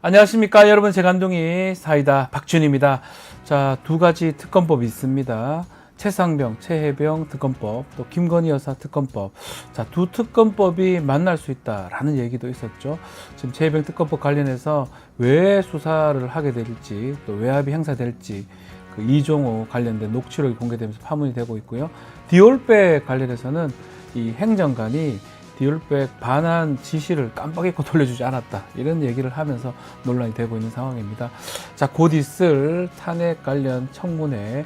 안녕하십니까 여러분, 제간둥이 사이다 박준입니다. 자, 두 가지 특검법이 있습니다. 최상병, 최혜병 특검법, 또 김건희 여사 특검법. 자, 두 특검법이 만날 수 있다라는 얘기도 있었죠. 지금 최혜병 특검법 관련해서 왜 수사를 하게 될지, 또 외압이 행사될지, 그 이종호 관련된 녹취록이 공개되면서 파문이 되고 있고요. 디올백 관련해서는 이 행정관이 디올백 반환 지시를 깜빡 잊고 돌려주지 않았다, 이런 얘기를 하면서 논란이 되고 있는 상황입니다. 자, 곧 있을 탄핵 관련 청문회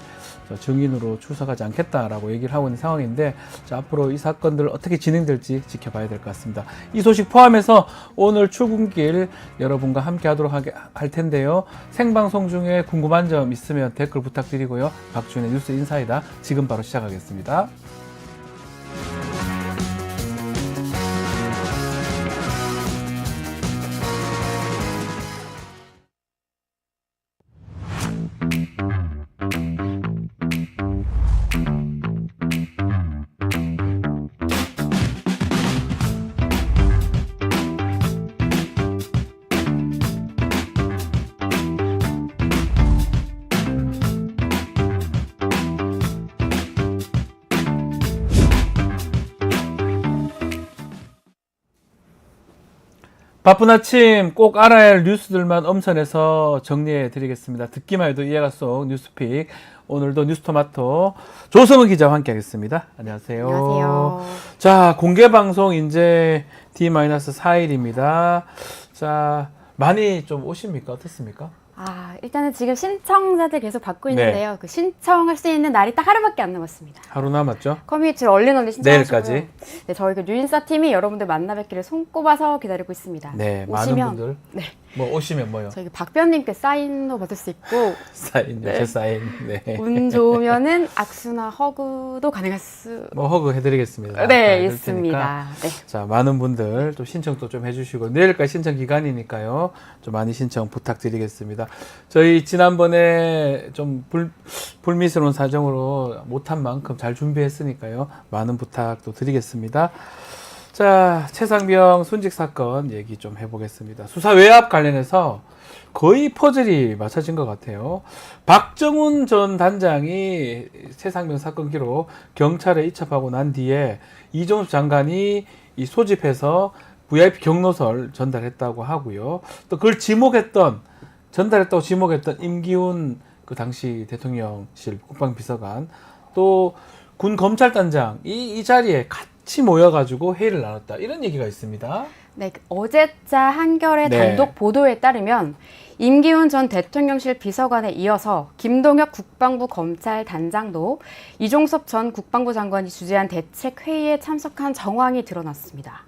증인으로 출석하지 않겠다라고 얘기를 하고 있는 상황인데, 자, 앞으로 이 사건들 어떻게 진행될지 지켜봐야 될 것 같습니다. 이 소식 포함해서 오늘 출근길 여러분과 함께 하도록 할 텐데요. 생방송 중에 궁금한 점 있으면 댓글 부탁드리고요. 박준의 뉴스 인사이다 지금 바로 시작하겠습니다. 바쁜 아침 꼭 알아야 할 뉴스들만 엄선해서 정리해 드리겠습니다. 듣기만 해도 이해가 쏙 뉴스픽. 오늘도 뉴스토마토 조성은 기자와 함께 하겠습니다. 안녕하세요. 안녕하세요. 자, 공개방송 이제 D-4일입니다. 자, 많이 좀 오십니까? 어떻습니까? 일단은 지금 신청자들 계속 받고 있는데요. 그 신청할 수 있는 날이 딱 하루밖에 안 남았습니다. 하루 남았죠? 커뮤니티를 얼른 신청하시고요. 내일까지. 네, 저희 그 뉴인사 팀이 여러분들 만나 뵙기를 손꼽아서 기다리고 있습니다. 네, 오시면, 많은 분들. 네. 뭐 오시면 뭐요? 저희 그 박변님께 사인도 받을 수 있고, 사인, 네. 제 사인. 네. 운 좋으면은 악수나 허그도 가능할 수. 뭐 허그 해드리겠습니다. 네, 있습니다. 네. 자, 많은 분들 또 신청도 좀 해주시고, 내일까지 신청 기간이니까요. 좀 많이 신청 부탁드리겠습니다. 저희 지난번에 좀 불미스러운 사정으로 못한 만큼 잘 준비했으니까요. 많은 부탁도 드리겠습니다. 자, 최상병 순직 사건 얘기 좀 해보겠습니다. 수사 외압 관련해서 거의 퍼즐이 맞춰진 것 같아요. 박정훈 전 단장이 최상병 사건 기록 경찰에 이첩하고 난 뒤에 이종섭 장관이 이 소집해서 VIP 경로설 전달했다고 하고요. 또 그걸 전달했다고 지목했던 임기훈 그 당시 대통령실 국방비서관, 또 군 검찰단장 이 자리에 같이 모여가지고 회의를 나눴다, 이런 얘기가 있습니다. 네, 어제자 한겨레 네. 단독 보도에 따르면 임기훈 전 대통령실 비서관에 이어서 김동혁 국방부 검찰단장도 이종섭 전 국방부 장관이 주재한 대책회의에 참석한 정황이 드러났습니다.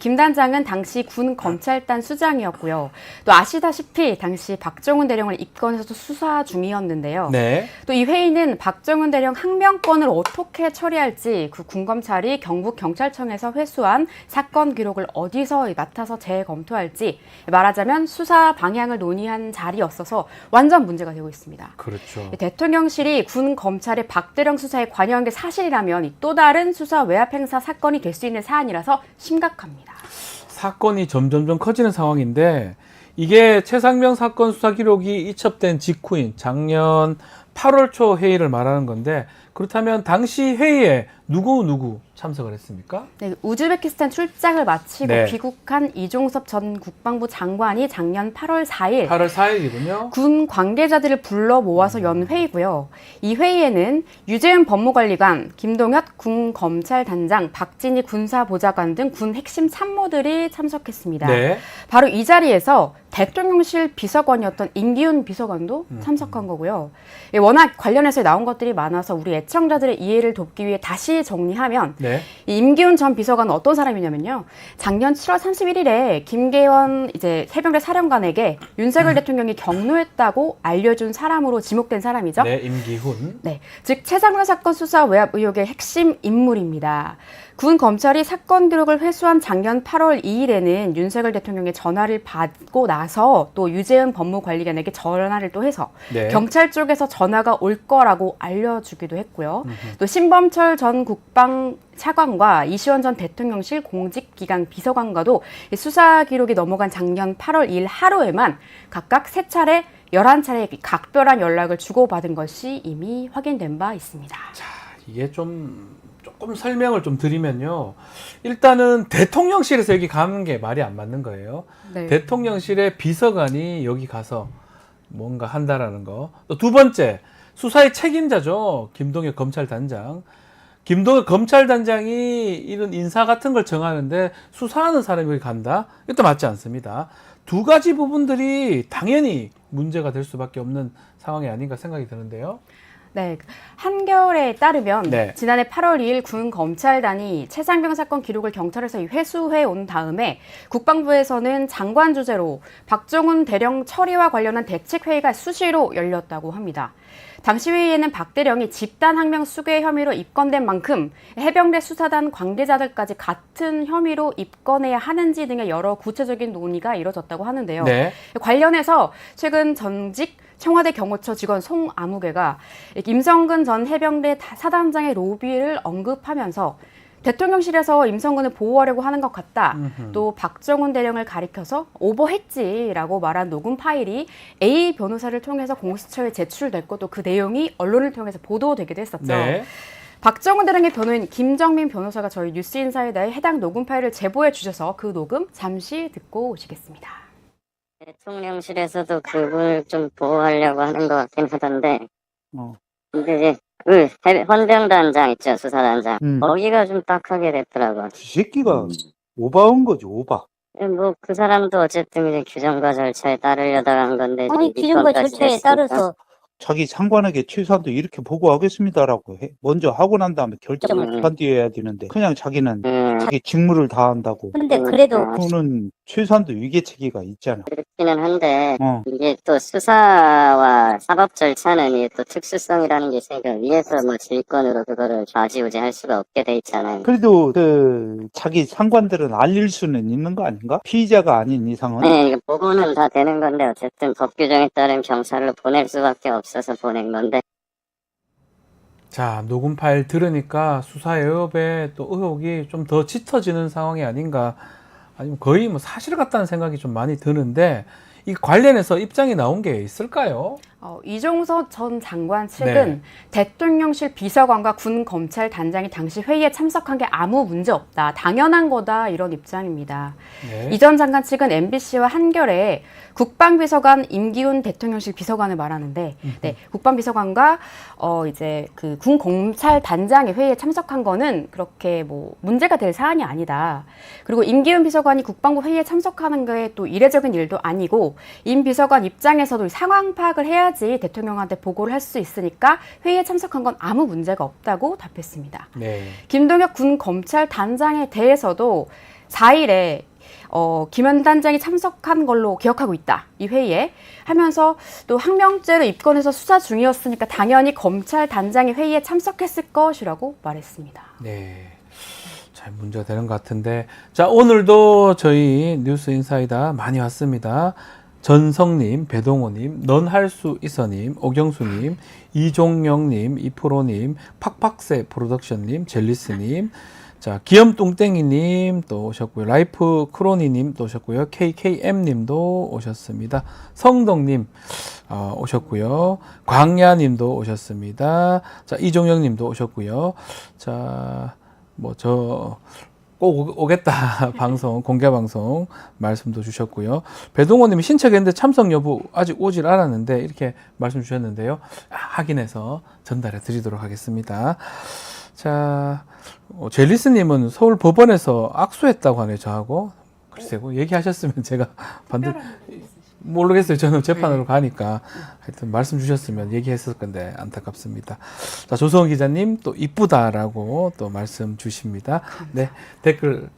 김 단장은 당시 군 검찰단 수장이었고요. 또 아시다시피 당시 박정훈 대령을 입건해서 수사 중이었는데요. 네. 또 이 회의는 박정훈 대령 항명권을 어떻게 처리할지, 그 군검찰이 경북경찰청에서 회수한 사건 기록을 어디서 맡아서 재검토할지, 말하자면 수사 방향을 논의한 자리였어서 완전 문제가 되고 있습니다. 그렇죠. 대통령실이 군 검찰의 박 대령 수사에 관여한 게 사실이라면 또 다른 수사 외압 행사 사건이 될 수 있는 사안이라서 심각합니다. 사건이 점점점 커지는 상황인데, 이게 최상병 사건 수사 기록이 이첩된 직후인 작년 8월 초 회의를 말하는 건데, 그렇다면 당시 회의에 누구 참석을 했습니까? 네, 우즈베키스탄 출장을 마치고 네. 귀국한 이종섭 전 국방부 장관이 작년 8월 4일 군 관계자들을 불러 모아서 연 회의고요. 이 회의에는 유재은 법무관리관, 김동혁 군 검찰단장, 박진희 군사보좌관 등 군 핵심 참모들이 참석했습니다. 네. 바로 이 자리에서 대통령실 비서관이었던 임기훈 비서관도 참석한 거고요. 워낙 관련해서 나온 것들이 많아서 우리 애청자들의 이해를 돕기 위해 다시 정리하면, 네. 이 임기훈 전 비서관은 어떤 사람이냐면요. 작년 7월 31일에 김계원 해병대 사령관에게 윤석열 대통령이 경로했다고 알려준 사람으로 지목된 사람이죠. 네, 임기훈. 네, 즉 최상병 사건 수사 외압 의혹의 핵심 인물입니다. 군 검찰이 사건 기록을 회수한 작년 8월 2일에는 윤석열 대통령의 전화를 받고 나서 또 유재은 법무관리관에게 전화를 또 해서 네. 경찰 쪽에서 전화 변화가 올 거라고 알려주기도 했고요. 또 신범철 전 국방차관과 이시원 전 대통령실 공직기강 비서관과도 수사 기록이 넘어간 작년 8월 2일 하루에만 각각 3차례 11차례 각별한 연락을 주고받은 것이 이미 확인된 바 있습니다. 자, 이게 조금 설명을 좀 드리면요. 일단은 대통령실에서 여기 가는 게 말이 안 맞는 거예요. 네. 대통령실의 비서관이 여기 가서 뭔가 한다라는 거. 또 두 번째, 수사의 책임자죠. 김동혁 검찰단장. 김동혁 검찰단장이 이런 인사 같은 걸 정하는데 수사하는 사람이 여기 간다? 이것도 맞지 않습니다. 두 가지 부분들이 당연히 문제가 될 수밖에 없는 상황이 아닌가 생각이 드는데요. 네, 한겨레에 따르면 네. 지난해 8월 2일 군 검찰단이 최상병 사건 기록을 경찰에서 회수해 온 다음에 국방부에서는 장관 주재로 박정훈 대령 처리와 관련한 대책회의가 수시로 열렸다고 합니다. 당시 회의에는 박 대령이 집단 항명 수괴 혐의로 입건된 만큼 해병대 수사단 관계자들까지 같은 혐의로 입건해야 하는지 등의 여러 구체적인 논의가 이뤄졌다고 하는데요. 네. 관련해서 최근 전직 청와대 경호처 직원 송아무개가 임성근 전 해병대 사단장의 로비를 언급하면서 대통령실에서 임성근을 보호하려고 하는 것 같다. 또 박정훈 대령을 가리켜서 오버했지라고 말한 녹음 파일이 A 변호사를 통해서 공수처에 제출됐고 또 그 내용이 언론을 통해서 보도되기도 했었죠. 네. 박정훈 대령의 변호인 김정민 변호사가 저희 뉴스인사이다에 해당 녹음 파일을 제보해 주셔서 그 녹음 잠시 듣고 오시겠습니다. 대통령실에서도 그분을 좀 보호하려고 하는 것 같긴 하던데. 근데 이제 헌병단장 있죠, 수사단장. 거기가 좀 딱하게 됐더라고. 이 새끼가 오바한 거지, 오바. 뭐 그 사람도 어쨌든 이제 규정과 절차에 따르려다가 한 건데. 아니 규정과 절차에 따라서 자기 상관에게 최소한도 이렇게 보고하겠습니다라고 먼저 하고 난 다음에 결정을 한 뒤에 해야 되는데 그냥 자기는 자기 직무를 다한다고. 근데 그래도 그거는 최소한도 위계체계가 있잖아. 그렇기는 한데 이게 또 수사와 사법 절차는 이게 또 특수성이라는 게 있으니까 위에서 뭐 지휘권으로 그거를 좌지우지할 수가 없게 돼 있잖아요. 그래도 자기 상관들은 알릴 수는 있는 거 아닌가? 피의자가 아닌 이상은. 네, 이거 보고는 다 되는 건데 어쨌든 법 규정에 따른 경찰로 보낼 수밖에 없어서 보낸 건데. 자, 녹음 파일 들으니까 수사 의혹에 또 의혹이 좀 더 짙어지는 상황이 아닌가, 아니면 거의 뭐 사실 같다는 생각이 좀 많이 드는데, 이 관련해서 입장이 나온 게 있을까요? 이종서 전 장관 측은 네. 대통령실 비서관과 군 검찰 단장이 당시 회의에 참석한 게 아무 문제 없다. 당연한 거다. 이런 입장입니다. 네. 이 전 장관 측은 MBC와 한겨레에 국방비서관 임기훈 대통령실 비서관을 말하는데, 네, 국방비서관과 이제 그 군 검찰 단장의 회의에 참석한 거는 그렇게 뭐 문제가 될 사안이 아니다. 그리고 임기훈 비서관이 국방부 회의에 참석하는 게 또 이례적인 일도 아니고 임 비서관 입장에서도 상황 파악을 해야지 대통령한테 보고를 할 수 있으니까 회의에 참석한 건 아무 문제가 없다고 답했습니다. 네. 김동혁 군 검찰 단장에 대해서도 4일에 김현 단장이 참석한 걸로 기억하고 있다. 이 회의에 하면서 또 항명죄로 입건해서 수사 중이었으니까 당연히 검찰 단장이 회의에 참석했을 것이라고 말했습니다. 네. 잘 문제가 되는 것 같은데, 자, 오늘도 저희 뉴스 인사이다 많이 왔습니다. 전성님, 배동호님, 넌 할 수 있어님, 오경수님, 이종영님, 이프로님, 팍팍새 프로덕션님, 젤리스님, 자, 기염뚱땡이님 또 오셨고요. 라이프 크로니님 또 오셨고요. KKM님도 오셨습니다. 성덕님 오셨고요. 광야님도 오셨습니다. 자, 이종영님도 오셨고요. 자, 뭐 꼭 오겠다 방송, 공개 방송 말씀도 주셨고요. 배동호님이 신청했는데 참석 여부 아직 오질 않았는데 이렇게 말씀 주셨는데요. 확인해서 전달해 드리도록 하겠습니다. 자, 젤리스님은 서울 법원에서 악수했다고 하네요, 저하고. 글쎄요, 얘기하셨으면 제가 모르겠어요. 저는 재판으로 가니까. 하여튼 말씀 주셨으면 얘기했을 건데 안타깝습니다. 자, 조성원 기자님 또 이쁘다라고 또 말씀 주십니다. 네, 댓글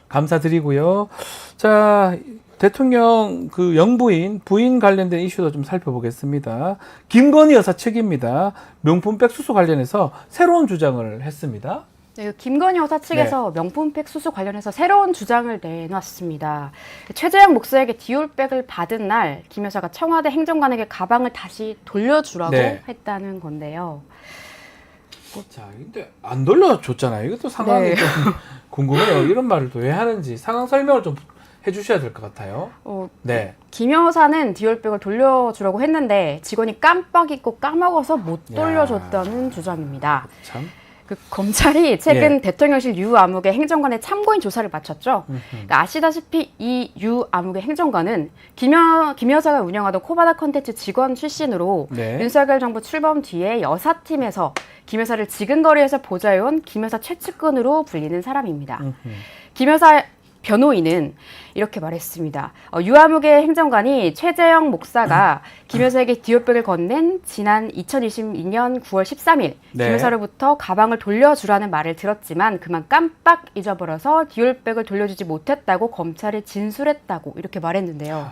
감사드리고요. 자, 대통령 그 영부인, 부인 관련된 이슈도 좀 살펴보겠습니다. 김건희 여사 측입니다. 명품백 수수 관련해서 새로운 주장을 했습니다. 네, 김건희 여사 측에서 명품백 수수 관련해서 새로운 주장을 내놨습니다. 최재형 목사에게 디올백을 받은 날 김 여사가 청와대 행정관에게 가방을 다시 돌려주라고 네. 했다는 건데요. 자, 근데 안 돌려줬잖아요. 이것도 상황이 네. 좀 궁금해요. 이런 말을 또 왜 하는지 상황 설명을 좀 해주셔야 될 것 같아요. 네. 김 여사는 디올백을 돌려주라고 했는데 직원이 깜빡 잊고 까먹어서 못 돌려줬다는 주장입니다. 참. 그 검찰이 최근 대통령실 유 아무개 행정관의 참고인 조사를 마쳤죠. 그러니까 아시다시피 이 유 아무개 행정관은 김 여사가 운영하던 코바나 컨텐츠 직원 출신으로 윤석열 정부 출범 뒤에 여사팀에서 김 여사를 지근거리에서 보좌해온 김 여사 최측근으로 불리는 사람입니다. 김 여사 변호인은 이렇게 말했습니다. 유아무개 행정관이 최재형 목사가 김 여사에게 디올백을 건넨 지난 2022년 9월 13일 김 여사로부터 가방을 돌려주라는 말을 들었지만 그만 깜빡 잊어버려서 디올백을 돌려주지 못했다고 검찰에 진술했다고 이렇게 말했는데요.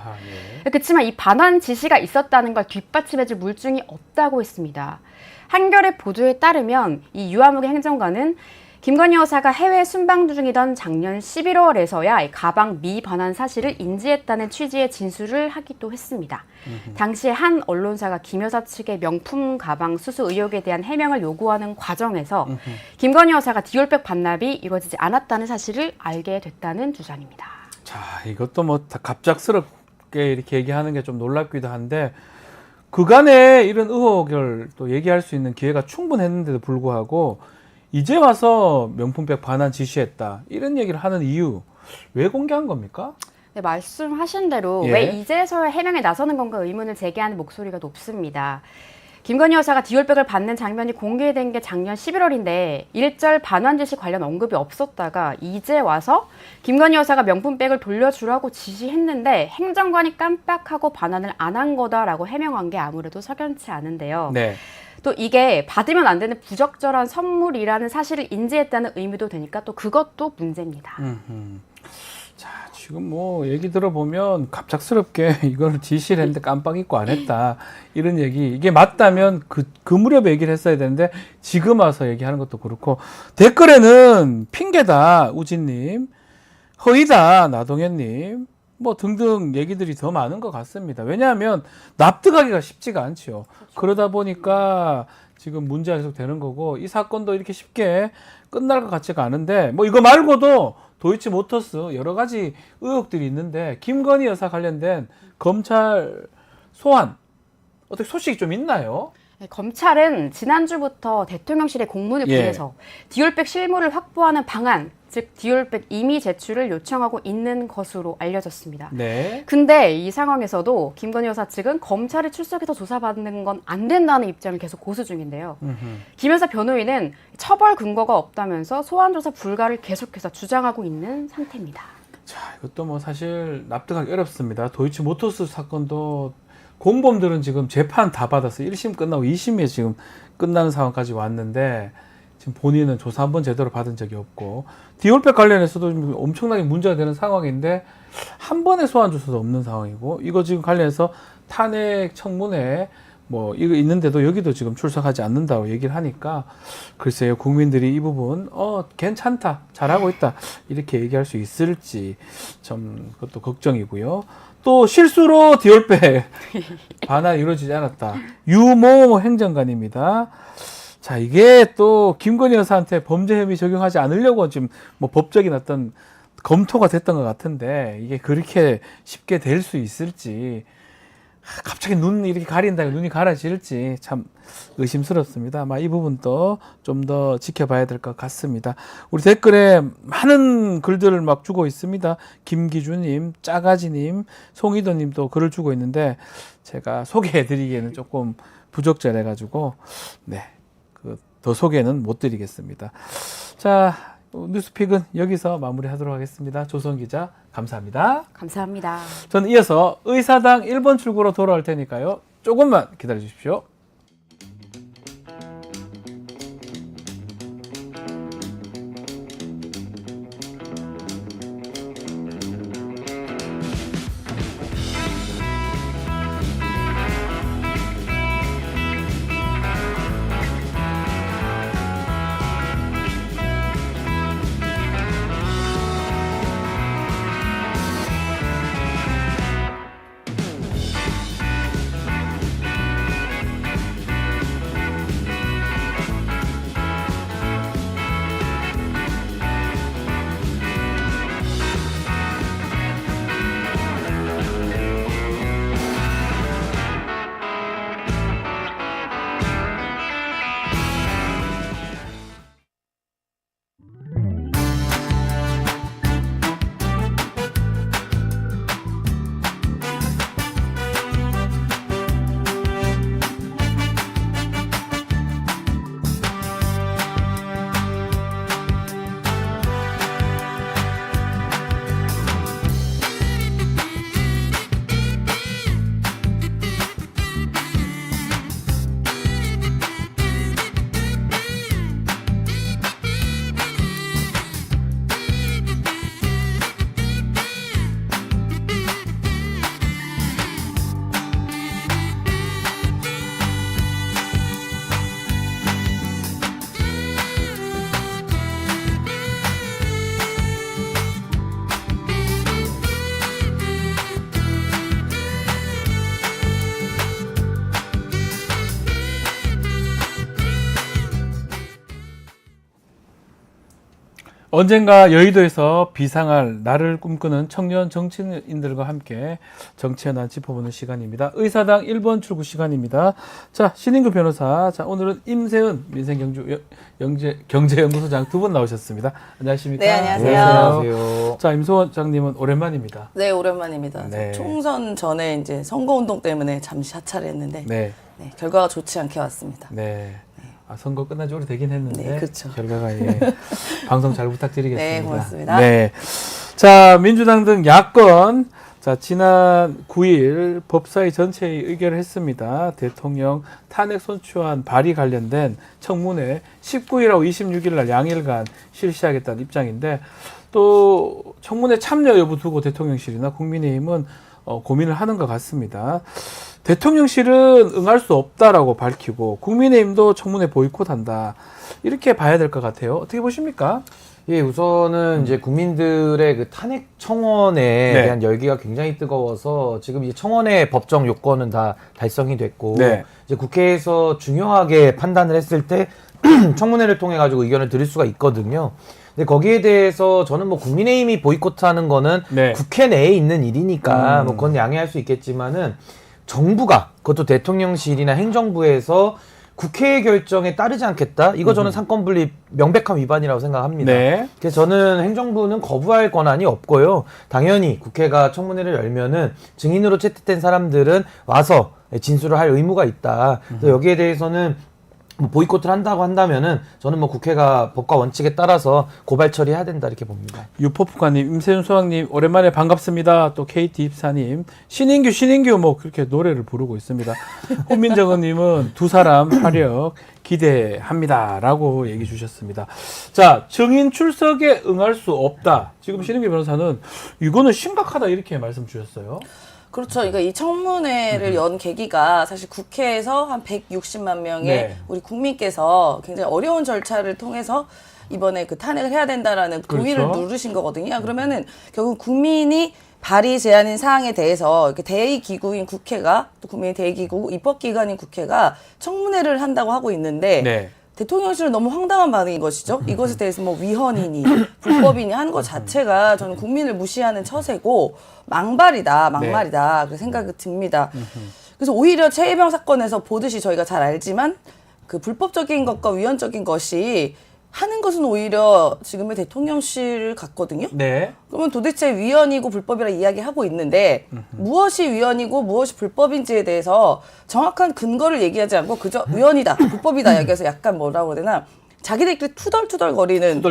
그렇지만 이 반환 지시가 있었다는 걸 뒷받침해줄 물증이 없다고 했습니다. 한겨레 보도에 따르면 이 유아무개 행정관은 김건희 여사가 해외 순방 중이던 작년 11월에서야 가방 미반환 사실을 인지했다는 취지의 진술을 하기도 했습니다. 당시 한 언론사가 김 여사 측의 명품 가방 수수 의혹에 대한 해명을 요구하는 과정에서 김건희 여사가 디올백 반납이 이루어지지 않았다는 사실을 알게 됐다는 주장입니다. 자, 이것도 뭐 다 갑작스럽게 이렇게 얘기하는 게 좀 놀랍기도 한데 그간에 이런 의혹을 또 얘기할 수 있는 기회가 충분했는데도 불구하고 이제 와서 명품백 반환 지시했다 이런 얘기를 하는 이유 왜 공개한 겁니까? 네, 말씀하신 대로 왜 이제서야 해명에 나서는 건가 의문을 제기하는 목소리가 높습니다. 김건희 여사가 디올백을 받는 장면이 공개된 게 작년 11월인데 일절 반환 지시 관련 언급이 없었다가 이제 와서 김건희 여사가 명품백을 돌려주라고 지시했는데 행정관이 깜빡하고 반환을 안 한 거다라고 해명한 게 아무래도 석연치 않은데요. 또 이게 받으면 안 되는 부적절한 선물이라는 사실을 인지했다는 의미도 되니까 또 그것도 문제입니다. 자, 지금 뭐 얘기 들어보면 갑작스럽게 이걸 지시를 했는데 깜빡 잊고 안 했다 이런 얘기 이게 맞다면 그 무렵에 얘기를 했어야 되는데 지금 와서 얘기하는 것도 그렇고 댓글에는 핑계다 우진님, 허위다 나동현님 뭐 등등 얘기들이 더 많은 것 같습니다. 왜냐하면 납득하기가 쉽지가 않죠. 그러다 보니까 지금 문제가 계속 되는 거고 이 사건도 이렇게 쉽게 끝날 것 같지가 않은데 뭐 이거 말고도 도이치모터스 여러 가지 의혹들이 있는데 김건희 여사 관련된 검찰 소환 어떻게 소식이 좀 있나요? 네, 검찰은 지난주부터 대통령실에 공문을 보내서 디올백 실물을 확보하는 방안, 즉 디올백 임의 제출을 요청하고 있는 것으로 알려졌습니다. 근데 이 상황에서도 김건희 여사 측은 검찰에 출석해서 조사받는 건 안 된다는 입장을 계속 고수 중인데요. 김 여사 변호인은 처벌 근거가 없다면서 소환 조사 불가를 계속해서 주장하고 있는 상태입니다. 자, 이것도 뭐 사실 납득하기 어렵습니다. 도이치모터스 사건도 공범들은 지금 재판 다 받았어요. 1심 끝나고 2심에 지금 끝나는 상황까지 왔는데 지금 본인은 조사 한번 제대로 받은 적이 없고 디올백 관련해서도 엄청나게 문제가 되는 상황인데 한 번의 소환 조사도 없는 상황이고 이거 지금 관련해서 탄핵 청문회 뭐 이거 있는데도 여기도 지금 출석하지 않는다고 얘기를 하니까 글쎄요 국민들이 이 부분 괜찮다 잘하고 있다 이렇게 얘기할 수 있을지 좀 그것도 걱정이고요. 또 실수로 디올백 반환이 이루어지지 않았다. 유모 행정관입니다. 자, 이게 또 김건희 여사한테 범죄 혐의 적용하지 않으려고 지금 뭐 법적인 어떤 검토가 됐던 것 같은데 이게 그렇게 쉽게 될 수 있을지 갑자기 눈 이렇게 가린다고 눈이 가라질지 참 의심스럽습니다. 아마 이 부분도 좀 더 지켜봐야 될 것 같습니다. 우리 댓글에 많은 글들을 막 주고 있습니다. 김기주님, 짜가지님, 송이도님도 글을 주고 있는데 제가 소개해드리기에는 조금 부적절해가지고 더 소개는 못 드리겠습니다. 자, 뉴스픽은 여기서 마무리하도록 하겠습니다. 조선 기자 감사합니다. 감사합니다. 저는 이어서 의사당 1번 출구로 돌아올 테니까요. 조금만 기다려 주십시오. 언젠가 여의도에서 비상할 나를 꿈꾸는 청년 정치인들과 함께 정치 현안 짚어보는 시간입니다. 의사당 1번 출구 시간입니다. 자, 신인규 변호사. 자, 오늘은 임세은 민생경제연구소장 두 분 나오셨습니다. 안녕하십니까? 네, 안녕하세요. 안녕하세요. 자, 임 소장님은 오랜만입니다. 네, 오랜만입니다. 네. 총선 전에 이제 선거운동 때문에 잠시 하차를 했는데 네. 네, 결과가 좋지 않게 왔습니다. 네. 아, 선거 끝난 지 오래되긴 했는데 네, 그렇죠. 결과가 예. 방송 잘 부탁드리겠습니다. 네, 고맙습니다. 네. 자, 민주당 등 야권 자, 지난 9일 법사위 전체의 의결을 했습니다. 대통령 탄핵 소추안 발의 관련된 청문회 19일하고 26일 날 양일간 실시하겠다는 입장인데 또 청문회 참여 여부 두고 대통령실이나 국민의힘은 고민을 하는 것 같습니다. 대통령실은 응할 수 없다라고 밝히고 국민의힘도 청문회 보이콧한다. 이렇게 봐야 될 것 같아요. 어떻게 보십니까? 예, 우선은 이제 국민들의 그 탄핵 청원에 네. 대한 열기가 굉장히 뜨거워서 지금 이제 청원의 법정 요건은 다 달성이 됐고 네. 이제 국회에서 중요하게 판단을 했을 때 청문회를 통해 가지고 의견을 드릴 수가 있거든요. 근데 거기에 대해서 저는 뭐 국민의힘이 보이콧하는 거는 네. 국회 내에 있는 일이니까 뭐 그건 양해할 수 있겠지만은 정부가 그것도 대통령실이나 행정부에서 국회의 결정에 따르지 않겠다? 이거 저는 상권분립 명백한 위반이라고 생각합니다. 네. 그래서 저는 행정부는 거부할 권한이 없고요. 당연히 국회가 청문회를 열면은 증인으로 채택된 사람들은 와서 진술을 할 의무가 있다. 그래서 여기에 대해서는 뭐 보이콧을 한다고 한다면은 저는 뭐 국회가 법과 원칙에 따라서 고발 처리해야 된다 이렇게 봅니다. 유포프관님, 임세윤 소장님 오랜만에 반갑습니다. 또 KT24님, 신인규 뭐 그렇게 노래를 부르고 있습니다. 혼민정은님은 두 사람 활약 기대합니다라고 얘기 주셨습니다. 자, 증인 출석에 응할 수 없다. 지금 신인규 변호사는 이거는 심각하다 이렇게 말씀 주셨어요. 그렇죠. 그러니까 이 청문회를 연 계기가 사실 국회에서 한 160만 명의 네. 우리 국민께서 굉장히 어려운 절차를 통해서 이번에 그 탄핵을 해야 된다라는 동의를 그렇죠. 누르신 거거든요. 그러면은 결국 국민이 발의 제안인 사항에 대해서 이렇게 대의기구인 국회가 또 국민의 대의기구 입법기관인 국회가 청문회를 한다고 하고 있는데 네. 대통령실은 너무 황당한 반응인 것이죠. 이것에 대해서 뭐 위헌이니 불법이니 하는 것 자체가 저는 국민을 무시하는 처세고 막말이다. 그 생각이 듭니다. 그래서 오히려 최혜병 사건에서 보듯이 저희가 잘 알지만 그 불법적인 것과 위헌적인 것이 하는 것은 오히려 지금의 대통령실 같거든요. 네. 그러면 도대체 위헌이고 불법이라 이야기하고 있는데 무엇이 위헌이고 무엇이 불법인지에 대해서 정확한 근거를 얘기하지 않고 그저 위헌이다, 불법이다 얘기해서 약간 뭐라고 해야 되나 자기들끼리 투덜투덜거리는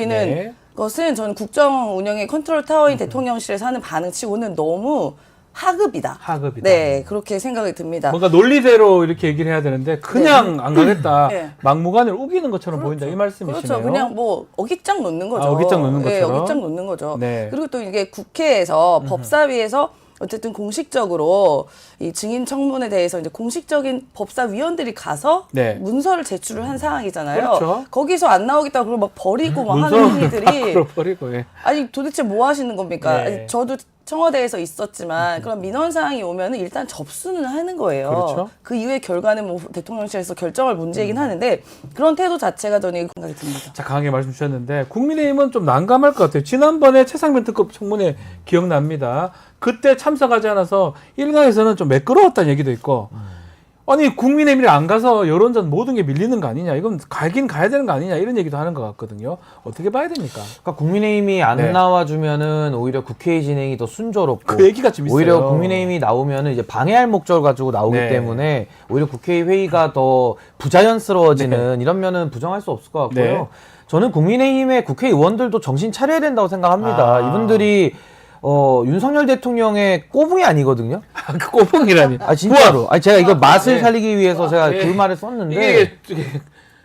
네. 것은 저는 국정 운영의 컨트롤 타워인 대통령실에서 하는 반응치고는 너무 하급이다. 네, 그렇게 생각이 듭니다. 뭔가 논리대로 이렇게 얘기를 해야 되는데 그냥 안 가겠다. 네. 막무가내로 우기는 것처럼 보인다 이 말씀이시네요. 그렇죠. 그냥 뭐 어깃장 놓는 거죠. 아, 어깃장 놓는 네, 것처럼. 어깃장 놓는 거죠. 네. 그리고 또 이게 국회에서 법사위에서 어쨌든 공식적으로 이 증인 청문에 대해서 이제 공식적인 법사위원들이 가서 네. 문서를 제출을 한 상황이잖아요. 그렇죠. 거기서 안 나오겠다고 그러고 막 버리고 막 문서 하는 행위들이 밖으로 버리고 예. 아니 도대체 뭐 하시는 겁니까? 네. 아니, 저도 청와대에서 있었지만 그런 민원 사항이 오면은 일단 접수는 하는 거예요. 그렇죠. 그 이후의 결과는 뭐 대통령실에서 결정할 문제이긴 하는데 그런 태도 자체가 저는 생각이 듭니다. 자, 강하게 말씀 주셨는데 국민의힘은 좀 난감할 것 같아요. 지난번에 최상병 특검 청문회 기억납니다. 그때 참석하지 않아서 일각에서는 좀 매끄러웠다는 얘기도 있고 아니 국민의힘이 안 가서 여론전 모든 게 밀리는 거 아니냐 이건 가긴 가야 되는 거 아니냐 이런 얘기도 하는 것 같거든요. 어떻게 봐야 됩니까? 그러니까 국민의힘이 안 네. 나와주면은 오히려 국회의 진행이 더 순조롭고 그 얘기가 좀 있어요. 오히려 국민의힘이 나오면은 이제 방해할 목적을 가지고 나오기 네. 때문에 오히려 국회의 회의가 더 부자연스러워지는 이런 면은 부정할 수 없을 것 같고요. 네. 저는 국민의힘의 국회의원들도 정신 차려야 된다고 생각합니다. 아. 이분들이 윤석열 대통령의 꼬붕이 아니거든요. 그 꼬붕이라니. 아 진짜로. 아 제가 이거 맛을 네. 살리기 위해서 제가 네. 그 말을 썼는데 이게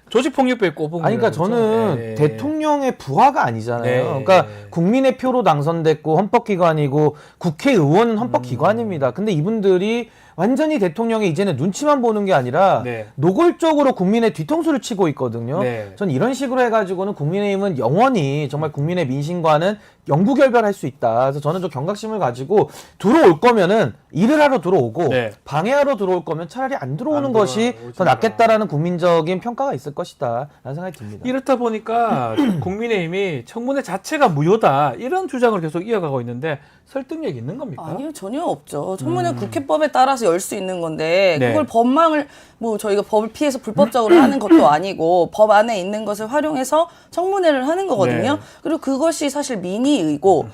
조직폭력배의 꼬붕. 아니, 그러니까 저는 대통령의 부하가 아니잖아요. 네. 그러니까 국민의 표로 당선됐고 헌법기관이고 국회의원은 헌법기관입니다. 근데 이분들이 완전히 대통령이 이제는 눈치만 보는 게 아니라 네. 노골적으로 국민의 뒤통수를 치고 있거든요. 네. 전 이런 식으로 해가지고는 국민의힘은 영원히 정말 국민의 민심과는 영구결별할 수 있다. 그래서 저는 좀 경각심을 가지고 들어올 거면은 일을 하러 들어오고 네. 방해하러 들어올 거면 차라리 안 들어오는 안 것이 들어오지 더 마라. 낫겠다라는 국민적인 평가가 있을 것이다. 라는 생각이 듭니다. 이렇다 보니까 국민의힘이 청문회 자체가 무효다 이런 주장을 계속 이어가고 있는데 설득력 있는 겁니까? 아니요, 전혀 없죠. 청문회 국회법에 따라서 열 수 있는 건데 네. 그걸 법망을 뭐 저희가 법을 피해서 불법적으로 하는 것도 아니고 법 안에 있는 것을 활용해서 청문회를 하는 거거든요. 네. 그리고 그것이 사실 민의이고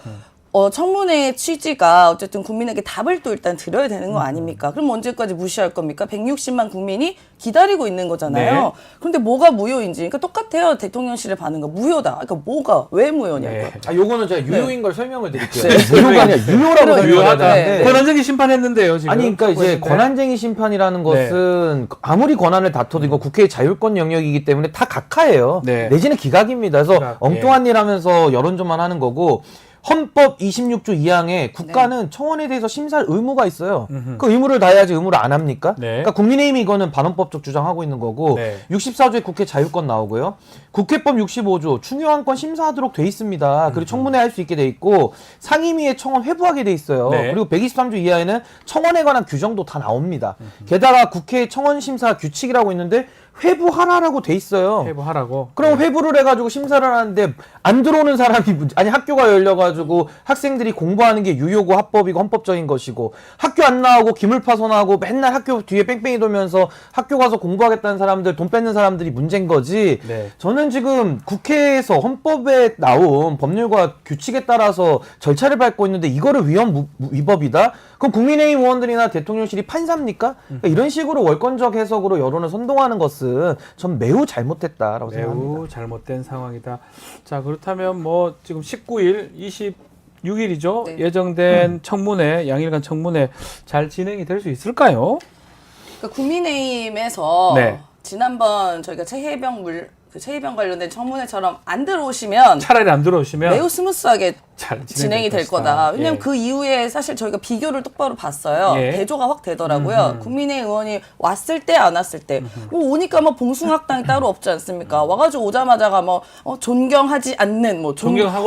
청문회의 취지가 어쨌든 국민에게 답을 또 일단 드려야 되는 거 아닙니까? 그럼 언제까지 무시할 겁니까? 160만 국민이 기다리고 있는 거잖아요. 네. 그런데 뭐가 무효인지, 그러니까 똑같아요. 대통령실에 받는 거 무효다. 그러니까 뭐가 왜 무효냐고. 네. 요거는 제가 유효인 걸 설명을 드릴게요. 네. 무효가 아니라 유효라고 설명을 유효하다. 하는데 권한쟁의 심판했는데요 지금. 아니 그러니까 이제 있는데. 권한쟁의 심판이라는 것은 아무리 권한을 다퉈도 이거 국회의 자율권 영역이기 때문에 다 각하예요. 네. 내지는 기각입니다. 그래서 기각, 엉뚱한 일 하면서 여론조만 하는 거고 헌법 26조 2항에 국가는 청원에 대해서 심사할 의무가 있어요. 그 의무를 다해야지 의무를 안 합니까? 네. 그러니까 국민의힘이 이거는 반헌법적 주장하고 있는 거고 네. 64조에 국회 자율권 나오고요. 국회법 65조 중요한 건 심사하도록 돼 있습니다. 그리고 청문회 할 수 있게 돼 있고 상임위에 청원 회부하게 돼 있어요. 네. 그리고 123조 이하에는 청원에 관한 규정도 다 나옵니다. 게다가 국회 청원 심사 규칙이라고 있는데 회부하라라고 돼 있어요. 회부하라고. 그럼 회부를 해가지고 심사를 하는데 안 들어오는 사람이 아니 학교가 열려가지고 학생들이 공부하는 게 유효고 합법이고 헌법적인 것이고 학교 안 나오고 기물 파손하고 맨날 학교 뒤에 뺑뺑이 돌면서 학교 가서 공부하겠다는 사람들 돈 뺏는 사람들이 문제인 거지. 네. 저는 지금 국회에서 헌법에 나온 법률과 규칙에 따라서 절차를 밟고 있는데 이거를 위법이다? 그럼 국민의힘 의원들이나 대통령실이 판사입니까? 그러니까 이런 식으로 월권적 해석으로 여론을 선동하는 것은 전 매우 잘못했다라고 생각합니다. 매우 잘못된 상황이다. 자 그렇다면 뭐 지금 19일, 26일이죠. 네. 예정된 청문회, 양일간 청문회 잘 진행이 될 수 있을까요? 그러니까 국민의힘에서 네. 지난번 저희가 최혜병 관련된 청문회처럼 안 들어오시면 차라리 안 들어오시면 매우 스무스하게 잘 진행이 될 것이다. 거다. 왜냐면 예. 그 이후에 사실 저희가 비교를 똑바로 봤어요. 예. 대조가 확 되더라고요. 국민의 의원이 왔을 때 안 왔을 때. 뭐 오니까 뭐 봉숭아학당이 따로 없지 않습니까? 와가지고 오자마자가 뭐 존경하지 않는 뭐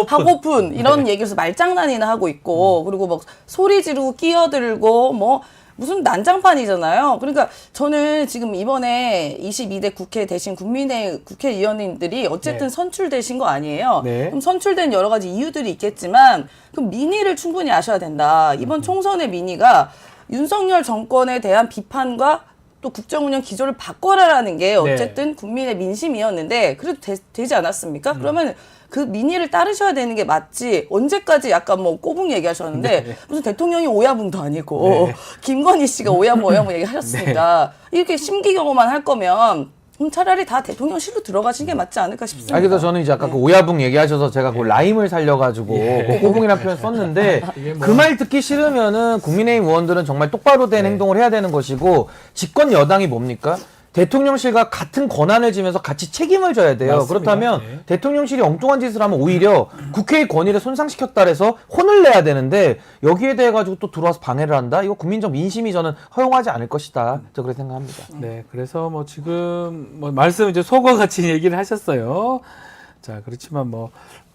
하고픈 이런 네. 얘기에서 말장난이나 하고 있고 그리고 막 소리 지르고 끼어들고 뭐 무슨 난장판이잖아요. 그러니까 저는 지금 이번에 22대 국회 대신 국민의 국회의원님들이 어쨌든 네. 선출되신 거 아니에요. 네. 그럼 선출된 여러 가지 이유들이 있겠지만 그 민의를 충분히 아셔야 된다. 이번 총선의 민의가 윤석열 정권에 대한 비판과 또 국정운영 기조를 바꿔라라는 게 어쨌든 국민의 민심이었는데 그래도 되지 않았습니까? 그러면 그 민의를 따르셔야 되는 게 맞지. 언제까지 약간 뭐 꼬붕 얘기하셨는데 무슨 대통령이 오야붕도 아니고 김건희 씨가 오야붕 얘기하셨으니까 이렇게 심기경호만 할 거면 차라리 다 대통령실로 들어가시는 게 맞지 않을까 싶습니다. 그래서 저는 이제 아까 그 오야붕 얘기하셔서 제가 그 라임을 살려가지고 그 꼬붕이라는 표현 썼는데 그 말 듣기 싫으면은 국민의힘 의원들은 정말 똑바로 된 행동을 해야 되는 것이고 집권 여당이 뭡니까? 대통령실과 같은 권한을 지면서 같이 책임을 져야 돼요. 맞습니다. 그렇다면 네. 대통령실이 엉뚱한 짓을 하면 오히려 국회의 권위를 손상시켰다 해서 혼을 내야 되는데 여기에 대해 가지고 또 들어와서 방해를 한다? 이거 국민적 민심이 저는 허용하지 않을 것이다. 저 그렇게 생각합니다. 네, 그래서 뭐 지금 뭐 말씀 이제 속어 같이 얘기를 하셨어요. 자, 그렇지만 뭐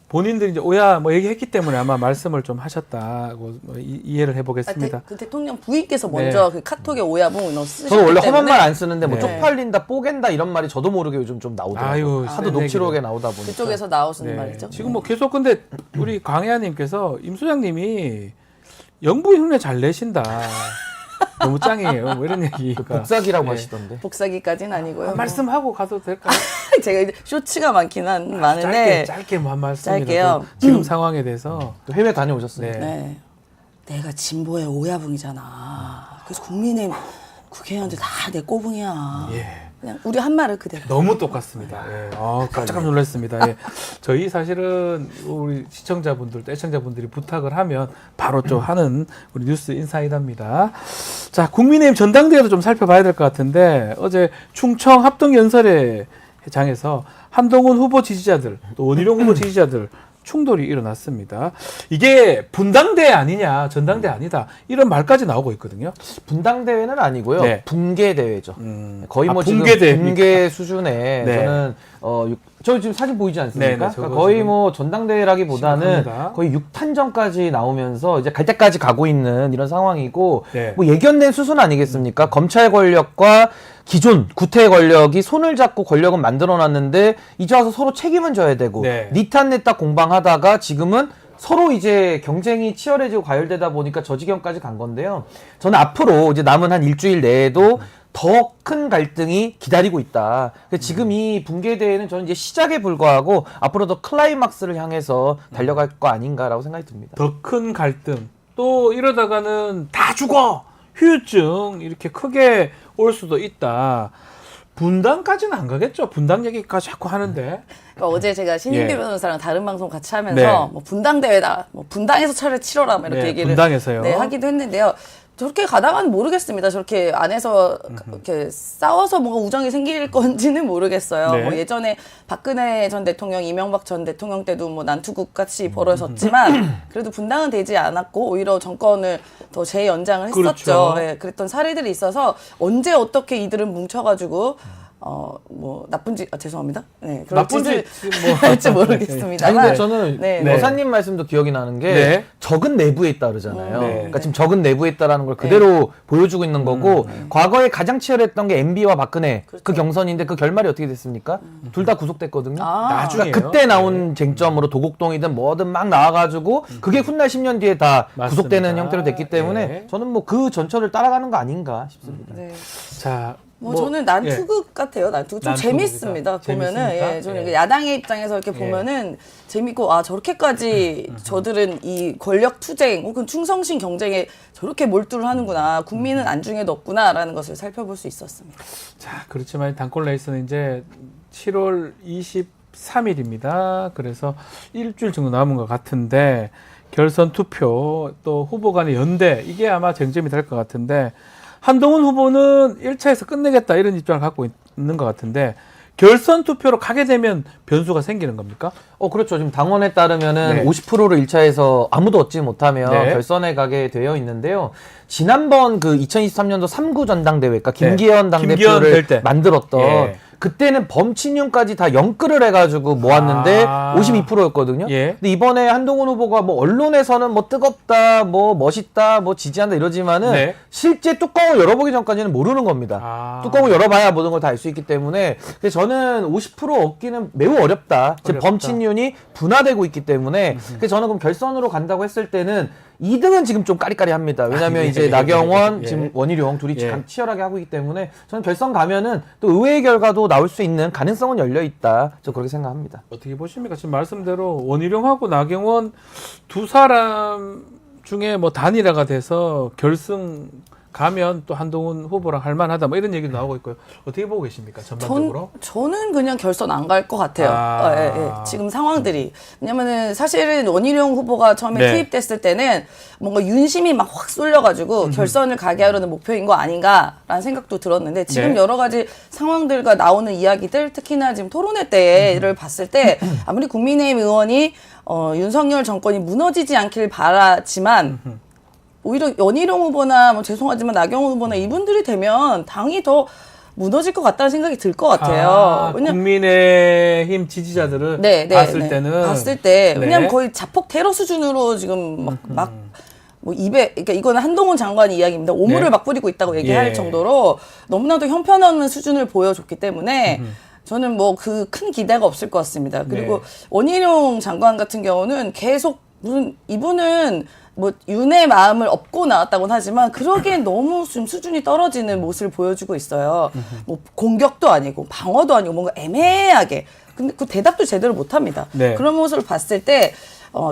본인들이 이제 오야 뭐 얘기했기 때문에 아마 말씀을 좀 하셨다고 뭐 이해를 해보겠습니다. 그 대통령 부인께서 먼저 그 카톡에 오야붕 쓰셨기 때문에 저는 원래 험한 말 안 쓰는데 뭐 네. 쪽팔린다, 뽀갠다 이런 말이 저도 모르게 요즘 좀 나오더라고요. 아유, 하도 센 녹취록에 얘기를. 나오다 보니까. 그쪽에서 나오시는 네. 말이죠. 지금 뭐 계속 근데 우리 강혜아님께서 임 소장님이 영부 흉내 잘 내신다. 너무 짱이에요. 뭐 이런 얘기가. 복사기라고 네. 하시던데. 복사기까지는 아니고요. 말씀하고 가도 될까요? 제가 이제 쇼츠가 많은데 짧게 뭐 한 말씀이라도 짧게요. 지금 상황에 대해서. 또 해외 다녀오셨어요. 네. 네. 내가 진보의 오야붕이잖아. 그래서 국민의힘 국회의원들 다 내 꼬붕이야. 예. 그냥 우리 한 말을 그대로. 너무 똑같습니다. 예. 깜짝 놀랐습니다. 예. 저희 사실은 우리 시청자분들, 애청자분들이 부탁을 하면 바로 좀 하는 우리 뉴스 인사이드입니다. 자, 국민의힘 전당대회도 좀 살펴봐야 될 것 같은데 어제 충청 합동연설회장에서 한동훈 후보 지지자들, 또 원희룡 후보 지지자들 충돌이 일어났습니다. 이게 분당대 아니냐, 전당대 아니다 이런 말까지 나오고 있거든요. 분당대회는 아니고요. 네. 붕괴대회죠. 거의 뭐 지금 붕괴대회입니까? 붕괴 수준에 네. 저는 저 지금 사진 보이지 않습니까? 네, 네, 저거 그러니까 거의 지금 뭐 전당대회라기보다는 심각합니다. 거의 6탄전까지 나오면서 이제 갈 때까지 가고 있는 이런 상황이고 네. 뭐 예견된 수순 아니겠습니까? 검찰 권력과 기존 구태 권력이 손을 잡고 권력은 만들어놨는데 이제 와서 서로 책임은 져야 되고 네. 니탄 냈다 공방하다가 지금은 서로 이제 경쟁이 치열해지고 과열되다 보니까 저 지경까지 간 건데요. 저는 앞으로 이제 남은 한 일주일 내에도 더 큰 갈등이 기다리고 있다. 지금 이 붕괴대회는 저는 이제 시작에 불과하고 앞으로 더 클라이막스를 향해서 달려갈 거 아닌가라고 생각이 듭니다. 더 큰 갈등, 또 이러다가는 다 죽어! 후유증 이렇게 크게 올 수도 있다. 분당까지는 안 가겠죠. 분당 얘기까지 자꾸 하는데. 그러니까 어제 제가 신인규 예. 변호사랑 다른 방송 같이 하면서 네. 뭐 분당대회다, 뭐 분당에서 차를 치러라 뭐 이렇게 네, 얘기를 분당에서요. 네, 하기도 했는데요. 저렇게 가다가는 모르겠습니다. 저렇게 안에서 이렇게 싸워서 뭔가 우정이 생길 건지는 모르겠어요. 네. 뭐 예전에 박근혜 전 대통령, 이명박 전 대통령 때도 뭐 난투극 같이 벌어졌지만 그래도 분당은 되지 않았고 오히려 정권을 더 재연장을 했었죠. 그렇죠. 네, 그랬던 사례들이 있어서 언제 어떻게 이들은 뭉쳐가지고 뭐 나쁜지 죄송합니다. 네, 그런 나쁜지 짓을 뭐 할지 아니 모르겠습니다만. 근데 저는 네, 네. 여사님 말씀도 기억이 나는 게 네. 적은 내부에 있다그러잖아요. 네. 그러니까 지금 적은 내부에 있다라는 걸 그대로 보여주고 있는 거고 과거에 가장 치열했던 게 MB와 박근혜 그 경선인데 그 결말이 어떻게 됐습니까? 둘 다 구속됐거든요. 나중에요. 그러니까 그때 나온 쟁점으로 도곡동이든 뭐든 막 나와가지고 그게 훗날 10년 뒤에 다 맞습니다. 구속되는 형태로 됐기 때문에 네. 저는 뭐 그 전철을 따라가는 거 아닌가 싶습니다. 네. 자, 뭐 저는 난투극 같아요. 난투극 좀 난투극이다. 재밌습니다. 보면은 재밌습니까? 예, 저는 예. 야당의 입장에서 이렇게 보면은 재밌고 저렇게까지 저들은 이 권력 투쟁 혹은 충성심 경쟁에 저렇게 몰두를 하는구나. 국민은 안중에도 없구나라는 것을 살펴볼 수 있었습니다. 자, 그렇지만 당권 레이스는 이제 7월 23일입니다. 그래서 일주일 정도 남은 것 같은데 결선 투표 또 후보 간의 연대 이게 아마 쟁점이 될 것 같은데 한동훈 후보는 1차에서 끝내겠다 이런 입장을 갖고 있는 것 같은데 결선 투표로 가게 되면 변수가 생기는 겁니까? 그렇죠. 지금 당원에 따르면은 네. 50%를 1차에서 아무도 얻지 못하면 네. 결선에 가게 되어 있는데요. 지난번 그 2023년도 3구 전당대회가 네. 김기현 김기현 될 때. 당대표를 만들었던 예. 그때는 범친윤까지 다 영끌을 해가지고 모았는데 52%였거든요. 예. 근데 이번에 한동훈 후보가 뭐 언론에서는 뭐 뜨겁다, 뭐 멋있다, 뭐 지지한다 이러지만은 네. 실제 뚜껑을 열어보기 전까지는 모르는 겁니다. 뚜껑을 열어봐야 모든 걸 다 알 수 있기 때문에 그래서 저는 50% 얻기는 매우 어렵다. 지금 어렵다. 범친윤이 분화되고 있기 때문에 그래서 저는 그럼 결선으로 간다고 했을 때는 2등은 지금 좀 까리까리합니다. 왜냐하면 예, 이제 나경원, 예. 지금 원희룡 둘이 예. 치열하게 하고 있기 때문에 저는 결선 가면은 또 의외의 결과도 나올 수 있는 가능성은 열려 있다. 저 그렇게 생각합니다. 어떻게 보십니까? 지금 말씀대로 원희룡하고 나경원 두 사람 중에 뭐 단일화가 돼서 결승 가면 또 한동훈 후보랑 할만하다 뭐 이런 얘기도 나오고 있고요. 어떻게 보고 계십니까? 전반적으로? 저는 그냥 결선 안 갈 것 같아요. 예. 지금 상황들이. 왜냐면은 사실은 원희룡 후보가 처음에 네. 투입됐을 때는 뭔가 윤심이 막 확 쏠려가지고 결선을 가게 하려는 목표인 거 아닌가라는 생각도 들었는데 지금 네. 여러 가지 상황들과 나오는 이야기들 특히나 지금 토론회 때를 봤을 때 아무리 국민의힘 의원이 윤석열 정권이 무너지지 않길 바라지만 오히려 원희룡 후보나 뭐 죄송하지만 나경원 후보나 이분들이 되면 당이 더 무너질 것 같다는 생각이 들 것 같아요. 국민의힘 지지자들은 봤을 때 왜냐면 거의 자폭 테러 수준으로 지금 뭐 입에 그러니까 이거는 한동훈 장관 이야기입니다. 오물을 네. 막 뿌리고 있다고 얘기할 예. 정도로 너무나도 형편없는 수준을 보여줬기 때문에 저는 뭐 그 큰 기대가 없을 것 같습니다. 그리고 네. 원희룡 장관 같은 경우는 계속 무슨 이분은 뭐 윤의 마음을 업고 나왔다고는 하지만 그러기엔 너무 좀 수준이 떨어지는 모습을 보여주고 있어요. 뭐 공격도 아니고 방어도 아니고 뭔가 애매하게. 근데 그 대답도 제대로 못합니다. 네. 그런 모습을 봤을 때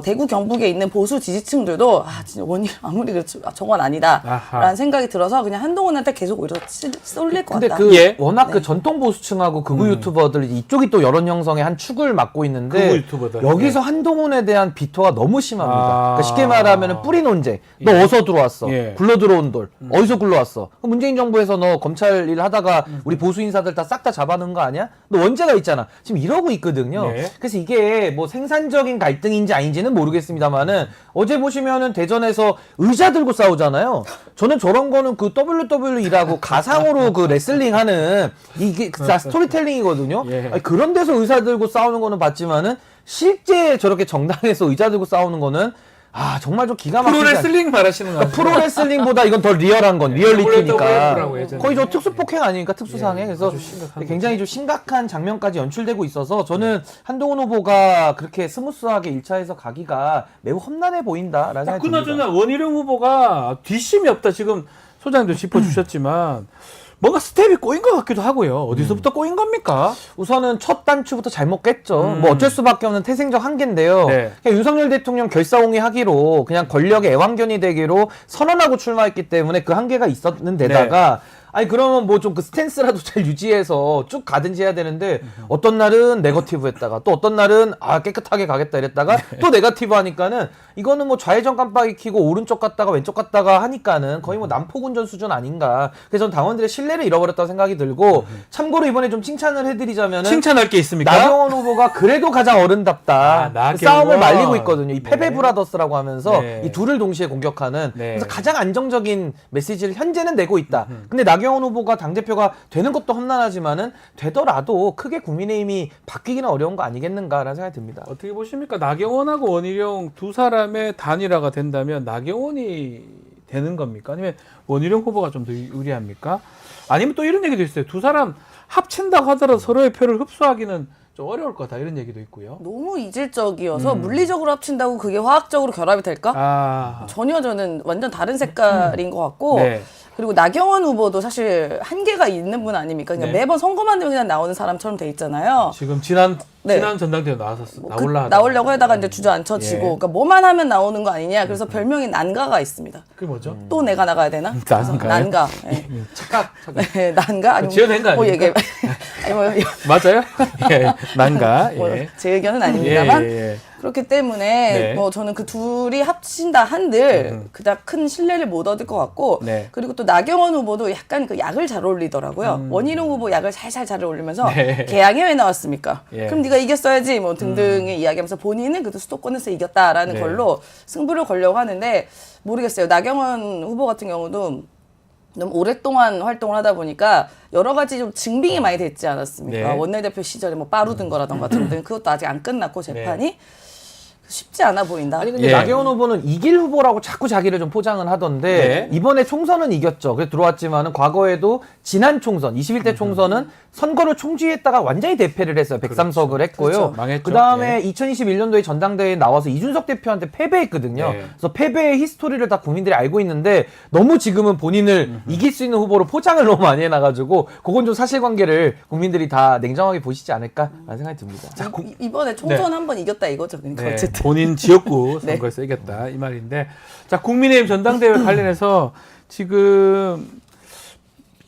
대구 경북에 있는 보수 지지층들도 진짜 원희룡 아무리 그렇지 저건 아니다라는 아하. 생각이 들어서 그냥 한동훈한테 계속 오히려 쏠릴 것 근데 같다. 그 워낙 네. 그 전통 보수층하고 극우 유튜버들 이쪽이 또 여론 형성의 한 축을 맡고 있는데 극우 유튜버들. 여기서 한동훈에 대한 비토가 너무 심합니다. 아. 그러니까 쉽게 말하면 뿌리 논쟁. 너 어디서 들어왔어? 예. 굴러 들어온 돌. 어디서 굴러왔어? 그럼 문재인 정부에서 너 검찰 일 하다가 우리 보수 인사들 다 싹 다 잡아놓은 거 아니야? 너 원죄가 있잖아. 지금 이러고 있거든요. 네. 그래서 이게 뭐 생산적인 갈등인지 아닌지는 모르겠습니다만은 어제 보시면은 대전에서 의자 들고 싸우잖아요. 저는 저런 거는 그 WWE라고 가상으로 그 레슬링 하는 이게 다 스토리텔링이거든요. 예. 아니, 그런 데서 의사 들고 싸우는 거는 봤지만은 실제 저렇게 정당에서 의자 들고 싸우는 거는 정말 좀 기가 막히지 프로레슬링 말하시는 거 같아요. 프로레슬링보다 이건 더 리얼한 건 리얼리티니까 WWF라고 예전에. 거의 저 특수폭행 아닙니까 특수상해. 예, 그래서 아주 심각한 굉장히 좀 심각한 장면까지 연출되고 있어서 저는 한동훈 후보가 그렇게 스무스하게 1차에서 가기가 매우 험난해 보인다라는 생각이 듭니다. 그나저나 원희룡 후보가 뒷심이 없다. 지금 소장님도 짚어주셨지만 뭔가 스텝이 꼬인 것 같기도 하고요. 어디서부터 꼬인 겁니까? 우선은 첫 단추부터 잘못 깼죠. 뭐 어쩔 수밖에 없는 태생적 한계인데요. 네. 그냥 윤석열 대통령 결사옹위 하기로 그냥 권력의 애완견이 되기로 선언하고 출마했기 때문에 그 한계가 있었는 데다가 아니 그러면 뭐 좀 그 스탠스라도 잘 유지해서 쭉 가든지 해야 되는데 어떤 날은 네거티브 했다가 또 어떤 날은 깨끗하게 가겠다 이랬다가 또 네거티브 하니까는 이거는 뭐 좌회전 깜빡이 켜고 오른쪽 갔다가 왼쪽 갔다가 하니까는 거의 뭐 남포군전 수준 아닌가. 그래서 저는 당원들의 신뢰를 잃어버렸다고 생각이 들고 참고로 이번에 좀 칭찬을 해드리자면은 칭찬할 게 있습니까? 나경원 후보가 그래도 가장 어른답다. 나경원. 싸움을 말리고 있거든요. 이 패배 브라더스라고 하면서 네. 이 둘을 동시에 공격하는 네. 그래서 가장 안정적인 메시지를 현재는 내고 있다. 근데 나경원 후보가 당대표가 되는 것도 험난하지만은 되더라도 크게 국민의힘이 바뀌기는 어려운 거 아니겠는가라는 생각이 듭니다. 어떻게 보십니까? 나경원하고 원희룡 두 사람의 단일화가 된다면 나경원이 되는 겁니까? 아니면 원희룡 후보가 좀 더 유리합니까? 아니면 또 이런 얘기도 있어요. 두 사람 합친다고 하더라도 서로의 표를 흡수하기는 좀 어려울 거다 이런 얘기도 있고요. 너무 이질적이어서 물리적으로 합친다고 그게 화학적으로 결합이 될까? 전혀 저는 완전 다른 색깔인 것 같고 네. 그리고 나경원 후보도 사실 한계가 있는 분 아닙니까? 그러니까 네. 매번 선거만 되면 그냥 나오는 사람처럼 돼 있잖아요. 지금 지난 네. 전당대회 나올라 나오려고 하다가 이제 주저앉혀지고 예. 그러니까 뭐만 하면 나오는 거 아니냐. 그래서 별명이 난가가 있습니다. 그게 뭐죠? 또 내가 나가야 되나? 그래서 난가요? 난가. 예. 착각. 네, 난가 아니면 지어낸 거 아닙니까? 얘기 아니 뭐 맞아요? 예. 난가. 뭐 예. 제 의견은 아닙니다만 예. 그렇기 때문에 네. 뭐 저는 그 둘이 합친다 한들 그닥 큰 신뢰를 못 얻을 것 같고 네. 그리고 또 나경원 후보도 약간 그 약을 잘 어울리더라고요. 원희룡 후보 약을 살살 잘 어울리면서 네. 개항에 왜 나왔습니까? 예. 그럼 네가 이겼어야지 뭐 등등의 이야기하면서 본인은 그래도 수도권에서 이겼다라는 네. 걸로 승부를 걸려고 하는데 모르겠어요. 나경원 후보 같은 경우도 너무 오랫동안 활동을 하다 보니까 여러 가지 좀 증빙이 많이 됐지 않았습니까? 네. 원내대표 시절에 뭐 빠루든 거라던가 등등 그것도 아직 안 끝났고 재판이 쉽지 않아 보인다. 아니 근데 예. 나경원 후보는 이길 후보라고 자꾸 자기를 좀 포장은 하던데 네. 이번에 총선은 이겼죠. 그래서 들어왔지만은 과거에도 지난 총선 21대 총선은 선거를 총쥐했다가 완전히 대패를 했어요. 103석을 했고요. 그렇죠. 망했죠. 그다음에 2021년도에 전당대회에 나와서 이준석 대표한테 패배했거든요. 네. 그래서 패배의 히스토리를 다 국민들이 알고 있는데 너무 지금은 본인을 이길 수 있는 후보로 포장을 너무 많이 해놔가지고 그건 좀 사실관계를 국민들이 다 냉정하게 보시지 않을까라는 생각이 듭니다. 이번에 총선 한 번 이겼다 이거죠. 그러니까 네, 어쨌든. 본인 지역구 네. 선거에서 이겼다 이 말인데 자 국민의힘 전당대회 관련해서 지금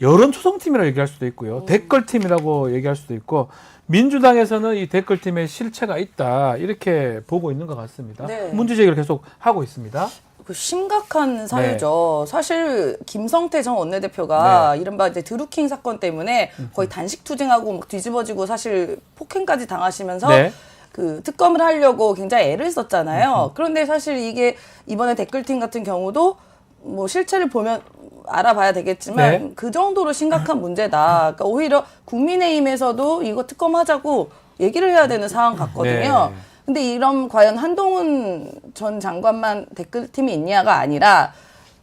여론조성팀이라고 얘기할 수도 있고요 댓글팀이라고 얘기할 수도 있고 민주당에서는 이 댓글팀에 실체가 있다 이렇게 보고 있는 것 같습니다. 네. 문제제기를 계속 하고 있습니다. 그 심각한 사유죠. 사실 김성태 전 원내대표가 이른바 이제 드루킹 사건 때문에 거의 단식 투쟁하고 막 뒤집어지고 사실 폭행까지 당하시면서 네. 그 특검을 하려고 굉장히 애를 썼잖아요. 그런데 사실 이게 이번에 댓글팀 같은 경우도 뭐 실체를 보면 알아봐야 되겠지만 네. 그 정도로 심각한 문제다. 그러니까 오히려 국민의힘에서도 이거 특검하자고 얘기를 해야 되는 상황 같거든요. 네. 근데 이런 과연 한동훈 전 장관만 댓글팀이 있냐가 아니라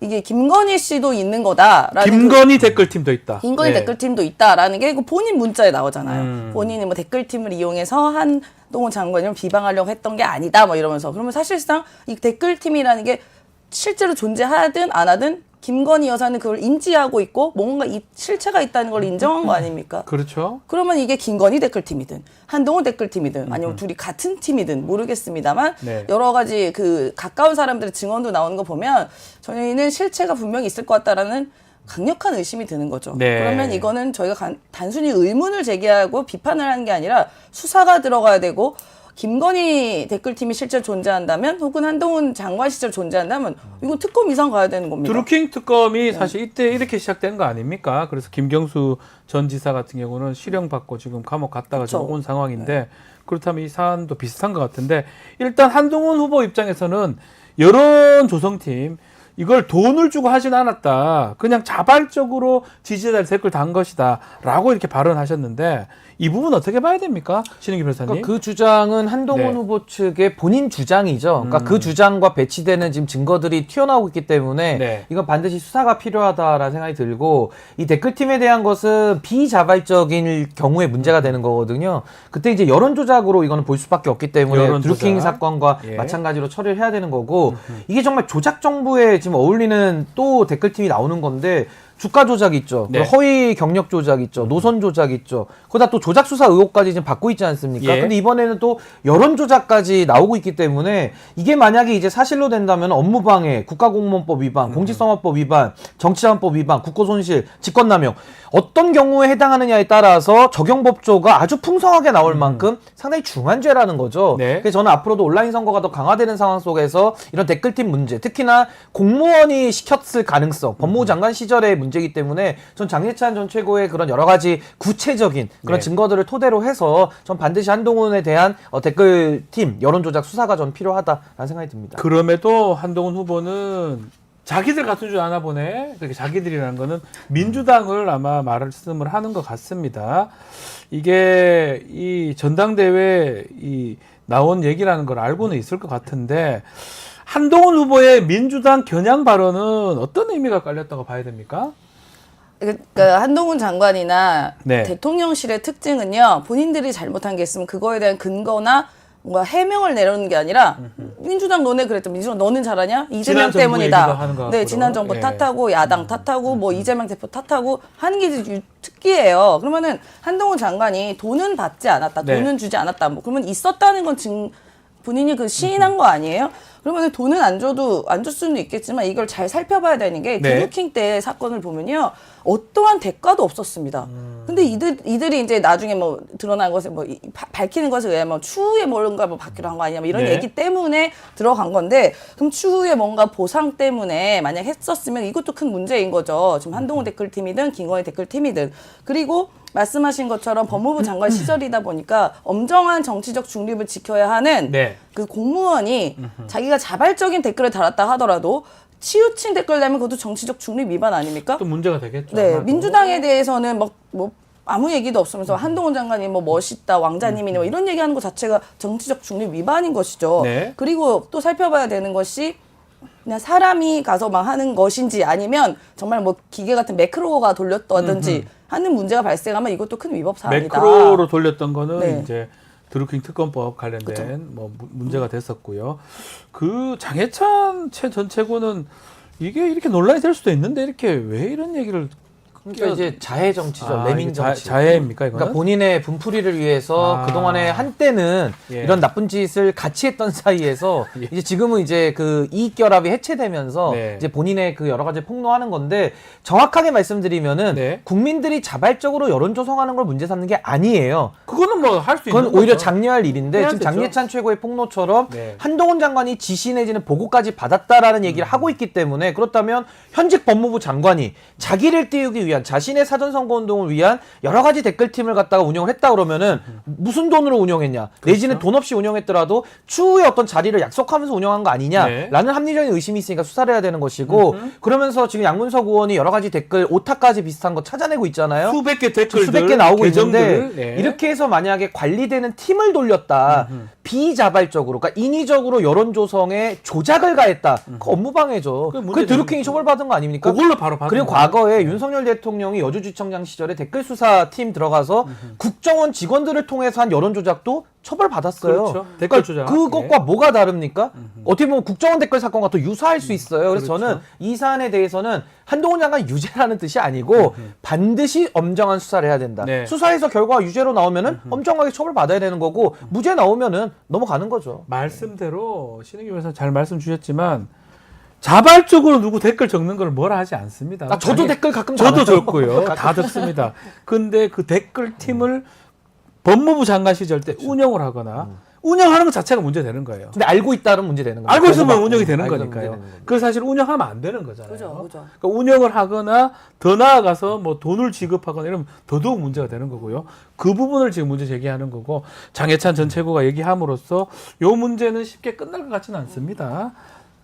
이게 김건희 씨도 있는 거다라는 김건희 댓글팀도 있다. 김건희 네. 댓글팀도 있다라는 게 본인 문자에 나오잖아요. 본인이 뭐 댓글팀을 이용해서 한동훈 장관을 비방하려고 했던 게 아니다 뭐 이러면서 그러면 사실상 이 댓글팀이라는 게 실제로 존재하든 안 하든 김건희 여사는 그걸 인지하고 있고 뭔가 이 실체가 있다는 걸 인정한 거 아닙니까? 그렇죠. 그러면 이게 김건희 댓글팀이든 한동훈 댓글팀이든 아니면 둘이 같은 팀이든 모르겠습니다만 네. 여러 가지 그 가까운 사람들의 증언도 나오는 거 보면 저희는 실체가 분명히 있을 것 같다라는 강력한 의심이 드는 거죠. 네. 그러면 이거는 저희가 단순히 의문을 제기하고 비판을 하는 게 아니라 수사가 들어가야 되고 김건희 댓글팀이 실제로 존재한다면 혹은 한동훈 장관 시절 존재한다면 이건 특검 이상 가야 되는 겁니다. 드루킹 특검이 사실 이때 이렇게 시작된 거 아닙니까? 그래서 김경수 전 지사 같은 경우는 실형 받고 지금 감옥 갔다가 지금 온 상황인데 그렇다면 이 사안도 비슷한 것 같은데 일단 한동훈 후보 입장에서는 여론 조성팀 이걸 돈을 주고 하진 않았다. 그냥 자발적으로 지지자들 댓글 단 것이다. 라고 이렇게 발언하셨는데 이 부분 어떻게 봐야 됩니까? 신은기 변호사님. 그러니까 그 주장은 한동훈 네. 후보 측의 본인 주장이죠. 그러니까 그 주장과 배치되는 지금 증거들이 튀어나오고 있기 때문에 네. 이건 반드시 수사가 필요하다라는 생각이 들고 이 댓글팀에 대한 것은 비자발적인 경우에 문제가 되는 거거든요. 그때 이제 여론 조작으로 이거는 볼 수밖에 없기 때문에 여론 드루킹 조작. 사건과 예. 마찬가지로 처리를 해야 되는 거고 이게 정말 조작 정부에 지금 어울리는 또 댓글팀이 나오는 건데 주가 조작 있죠. 네. 허위 경력 조작 있죠. 노선 조작 있죠. 거기다 또 조작 수사 의혹까지 지금 받고 있지 않습니까? 예. 근데 이번에는 또 여론 조작까지 나오고 있기 때문에 이게 만약에 이제 사실로 된다면 업무방해, 국가공무원법 위반, 공직선거법 위반, 정치자금법 위반, 국고손실, 직권남용 어떤 경우에 해당하느냐에 따라서 적용법조가 아주 풍성하게 나올 만큼 상당히 중한 죄라는 거죠. 네. 그래서 저는 앞으로도 온라인 선거가 더 강화되는 상황 속에서 이런 댓글팀 문제, 특히나 공무원이 시켰을 가능성, 법무부 장관 시절의 문제이기 때문에 전 장예찬 전 최고의 그런 여러 가지 구체적인 그런 네. 증거들을 토대로 해서 전 반드시 한동훈에 대한 댓글팀 여론조작 수사가 전 필요하다라는 생각이 듭니다. 그럼에도 한동훈 후보는 자기들 같은 줄 아나 보네. 그렇게 자기들이라는 거는 민주당을 아마 말씀을 하는 것 같습니다. 이게 이 전당대회 이 나온 얘기라는 걸 알고는 있을 것 같은데 한동훈 후보의 민주당 겨냥 발언은 어떤 의미가 깔렸다고 봐야 됩니까? 그러니까 한동훈 장관이나 네. 대통령실의 특징은요. 본인들이 잘못한 게 있으면 그거에 대한 근거나 뭔가 해명을 내놓는 게 아니라 민주당 너네 그랬죠. 민주당 너는 잘하냐? 이재명 지난 정부 얘기도 하는 때문이다. 것 네, 같고요. 지난 정부 예. 탓하고 야당 탓하고 뭐 이재명 대표 탓하고 하는 게 이제 특기예요. 그러면은 한동훈 장관이 돈은 받지 않았다. 네. 돈은 주지 않았다. 뭐 그러면 있었다는 건 본인이 그 시인한 거 아니에요? 그러면 돈은 안 줄 수는 있겠지만 이걸 잘 살펴봐야 되는 게 네. 드루킹 때 사건을 보면요. 어떠한 대가도 없었습니다. 근데 이들이 이제 나중에 뭐 드러난 것에 뭐 밝히는 것에 의하면 추후에 뭔가 뭐 받기로 한 거 아니냐 뭐 이런 네. 얘기 때문에 들어간 건데 그럼 추후에 뭔가 보상 때문에 만약 했었으면 이것도 큰 문제인 거죠. 지금 한동훈 댓글팀이든 김건희 댓글팀이든. 그리고 말씀하신 것처럼 법무부 장관 시절이다 보니까 엄정한 정치적 중립을 지켜야 하는 네. 그 공무원이 자기가 자발적인 댓글을 달았다 하더라도 치우친 댓글 내면 그것도 정치적 중립 위반 아닙니까? 또 문제가 되겠죠. 네, 아마도. 민주당에 대해서는 뭐 아무 얘기도 없으면서 한동훈 장관이 뭐 멋있다, 왕자님이네 뭐 이런 얘기하는 것 자체가 정치적 중립 위반인 것이죠. 네. 그리고 또 살펴봐야 되는 것이 그냥 사람이 가서 막 하는 것인지 아니면 정말 뭐 기계 같은 매크로가 돌렸다든지 하는 문제가 발생하면 이것도 큰 위법 사안이다. 매크로로 돌렸던 거는 네. 이제 드루킹 특검법 관련된 그쵸. 뭐 문제가 됐었고요. 그 장해찬 전 최고는 이게 이렇게 논란이 될 수도 있는데 이렇게 왜 이런 얘기를 그러니까 이제 자해 정치죠. 레밍 이게 정치. 자해입니까 이거는? 그러니까 본인의 분풀이를 위해서 아. 그동안에 한때는 예. 이런 나쁜 짓을 같이 했던 사이에서 예. 이제 지금은 이제 그 이익 결합이 해체되면서 네. 이제 본인의 그 여러 가지 폭로하는 건데 정확하게 말씀드리면은 네. 국민들이 자발적으로 여론 조성하는 걸 문제 삼는 게 아니에요. 그거는 뭐 할 수 있는 그건 오히려 거죠. 장려할 일인데 해야 지금 되죠. 장예찬 최고의 폭로처럼 네. 한동훈 장관이 지시 내지는 보고까지 받았다라는 얘기를 하고 있기 때문에 그렇다면 현직 법무부 장관이 자기를 띄우기 위한 자신의 사전선거운동을 위한 여러 가지 댓글팀을 갖다가 운영을 했다 그러면은 무슨 돈으로 운영했냐 내지는 돈 없이 운영했더라도 추후에 어떤 자리를 약속하면서 운영한 거 아니냐라는 네. 합리적인 의심이 있으니까 수사를 해야 되는 것이고 그러면서 지금 양문석 의원이 여러 가지 댓글 오타까지 비슷한 거 찾아내고 있잖아요. 수백 개 댓글들, 수백 개 나오고 계정들, 있는데 네. 이렇게 해서 만약에 관리되는 팀을 돌렸다 비자발적으로 그러니까 인위적으로 여론 조성에 조작을 가했다 그 업무방해죠. 그게 그 문제죠. 드루킹이 처벌받은 거 아닙니까? 그걸로 바로 받은 그리고 거예요. 과거에 윤석열 대통령이 여주지청장 시절에 댓글 수사 팀 들어가서 국정원 직원들을 통해서 한 여론 조작도 처벌받았어요. 그렇죠. 댓글 조작. 그것과 뭐가 다릅니까? 어떻게 보면 국정원 댓글 사건과 또 유사할 수 있어요. 그래서 그렇죠. 저는 이 사안에 대해서는 한동훈 장관 유죄라는 뜻이 아니고 반드시 엄정한 수사를 해야 된다. 네. 수사에서 결과가 유죄로 나오면은 엄정하게 처벌받아야 되는 거고 무죄 나오면은 넘어가는 거죠. 말씀대로 신은기 변호사 잘 말씀 주셨지만 자발적으로 누구 댓글 적는 걸 뭐라 하지 않습니다. 아, 저도 댓글 가끔 저도 달아요. 적고요. 다 적습니다. 근데 그 댓글 팀을 법무부 장관 시절 때 운영을 하거나 운영하는 것 자체가 문제되는 거예요. 근데 알고 있다는 문제 되는 거예요. 알고 있으면 운영이 되는 알고 있으면 거니까요. 문제 되는 거죠. 그래서 사실 운영하면 안 되는 거잖아요. 그죠. 그러니까 운영을 하거나 더 나아가서 뭐 돈을 지급하거나 이러면 더더욱 문제가 되는 거고요. 그 부분을 지금 문제 제기하는 거고 장해찬 전 최고가 얘기함으로써 요 문제는 쉽게 끝날 것 같지는 않습니다.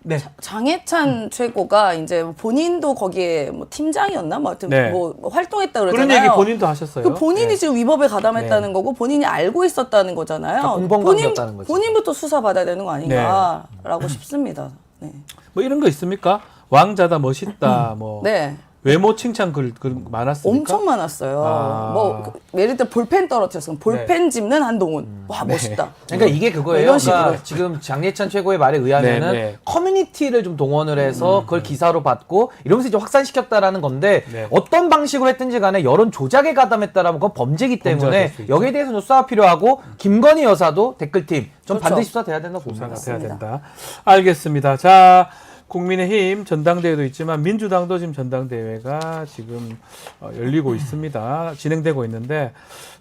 네. 장해찬 최고가 이제 본인도 거기에 뭐 팀장이었나 뭐 하여튼 네. 뭐 활동했다 그런 그러잖아요. 얘기 본인도 하셨어요. 그 본인이 네. 지금 위법에 가담했다는 거고 본인이 알고 있었다는 거잖아요. 그러니까 공범관계였다는 거죠. 본인부터 수사 받아야 되는 거 아닌가라고 싶습니다. 네. 뭐 이런 거 있습니까? 왕자다 멋있다 뭐 네. 외모 칭찬 글 많았습니까? 엄청 많았어요. 아. 뭐 예를 들어 볼펜 떨어뜨렸으면 볼펜 짚는 한동훈. 와 네. 멋있다. 그러니까 이게 그거예요. 이런 식으로. 그러니까 지금 장예찬 최고의 말에 의하면은 네, 네. 커뮤니티를 좀 동원을 해서 그걸 기사로 받고 이러면서 이제 확산시켰다라는 건데 네. 어떤 방식으로 했든지 간에 여론 조작에 가담했다라면 그건 범죄이기 범죄가 때문에 될수 있죠. 여기에 대해서는 수사가 필요하고 김건희 여사도 댓글팀 좀 그렇죠. 반드시 수사돼야 된다고 수사가 봅니다. 돼야 된다. 알겠습니다. 자, 국민의힘 전당대회도 있지만 민주당도 지금 전당대회가 지금 열리고 있습니다. 진행되고 있는데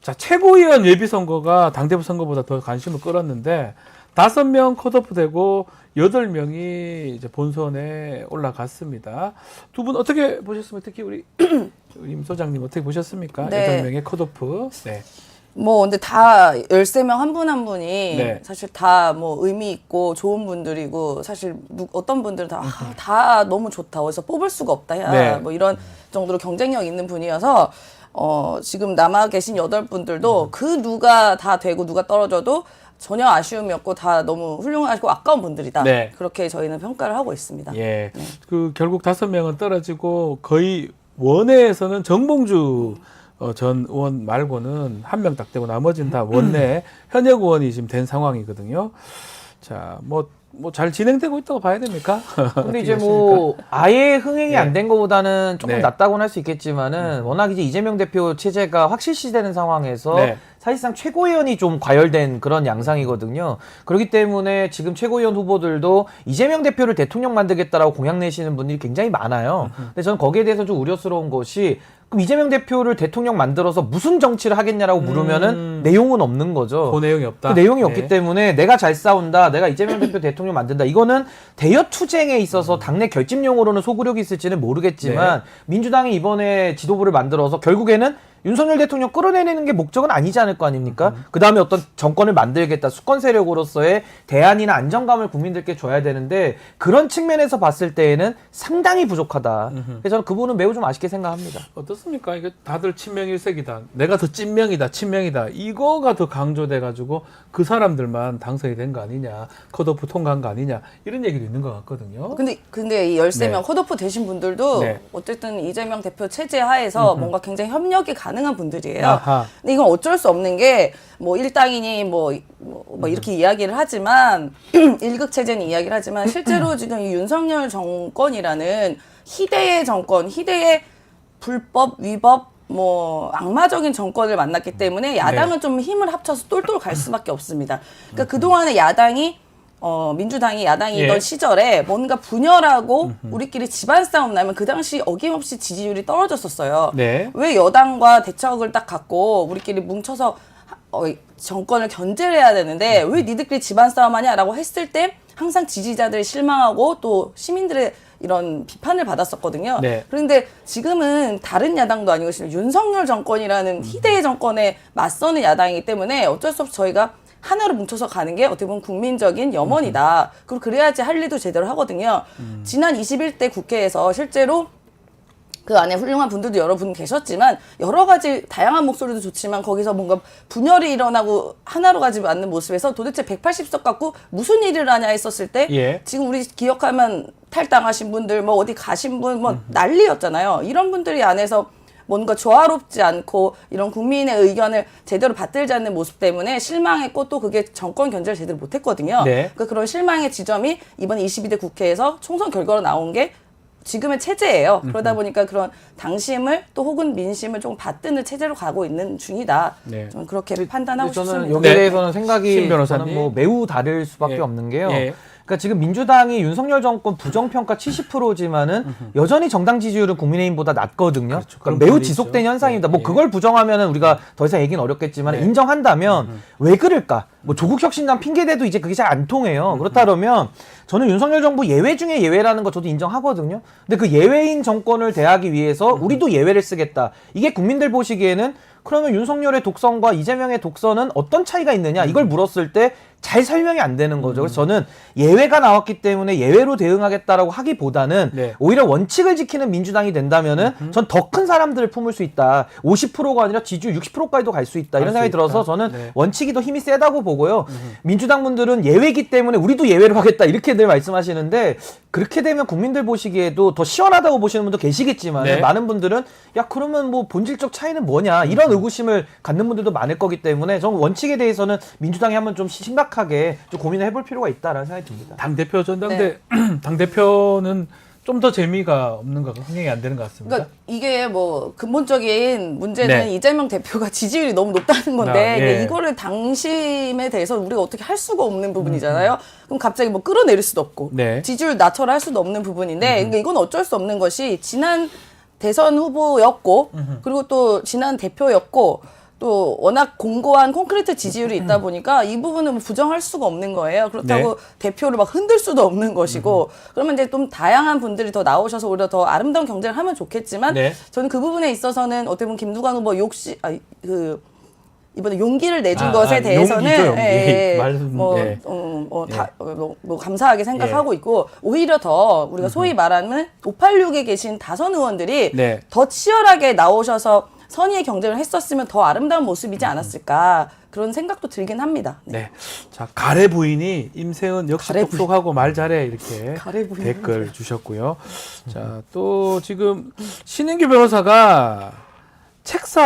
자, 최고위원 예비선거가 당대표 선거보다 더 관심을 끌었는데 5명 컷오프되고 8명이 이제 본선에 올라갔습니다. 두 분 어떻게 보셨습니까? 특히 우리 임 소장님 어떻게 보셨습니까? 네. 8명의 컷오프. 네. 뭐 근데 다 13명 한 분 한 분이 네. 사실 다 뭐 의미 있고 좋은 분들이고 사실 어떤 분들은 다 너무 좋다. 어디서 뽑을 수가 없다. 야. 네. 뭐 이런 정도로 경쟁력 있는 분이어서 지금 남아 계신 8분들도 그 누가 다 되고 누가 떨어져도 전혀 아쉬움이 없고 다 너무 훌륭하고 아까운 분들이다. 네. 그렇게 저희는 평가를 하고 있습니다. 예. 그 결국 5명은 떨어지고 거의 원내에서는 정봉주 전 의원 말고는 한 명 딱 되고 나머지는 다 원내 현역 의원이 지금 된 상황이거든요. 자, 뭐 잘 진행되고 있다고 봐야 됩니까? 근데 이제 뭐 아예 흥행이 네. 안 된 것보다는 조금 네. 낫다고는 할 수 있겠지만은 워낙 이제 이재명 대표 체제가 확실시되는 상황에서 네. 사실상 최고위원이 좀 과열된 그런 양상이거든요. 그렇기 때문에 지금 최고위원 후보들도 이재명 대표를 대통령 만들겠다라고 공약 내시는 분들이 굉장히 많아요. 근데 저는 거기에 대해서 좀 우려스러운 것이 그럼 이재명 대표를 대통령 만들어서 무슨 정치를 하겠냐라고 물으면은 내용은 없는 거죠. 그 내용이 없다. 그 내용이 네. 없기 때문에 내가 잘 싸운다, 내가 이재명 대표 대통령 만든다. 이거는 대여 투쟁에 있어서 당내 결집용으로는 소구력이 있을지는 모르겠지만 민주당이 이번에 지도부를 만들어서 결국에는 윤석열 대통령 끌어내리는 게 목적은 아니지 않을 거 아닙니까? 그 다음에 어떤 정권을 만들겠다, 수권 세력으로서의 대안이나 안정감을 국민들께 줘야 되는데 그런 측면에서 봤을 때에는 상당히 부족하다. 그래서 저는 그 부분은 매우 좀 아쉽게 생각합니다. 어떻습니까? 이게 다들 친명일색이다. 내가 더 찐명이다. 친명이다. 이거가 더 강조돼가지고 그 사람들만 당선이 된 거 아니냐. 컷오프 통과한 거 아니냐. 이런 얘기도 있는 것 같거든요. 근데 이 13명 네. 컷오프 되신 분들도 네. 어쨌든 이재명 대표 체제 하에서 뭔가 굉장히 협력이 가능한 분들이에요. 아하. 근데 이건 어쩔 수 없는 게 뭐 일당이니 뭐 이렇게 이야기를 하지만 일극 체제는 이야기를 하지만 실제로 지금 이 윤석열 정권이라는 희대의 정권, 희대의 불법, 위법 뭐 악마적인 정권을 만났기 때문에 야당은 좀 힘을 합쳐서 똘똘 갈 수밖에 없습니다. 그러니까 그동안에 야당이 민주당이 야당이던 예. 시절에 뭔가 분열하고 우리끼리 집안 싸움 나면 그 당시 어김없이 지지율이 떨어졌었어요. 네. 왜 여당과 대척을 딱 갖고 우리끼리 뭉쳐서 정권을 견제를 해야 되는데 왜 니들끼리 집안 싸움 하냐라고 했을 때 항상 지지자들이 실망하고 또 시민들의 이런 비판을 받았었거든요. 네. 그런데 지금은 다른 야당도 아니고 윤석열 정권이라는 희대의 정권에 맞서는 야당이기 때문에 어쩔 수 없이 저희가 하나로 뭉쳐서 가는 게 어떻게 보면 국민적인 염원이다. 그리고 그래야지 할 일도 제대로 하거든요. 지난 21대 국회에서 실제로 그 안에 훌륭한 분들도 여러분 계셨지만 여러 가지 다양한 목소리도 좋지만 거기서 뭔가 분열이 일어나고 하나로 가지 않는 모습에서 도대체 180석 갖고 무슨 일을 하냐 했었을 때 예. 지금 우리 기억하면 탈당하신 분들 뭐 어디 가신 분 뭐 난리였잖아요. 이런 분들이 안에서 뭔가 조화롭지 않고 이런 국민의 의견을 제대로 받들지 않는 모습 때문에 실망했고 또 그게 정권 견제를 제대로 못했거든요. 네. 그러니까 그런 실망의 지점이 이번 22대 국회에서 총선 결과로 나온 게 지금의 체제예요. 그러다 보니까 그런 당심을 또 혹은 민심을 좀 받드는 체제로 가고 있는 중이다. 네. 저는 그렇게 판단하고 저는 싶습니다. 여기에 네. 대해서는 생각이 신 변호사님. 저는 뭐 매우 다를 수밖에 예. 없는 게요. 예. 그러니까 지금 민주당이 윤석열 정권 부정평가 70%지만은 여전히 정당 지지율은 국민의힘보다 낮거든요. 그렇죠. 그러니까 그런 매우 부분이 지속된 있죠. 현상입니다. 예. 뭐 그걸 부정하면은 우리가 더 이상 얘기는 어렵겠지만 네. 인정한다면 왜 그럴까? 뭐 조국 혁신당 핑계대도 이제 그게 잘 안 통해요. 그렇다 그러면 저는 윤석열 정부 예외 중에 예외라는 거 저도 인정하거든요. 근데 그 예외인 정권을 대하기 위해서 우리도 예외를 쓰겠다. 이게 국민들 보시기에는 그러면 윤석열의 독선과 이재명의 독선은 어떤 차이가 있느냐 이걸 물었을 때 잘 설명이 안 되는 거죠. 그래서 저는 예외가 나왔기 때문에 예외로 대응하겠다라고 하기보다는 네. 오히려 원칙을 지키는 민주당이 된다면은 전 더 큰 사람들을 품을 수 있다. 50%가 아니라 지지율 60%까지도 갈 수 있다. 이런 갈 수 생각이 들어서 있다. 저는 네. 원칙이 더 힘이 세다고 보고요. 민주당 분들은 예외이기 때문에 우리도 예외로 하겠다 이렇게 늘 말씀하시는데 그렇게 되면 국민들 보시기에도 더 시원하다고 보시는 분도 계시겠지만 네. 많은 분들은 야 그러면 뭐 본질적 차이는 뭐냐 이런 의구심을 갖는 분들도 많을 거기 때문에 저는 원칙에 대해서는 민주당이 한번 좀 심각하게 좀 고민을 해볼 필요가 있다라는 생각이 듭니다. 당대표 전당대 당대표는 좀 더 재미가 없는 것 흥행이 안 되는 것 같습니다. 그러니까 이게 뭐 근본적인 문제는 네. 이재명 대표가 지지율이 너무 높다는 건데 아, 예. 이게 이거를 당심에 대해서 우리가 어떻게 할 수가 없는 부분이잖아요. 그럼 갑자기 뭐 끌어내릴 수도 없고 네. 지지율 낮춰라 할 수도 없는 부분인데 그러니까 이건 어쩔 수 없는 것이 지난 대선 후보였고 그리고 또 지난 대표였고 또 워낙 공고한 콘크리트 지지율이 있다 보니까 이 부분은 뭐 부정할 수가 없는 거예요. 그렇다고 대표를 막 흔들 수도 없는 것이고 그러면 이제 좀 다양한 분들이 더 나오셔서 오히려 더 아름다운 경쟁을 하면 좋겠지만 네. 저는 그 부분에 있어서는 어떻게 보면 김두관 후보 이번에 용기를 내준 것에 대해서는 용기죠, 용기. 뭐 감사하게 생각하고 있고 오히려 더 우리가 소위 말하는 586에 계신 다선 의원들이 네. 더 치열하게 나오셔서 선의의 경쟁을 했었으면 더 아름다운 모습이지 않았을까 그런 생각도 들긴 합니다. 네. 네. 자, 가래 부인이 임세은 역시 가래 똑똑하고 말 잘해 이렇게 가래 부인. 댓글 주셨고요. 자, 또 지금 신인규 변호사가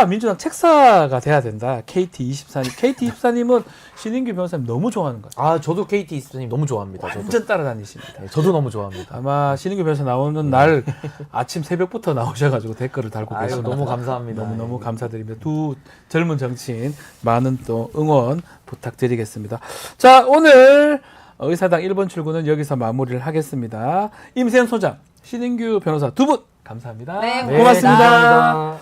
민주당 책사가 돼야 된다. KT24님. KT24님은 신인규 변호사님 너무 좋아하는 것 같아요. 아 저도 KT 이수님 너무 좋아합니다. 저도. 완전 따라다니십니다. 네, 저도 너무 좋아합니다. 아마 신인규 변호사 나오는 날 아침 새벽부터 나오셔가지고 댓글을 달고 아유 계십니다. 너무 감사합니다. 너무 감사드립니다. 두 젊은 정치인 많은 또 응원 부탁드리겠습니다. 자, 오늘 의사당 1번 출구는 여기서 마무리를 하겠습니다. 임세현 소장, 신인규 변호사 두 분 감사합니다. 네, 고맙습니다. 감사합니다.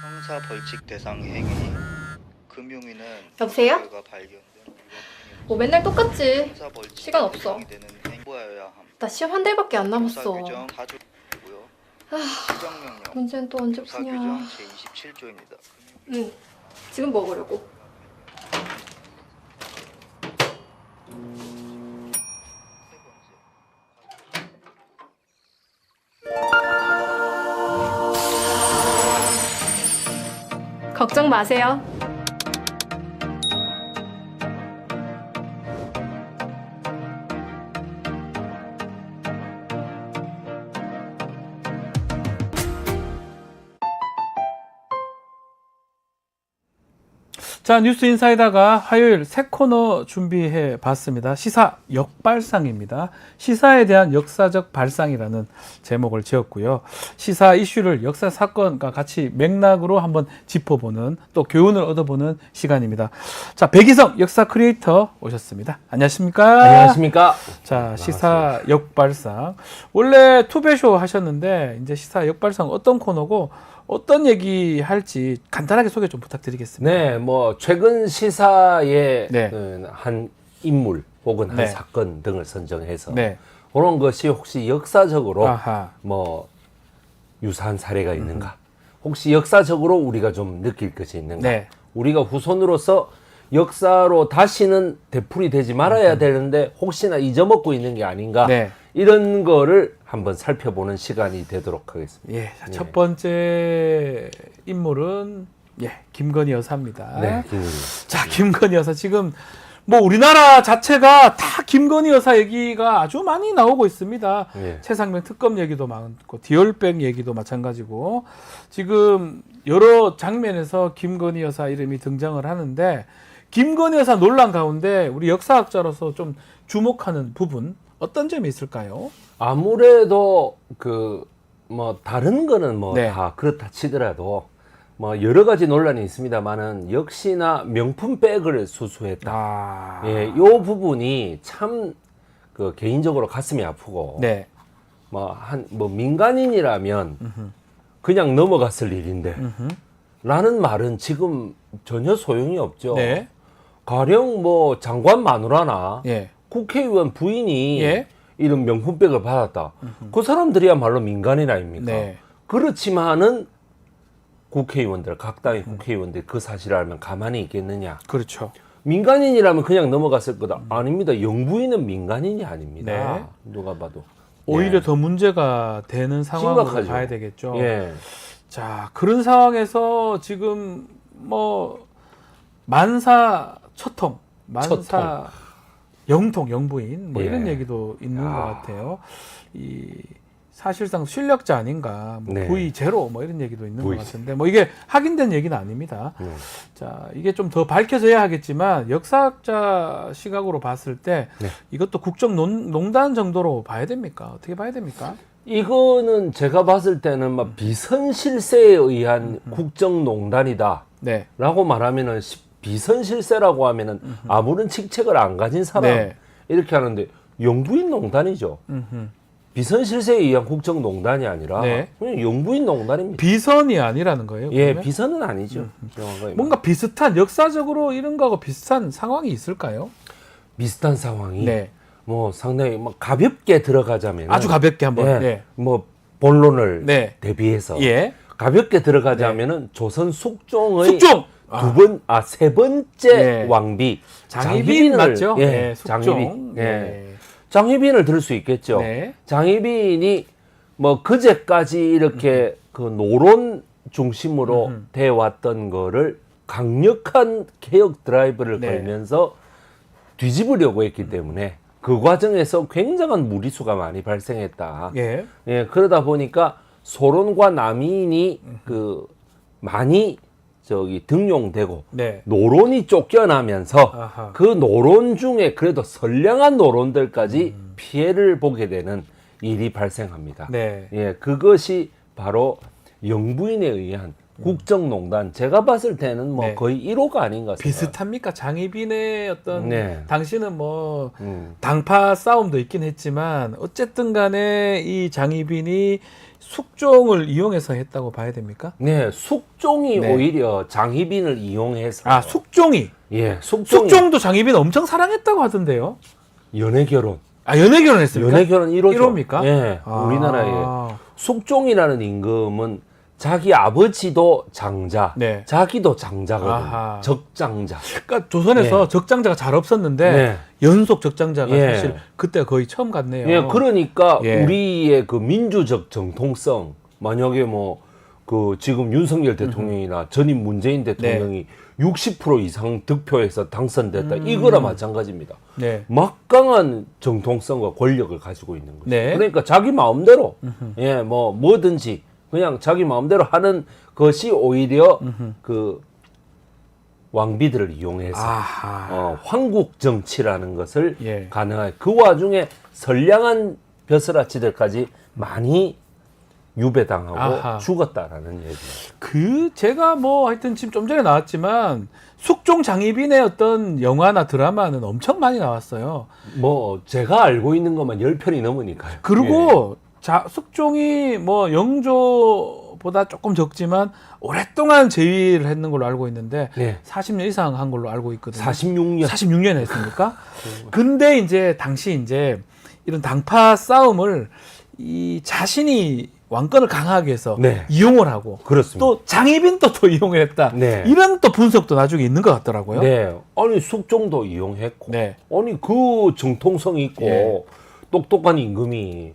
형사 벌칙 대상 행위 금융위는 여보세요? 결과 발견된 뭐 맨날 똑같지. 형사 벌칙 시간 없어. 되는 행보여야 함. 나 시험 한 달밖에 안 남았어. 형사 규정 4조고요. 시정명령 문제는 또 언제 형사 푸냐. 규정 제27조입니다. 응. 지금 먹으려고. 걱정 마세요. 자, 뉴스 인사이다가 화요일 새 코너 준비해 봤습니다. 시사 역발상입니다. 시사에 대한 역사적 발상이라는 제목을 지었고요. 시사 이슈를 역사 사건과 같이 맥락으로 한번 짚어보는, 또 교훈을 얻어보는 시간입니다. 자, 백이성 역사 크리에이터 오셨습니다. 안녕하십니까? 안녕하십니까? 자, 시사 역발상. 원래 투베쇼 하셨는데 이제 시사 역발상 어떤 코너고 어떤 얘기 할지 간단하게 소개 좀 부탁드리겠습니다. 네, 뭐 최근 시사의 네. 한 인물 혹은 한 네. 사건 등을 선정해서 네. 그런 것이 혹시 역사적으로 아하. 뭐 유사한 사례가 있는가? 혹시 역사적으로 우리가 좀 느낄 것이 있는가? 네. 우리가 후손으로서 역사로 다시는 되풀이 되지 말아야 되는데 혹시나 잊어먹고 있는 게 아닌가? 네. 이런 거를 한번 살펴보는 시간이 되도록 하겠습니다. 예, 자, 첫 번째 인물은 김건희 여사입니다. 네, 김건희. 자, 김건희 여사 지금 뭐 우리나라 자체가 다 김건희 여사 얘기가 아주 많이 나오고 있습니다. 네. 최상병 특검 얘기도 많고 디올백 얘기도 마찬가지고 지금 여러 장면에서 김건희 여사 이름이 등장을 하는데 김건희 여사 논란 가운데 우리 역사학자로서 좀 주목하는 부분 어떤 점이 있을까요? 아무래도 그 뭐 다른 거는 뭐 네. 다 그렇다 치더라도 뭐 여러 가지 논란이 있습니다만은 역시나 명품백을 수수했다. 아, 예, 요 부분이 참 그 개인적으로 가슴이 아프고 네. 뭐 민간인이라면 그냥 넘어갔을 일인데 라는 말은 지금 전혀 소용이 없죠. 네. 가령 뭐 장관 마누라나 예. 국회의원 부인이 예. 이런 명품백을 받았다. 그 사람들이야말로 민간인 아닙니까? 네. 그렇지만은 국회의원들, 각 당의 국회의원들 그 사실을 알면 가만히 있겠느냐? 그렇죠. 민간인이라면 그냥 넘어갔을 거다. 아닙니다. 영부인은 민간인이 아닙니다. 네. 누가 봐도. 오히려 예. 더 문제가 되는 상황으로 심각하죠. 봐야 되겠죠. 예. 자, 그런 상황에서 지금 뭐 만사 초통, 만사 영통, 영부인 뭐 예. 이런 얘기도 있는 야. 것 같아요. 이 사실상 실력자 아닌가, 뭐 네. V 제로 뭐 이런 얘기도 있는 V 것 같은데 뭐 이게 확인된 얘기는 아닙니다. 자, 이게 좀 더 밝혀져야 하겠지만 역사학자 시각으로 봤을 때 네. 이것도 국정농단 정도로 봐야 됩니까? 어떻게 봐야 됩니까? 이거는 제가 봤을 때는 막 비선실세에 의한 국정농단이다. 네. 라고 말하면은 비선실세라고 하면은 아무런 직책을 안 가진 사람 네. 이렇게 하는데 영부인 농단이죠. 음흠. 비선실세에 의한 국정농단이 아니라 네. 그냥 영부인 농단입니다. 비선이 아니라는 거예요? 예, 그러면? 비선은 아니죠. 정확하게 뭔가 비슷한 역사적으로 이런 거하고 비슷한 상황이 있을까요? 비슷한 상황이 네. 뭐 상당히 뭐 가볍게 들어가자면 아주 가볍게 한번. 예, 네. 뭐 본론을 네. 대비해서 예. 가볍게 들어가자면은 조선 숙종의 숙종. 세 번째 네. 왕비 장희빈 맞죠? 예, 네, 숙종. 장희빈. 예. 네. 장희빈을 들을 수 있겠죠. 네. 장희빈이 뭐 그제까지 이렇게 그 노론 중심으로 돼 왔던 거를 강력한 개혁 드라이브를 네. 걸면서 뒤집으려고 했기 때문에 그 과정에서 굉장한 무리수가 많이 발생했다. 예. 예, 그러다 보니까 소론과 남인이 그 많이 등용되고 네. 노론이 쫓겨나면서 아하. 그 노론 중에 그래도 선량한 노론들까지 피해를 보게 되는 일이 발생합니다. 네. 예, 그것이 바로 영부인에 의한 국정농단. 제가 봤을 때는 뭐 네. 거의 1호가 아닌가 생각합니다. 비슷합니까? 장희빈의 어떤 네. 당시는 뭐 음. 당파 싸움도 있긴 했지만 어쨌든 간에 이 장희빈이 숙종을 이용해서 했다고 봐야 됩니까? 네, 숙종이 네. 오히려 장희빈을 이용해서 아, 숙종이. 예, 숙종이 숙종도 장희빈 엄청 사랑했다고 하던데요. 연애 결혼. 아, 연애 결혼했습니까? 연애 결혼 1호죠. 1호입니까? 예, 아. 우리나라에 숙종이라는 임금은 자기 아버지도 장자, 네. 자기도 장자거든요. 아하. 적장자. 그러니까 조선에서 네. 적장자가 잘 없었는데 네. 연속 적장자가 예. 사실 그때 거의 처음 같네요. 예, 그러니까 예. 우리의 그 민주적 정통성, 만약에 뭐 그 지금 윤석열 대통령이나 전임 문재인 대통령이 60% 이상 득표해서 당선됐다. 이거나 마찬가지입니다. 네. 막강한 정통성과 권력을 가지고 있는 거죠. 네. 그러니까 자기 마음대로 예, 뭐 뭐든지 그냥 자기 마음대로 하는 것이 오히려 그 왕비들을 이용해서 아하. 황국 정치라는 것을 예. 가능하게 그 와중에 선량한 벼슬아치들까지 많이 유배당하고 아하. 죽었다라는 얘기예요. 그 제가 뭐 하여튼 지금 좀 전에 나왔지만 숙종 장희빈의 어떤 영화나 드라마는 엄청 많이 나왔어요. 뭐 제가 알고 있는 것만 10편이 넘으니까요. 그리고 숙종이 뭐 영조보다 조금 적지만 오랫동안 제위를 했는 걸로 알고 있는데 네. 40년 이상 한 걸로 알고 있거든요. 46년. 46년 했습니까? 근데 이제 당시 이제 이런 당파 싸움을 이 자신이 왕권을 강하게 해서 네. 이용을 하고 그렇습니다. 또 장희빈도 또 이용을 했다. 네. 이런 또 분석도 나중에 있는 것 같더라고요. 네. 아니 숙종도 이용했고 네. 아니 그 정통성 있고 예. 똑똑한 임금이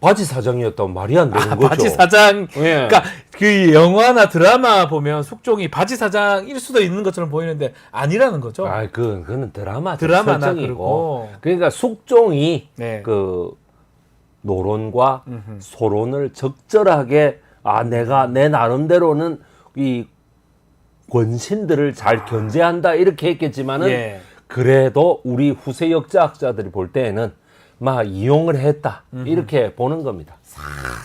바지 사장이었다면 말이 안 되는 거죠. 바지 사장. 예. 그러니까 그 영화나 드라마 보면 숙종이 바지 사장일 수도 있는 것처럼 보이는데 아니라는 거죠. 아, 그거는 드라마나 드라마나 설정이고. 그렇고. 그러니까 숙종이 네. 그 노론과 소론을 적절하게 내가 내 나름대로는 이 권신들을 잘 견제한다 이렇게 했겠지만은 예. 그래도 우리 후세 역사학자들이 볼 때에는 막 이용을 했다 이렇게 보는 겁니다.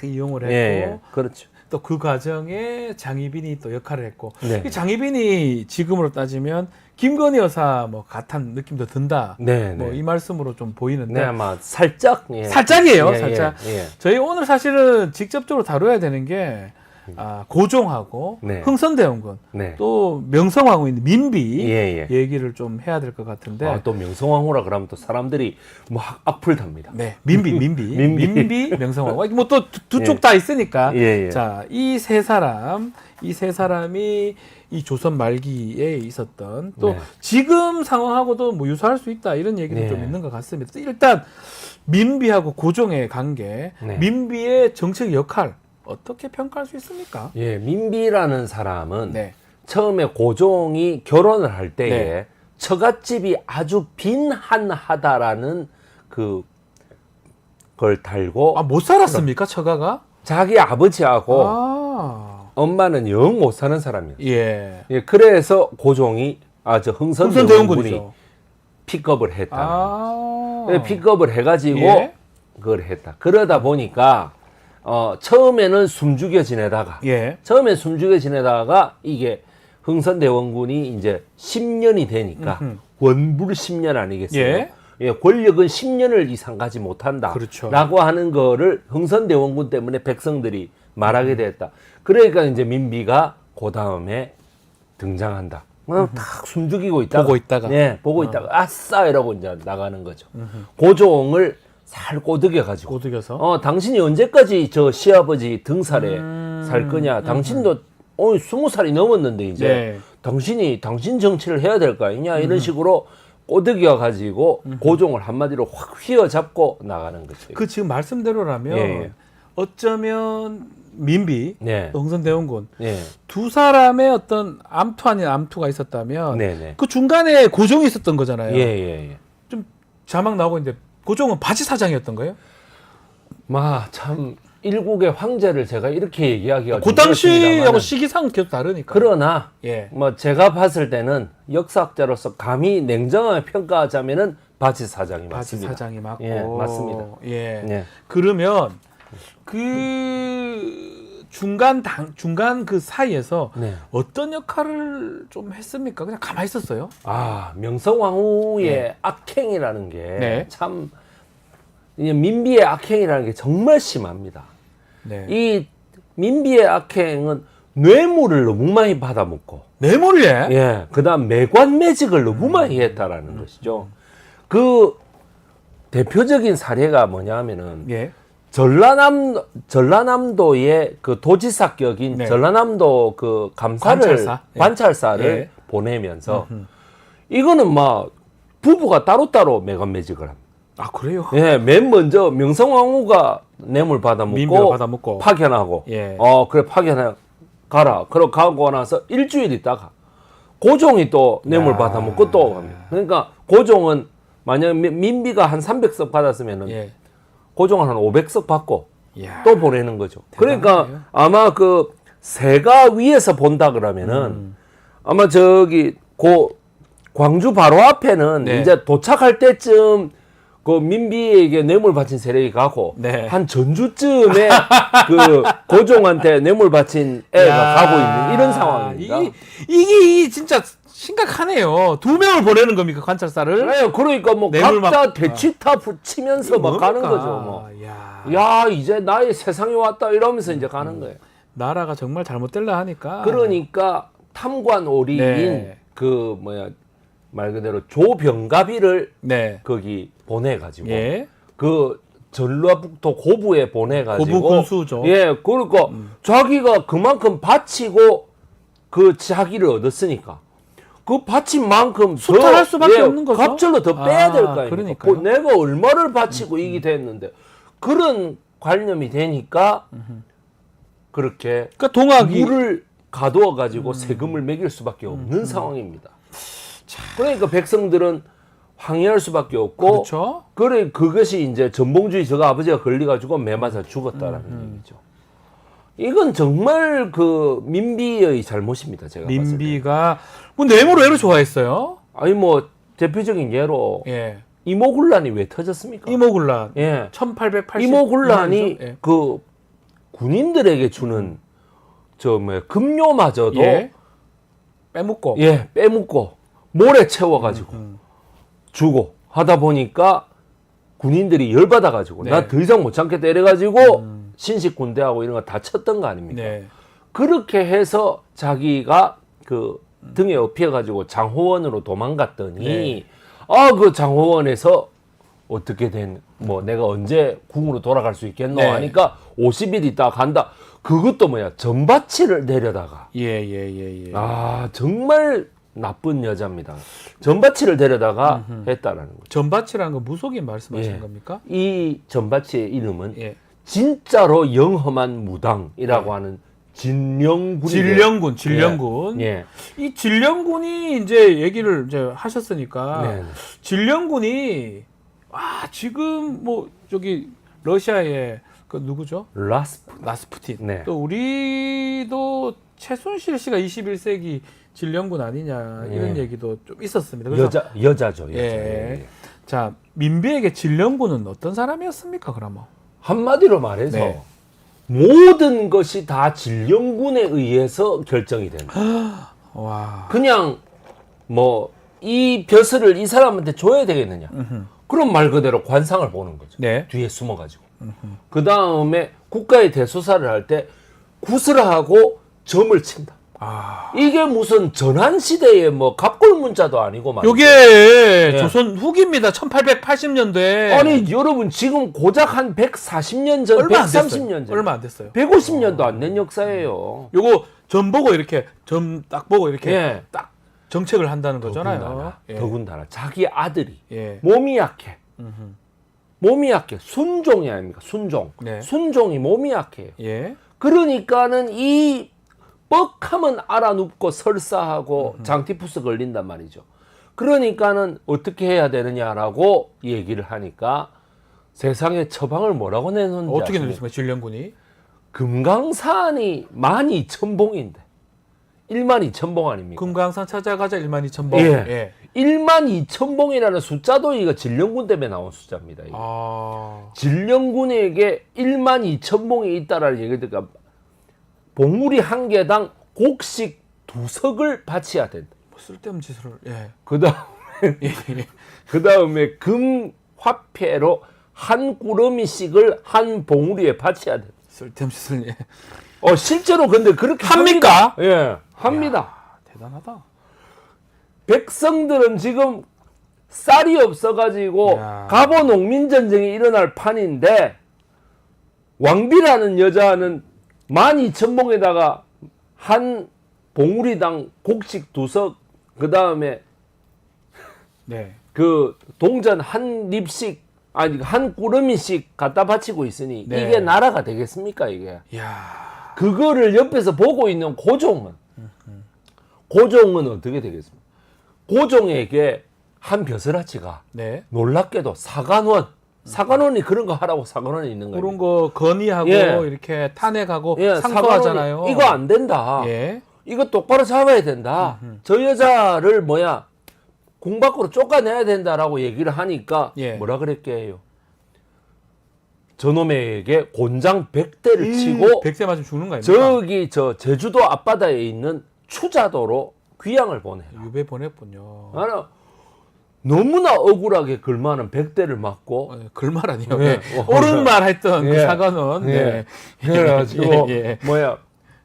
이용을 했고 예, 그렇죠. 또 그 과정에 장희빈이 또 역할을 했고 네. 이 장희빈이 지금으로 따지면 김건희 여사 뭐 같은 느낌도 든다. 네, 뭐 네. 이 말씀으로 좀 보이는데 네, 아마 살짝 살짝이에요, 예, 살짝. 예, 예. 저희 오늘 사실은 직접적으로 다뤄야 되는 게 고종하고 네. 흥선대원군 네. 또 명성황후 있는 민비 예, 예. 얘기를 좀 해야 될 것 같은데 또 명성황후라 그러면 또 사람들이 뭐 악플답니다. 네, 민비 민비. 명성황후 뭐 또 두 쪽 예. 다 있으니까 예, 예. 자, 이 세 사람이 이 조선 말기에 있었던 또 네. 지금 상황하고도 뭐 유사할 수 있다 이런 얘기도 네. 좀 있는 것 같습니다. 일단 민비하고 고종의 관계, 네. 민비의 정책 역할 어떻게 평가할 수 있습니까? 예, 민비라는 사람은 네. 처음에 고종이 결혼을 할 때에 네. 처갓집이 아주 빈한하다라는 그걸 달고 못 살았습니까, 처가가? 자기 아버지하고 아, 엄마는 영 못 사는 사람이에요. 예. 예, 그래서 고종이 흥선대원군이 흥선대원군이죠. 픽업을 했다. 아, 픽업을 해가지고 예. 그걸 했다. 그러다 보니까 처음에는 숨죽여 지내다가 예. 이게 흥선대원군이 이제 10년이 되니까 원불 10년 아니겠어요? 예. 예, 권력은 10년을 이상 가지 못한다. 그렇죠. 라고 하는 거를 흥선대원군 때문에 백성들이 말하게 됐다. 그러니까 이제 민비가 그 다음에 등장한다. 딱 숨죽이고 있다가. 보고 있다가. 네, 보고 있다가. 아싸! 이러고 이제 나가는 거죠. 고종을 살 꼬드겨가지고. 꼬드겨서. 당신이 언제까지 저 시아버지 등살에 살 거냐. 당신도 20살이 넘었는데 이제. 네. 당신 정치를 해야 될 거 아니냐. 이런 식으로 꼬드겨가지고 고종을 한마디로 확 휘어잡고 나가는 거죠. 그 지금 말씀대로라면 예. 어쩌면 민비, 네. 또 흥선대원군 네. 두 사람의 어떤 암투 아닌 암투가 있었다면 네네. 그 중간에 고종이 있었던 거잖아요. 예. 좀 자막 나오고 있는데 고종은 바지 사장이었던 거예요? 참 일국의 황제를 제가 이렇게 얘기하기가 그 좀 당시하고 그렇습니다만은 시기상 계속 다르니까. 그러나 예. 제가 봤을 때는 역사학자로서 감히 냉정하게 평가하자면은 바지 사장이 바지 맞습니다. 사장이 맞고. 예, 맞습니다. 예. 네. 그러면 그 중간 그 사이에서 네. 어떤 역할을 좀 했습니까? 그냥 가만히 있었어요? 명성황후의 악행이라는 게 네. 참 민비의 악행이라는 게 정말 심합니다. 네. 이 민비의 악행은 뇌물을 너무 많이 받아먹고 뇌물을 예, 그다음 매관매직을 너무 많이 했다라는 것이죠. 그 대표적인 사례가 뭐냐면은 예. 전라남도의 그 도지사격인 네. 전라남도 그 관찰사를 예. 보내면서 이거는 막 부부가 따로따로 매관매직을 합니다. 아, 그래요? 예, 맨 먼저 명성황후가 뇌물 민비가 받아먹고 받아먹고. 파견하고 예. 그래 파견해 가라. 그러고 가고 나서 일주일 있다가 고종이 또 뇌물 받아먹고 또 갑니다. 그러니까 고종은 만약 민비가 한 300석 받았으면은 예. 고종은 한 500석 받고 이야. 또 보내는 거죠. 대단하네요. 그러니까 아마 그 세가 위에서 본다 그러면은 아마 저기 광주 바로 앞에는 네. 이제 도착할 때쯤 그 민비에게 뇌물 바친 세력이 가고 네. 한 전주쯤에 그 고종한테 뇌물 바친 애가 야, 가고 있는 이런 상황입니다. 이게 진짜 심각하네요. 2명을 보내는 겁니까 관찰사를? 네, 그러니까 뭐 뇌물 각자 막- 대치타 붙이면서 막 가는 거죠. 뭐. 야 이제 나의 세상이 왔다 이러면서 이제 가는 거예요. 나라가 정말 잘못될라 하니까. 그러니까 탐관 오리인 네. 그 뭐야 말 그대로 조병갑이를 네. 거기 보내가지고 예. 그 전라북도 고부에 보내가지고 고부 군수죠. 예, 그러니까 자기가 그만큼 바치고 그 자기를 얻었으니까 그 바친 만큼 수탈할 수밖에 없는 거죠. 갑절로 더 빼야 될 거 아닙니까? 그러니까요. 그 내가 얼마를 바치고 이게 됐는데 그런 관념이 되니까 그렇게 그러니까 동학이 물을 가두어 가지고 세금을 매길 수밖에 없는 상황입니다. 그러니까 백성들은 항의할 수밖에 없고 그렇죠. 그래 그것이 이제 전봉주의 저거 아버지가 걸려가지고 매 맞아 죽었다라는 얘기죠. 이건 정말 그 민비의 잘못입니다. 제가 봤을 때. 민비가 뭐 뇌물을 왜 좋아했어요? 아니 뭐 대표적인 예로 예. 이모군란이 왜 터졌습니까? 이모군란. 예. 1880. 이모군란이 예. 그 군인들에게 주는 저 뭐야 급료마저도 예. 빼먹고. 예 빼먹고 모래 채워가지고 주고 하다 보니까 군인들이 열받아가지고 네. 나 더 이상 못 참겠다 이래가지고 신식 군대하고 이런 거 다 쳤던 거 아닙니까? 네. 그렇게 해서 자기가 그 등에 업혀가지고 장호원으로 도망갔더니 네. 그 장호원에서 어떻게 된 뭐 내가 언제 궁으로 돌아갈 수 있겠노 네. 하니까 50일 있다 간다. 그것도 뭐야 전바치를 내려다가 예. 아 정말 나쁜 여자입니다. 전바치를 데려다가 했다라는 거죠. 전바치라는 건 무속인 말씀하시는 예. 겁니까? 이 전바치의 이름은 예. 진짜로 영험한 무당이라고 하는 진령군이 진령군. 예. 이 진령군이 이제 얘기를 이제 하셨으니까 네. 진령군이 지금 뭐 저기 러시아의 그 누구죠? 라스푸틴. 네. 또 우리도 최순실 씨가 21세기 진령군 아니냐 이런 예. 얘기도 좀 있었습니다. 그래서 여자죠. 예. 자, 민비에게 진령군은 어떤 사람이었습니까? 그러면 한마디로 말해서 네. 모든 것이 다 진령군에 의해서 결정이 된다. 와. 그냥 뭐 이 벼슬을 이 사람한테 줘야 되겠느냐. 그럼 말 그대로 관상을 보는 거죠. 네. 뒤에 숨어가지고. 그 다음에 국가의 대소사를 할 때 구슬하고 점을 친다. 이게 무슨 전환시대의 뭐 갑골문자도 아니고 말이죠. 요게 조선 후기입니다. 1880년대. 아니 여러분 지금 고작 한 140년 전, 얼마 안 130년 전, 얼마 안 됐어요. 150년도 안 된 역사예요. 요거 점 보고 이렇게 점 딱 보고 이렇게 예. 딱 정책을 한다는 거잖아요. 더군다나 자기 아들이 예. 몸이 약해. 몸이 약해. 순종이 아닙니까? 순종. 네. 순종이 몸이 약해요. 예. 그러니까는 이 뻑하면 알아눕고 설사하고 장티푸스 걸린단 말이죠. 그러니까는 어떻게 해야 되느냐라고 얘기를 하니까 세상에 처방을 뭐라고 내놓는지 어떻게 아십니까? 내렸습니까? 진령군이? 금강산이 12,000봉인데 12,000봉 아닙니까? 금강산 찾아가자 12,000번. 예. 12,000봉이라는 숫자도 이거 진령군 때문에 나온 숫자입니다. 이게. 진령군에게 12,000봉이 있다라는 얘기를 듣니까 봉우리 한 개당 곡식 2석을 바쳐야 된다. 뭐 쓸데없는 짓을. 예. 그 다음에 금 화폐로 한 꾸러미씩을 한 봉우리에 바쳐야 된다. 쓸데없는 짓을. 예. 실제로 근데 그렇게 합니까? 예, 합니다. 야, 대단하다. 백성들은 지금 쌀이 없어가지고 야. 갑오 농민전쟁이 일어날 판인데 왕비라는 여자는 12,000봉에다가 한 봉우리당 곡식 2석 그 다음에 네. 그 동전 한 립씩 아니 한 꾸러미씩 갖다 바치고 있으니 네. 이게 나라가 되겠습니까 이게? 야. 그거를 옆에서 보고 있는 고종은 어떻게 되겠습니까? 고종에게 한 벼슬아치가 네. 놀랍게도 사관원이 그런 거 하라고 사관원이 있는 거예요. 그런 거 건의하고 예. 이렇게 탄핵하고 예, 상소하잖아요. 사관원이 이거 안 된다. 예. 이거 똑바로 잡아야 된다. 저 여자를 궁 밖으로 쫓아내야 된다라고 얘기를 하니까 예. 뭐라 그랬게요? 저놈에게 곤장 100대를 치고 100세 맞으면 죽는 거 아닙니까? 저기 저 제주도 앞바다에 있는 추자도로 귀양을 보내라. 유배 보냈군요. 나는 너무나 억울하게 글만은 100대를 맞고 글말 아니요. 네. 옳은 말 했던 그 예. 사관은 예. 네. 그래가지고 예.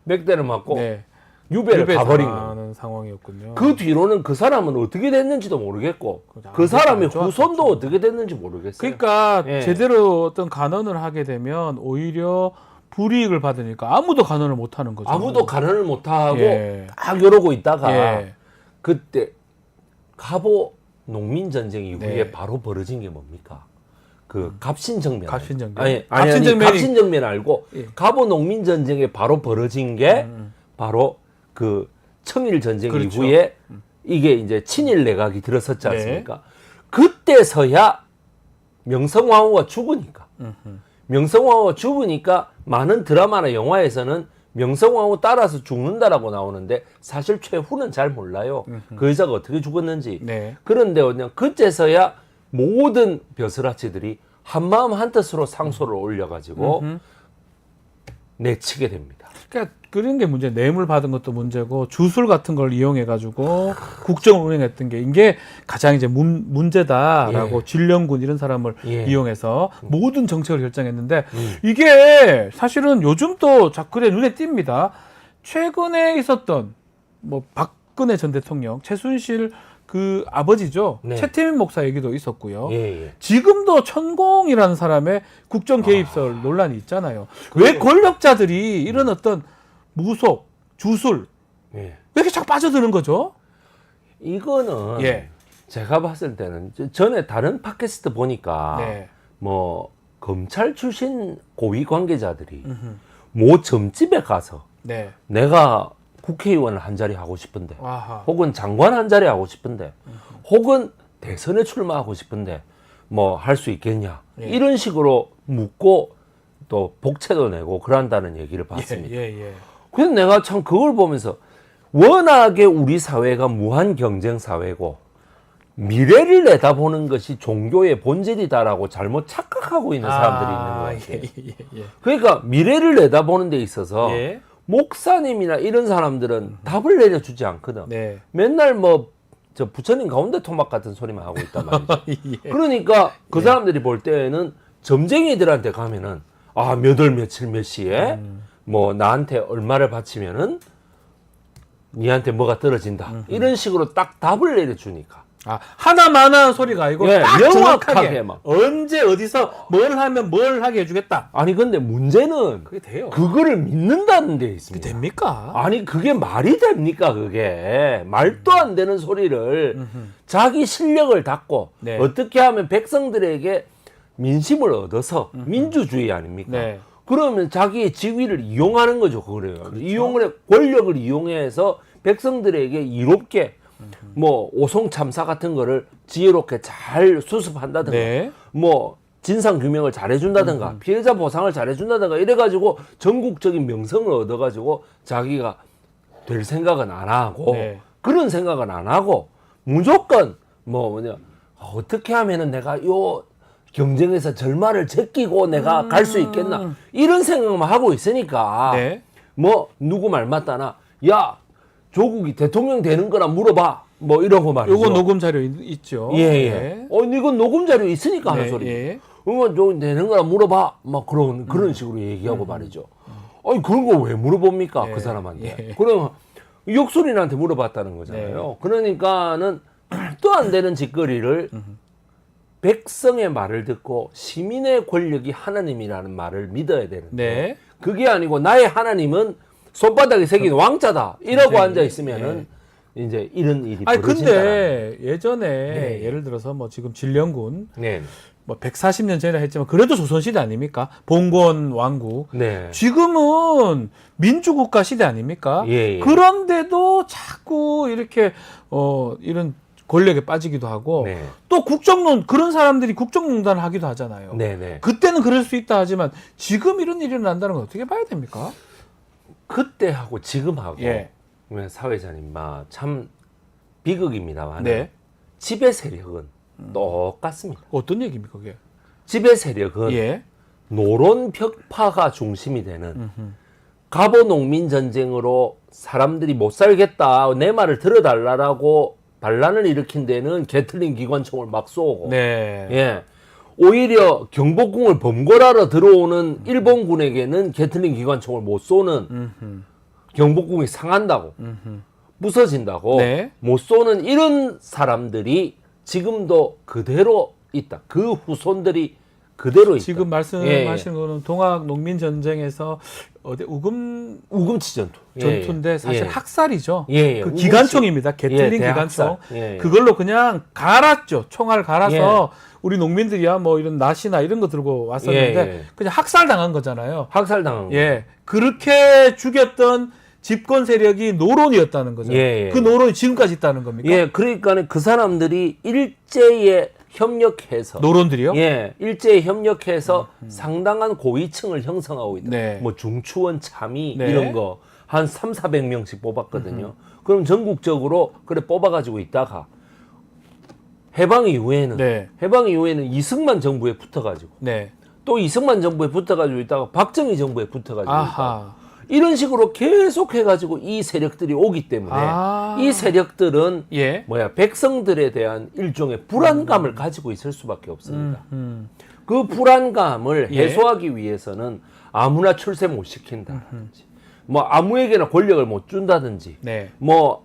100대를 맞고 네. 유배를 가버린 거예요. 하는 상황이었군요. 그 뒤로는 그 사람은 어떻게 됐는지도 모르겠고 그 사람의 후손도 어떻게 됐는지 모르겠어요. 그러니까 예. 제대로 어떤 간언을 하게 되면 오히려 불이익을 받으니까 아무도 간언을 못 하는 거죠. 아무도 간언을 못하고 예. 딱 이러고 있다가 예. 그때 갑오 농민전쟁 이후에 네. 바로 벌어진 게 뭡니까? 그 갑신정변. 갑신정변. 아니, 갑신정변이- 갑신정변 알고 예. 갑오 농민전쟁에 바로 벌어진 게 바로 그 청일전쟁 그렇죠. 이후에 이게 이제 친일 내각이 들어섰지 네. 않습니까? 그때서야 명성황후가 죽으니까. 명성황후가 죽으니까 많은 드라마나 영화에서는 명성황후 따라서 죽는다라고 나오는데 사실 최후는 잘 몰라요. 그 여자가 어떻게 죽었는지. 네. 그런데 그냥 그때서야 모든 벼슬아치들이 한마음 한뜻으로 상소를 올려가지고 내치게 됩니다. 그러니까 그런 게 문제. 뇌물 받은 것도 문제고 주술 같은 걸 이용해 가지고 국정을 운영했던 게 이게 가장 이제 문제다라고 예. 진령군 이런 사람을 예. 이용해서 모든 정책을 결정했는데 이게 사실은 요즘 또 그래 눈에 띕니다. 최근에 있었던 뭐 박근혜 전 대통령 최순실 그 아버지죠. 네. 최태민 목사 얘기도 있었고요. 예, 예. 지금도 천공이라는 사람의 국정 개입설 논란이 있잖아요. 왜 권력자들이 이런 어떤 무속, 주술 예. 왜 이렇게 자꾸 빠져드는 거죠? 이거는 예. 제가 봤을 때는 전에 다른 팟캐스트 보니까 네. 뭐 검찰 출신 고위 관계자들이 모 점집에 가서 네. 내가 국회의원을 한 자리 하고 싶은데 아하. 혹은 장관 한 자리 하고 싶은데 혹은 대선에 출마하고 싶은데 뭐 할 수 있겠냐 예. 이런 식으로 묻고 또 복채도 내고 그런다는 얘기를 봤습니다. 예. 그래서 내가 참 그걸 보면서 워낙에 우리 사회가 무한 경쟁 사회고 미래를 내다보는 것이 종교의 본질이다라고 잘못 착각하고 있는 사람들이 있는 것 같아요. 예. 그러니까 미래를 내다보는 데 있어서 예. 목사님이나 이런 사람들은 답을 내려주지 않거든. 네. 맨날 저 부처님 가운데 토막 같은 소리만 하고 있단 말이죠. 예. 그러니까 그 사람들이 볼 때는 점쟁이들한테 가면은 몇 월 며칠 몇 시에 뭐 나한테 얼마를 바치면은 니한테 뭐가 떨어진다. 이런 식으로 딱 답을 내려주니까. 하나만한 소리가 아니고 예, 딱 명확하게 정확하게 막. 언제 어디서 뭘 하면 뭘 하게 해주겠다. 아니 근데 문제는 그게 돼요. 그거를 믿는다는 데 그게 있습니다. 됩니까? 아니 그게 말이 됩니까 그게 말도 안 되는 소리를 자기 실력을 닦고 네. 어떻게 하면 백성들에게 민심을 얻어서 민주주의 아닙니까? 네. 그러면 자기의 지위를 이용하는 거죠 그거래요. 이용을 권력을 이용해서 백성들에게 이롭게 뭐 오송 참사 같은 거를 지혜롭게 잘 수습한다든가 네. 뭐 진상 규명을 잘해준다든가 피해자 보상을 잘해준다든가 이래가지고 전국적인 명성을 얻어가지고 자기가 될 생각은 안 하고 네. 그런 생각은 안 하고 무조건 어떻게 하면은 내가 요 경쟁에서 절마를 제끼고 내가 갈 수 있겠나 이런 생각만 하고 있으니까 네. 뭐 누구 말 맞다나 야 조국이 대통령 되는 거나 물어봐 뭐 이런 거 말이죠. 요거 녹음 자료 있죠. 예. 네. 이건 녹음 자료 있으니까 하는 네, 소리. 예. 조 되는 거나 물어봐. 막 그런 식으로 얘기하고 말이죠. 아니 그런 거 왜 물어봅니까 예. 그 사람한테? 예. 그러면 역술인한테 물어봤다는 거잖아요. 네. 그러니까는 또 안 되는 짓거리를 백성의 말을 듣고 시민의 권력이 하나님이라는 말을 믿어야 되는데 네. 그게 아니고 나의 하나님은 손바닥에 새긴 왕자다 이러고 앉아 있으면은 이제 이런 일이 아니 벌어진다. 근데 예전에 네. 예를 들어서 뭐 지금 진령군 네, 뭐 140년 전이라 했지만 그래도 조선시대 아닙니까? 봉건 왕국. 네, 지금은 민주국가 시대 아닙니까? 예. 그런데도 자꾸 이렇게 이런 권력에 빠지기도 하고 네, 또 국정농 그런 사람들이 국정농단을 하기도 하잖아요. 네, 네. 그때는 그럴 수 있다 하지만 지금 이런 일이 난다는 건 어떻게 봐야 됩니까? 그때하고 지금하고 예. 사회자님, 참 비극입니다만 네. 지배 세력은 똑같습니다. 어떤 얘기입니까, 그게? 지배 세력은 예. 노론 벽파가 중심이 되는 갑오 농민 전쟁으로 사람들이 못 살겠다, 내 말을 들어달라라고 반란을 일으킨 데는 게틀링 기관총을 막 쏘고, 네. 예, 오히려 경복궁을 범궐하러 들어오는 일본군에게는 게틀링 기관총을 못 쏘는, 경복궁이 상한다고, 부서진다고, 네. 못 쏘는 이런 사람들이 지금도 그대로 있다. 그 후손들이 그대로 있다. 지금 말씀하시는 예. 거는 동학 농민 전쟁에서 어디 우금치 전투. 전투인데 사실 예. 학살이죠. 예, 예. 그 우금치. 기관총입니다. 게틀링 예, 기관총. 대학살. 예, 예. 그걸로 그냥 갈았죠. 총알 갈아서 예. 우리 농민들이야 뭐 이런 낫이나 이런 거 들고 왔었는데 예, 예. 그냥 학살 당한 거잖아요. 학살당한 거. 예. 그렇게 죽였던 집권 세력이 노론이었다는 거죠. 예, 예. 그 노론이 지금까지 있다는 겁니까? 예, 그러니까 그 사람들이 일제에 협력해서 노론들이요? 예, 일제에 협력해서 상당한 고위층을 형성하고 있다. 네. 뭐 중추원 참의 네. 이런 거 한 300~400명씩 뽑았거든요. 그럼 전국적으로 그래 뽑아가지고 있다가 해방 이후에는 네. 이승만 정부에 붙어가지고 네. 또 이승만 정부에 붙어가지고 있다가 박정희 정부에 붙어가지고 있다가 아하. 이런 식으로 계속 해가지고 이 세력들이 오기 때문에 이 세력들은 예. 백성들에 대한 일종의 불안감을 가지고 있을 수밖에 없습니다. 음. 그 불안감을 예. 해소하기 위해서는 아무나 출세 못 시킨다든지, 뭐 아무에게나 권력을 못 준다든지, 네. 뭐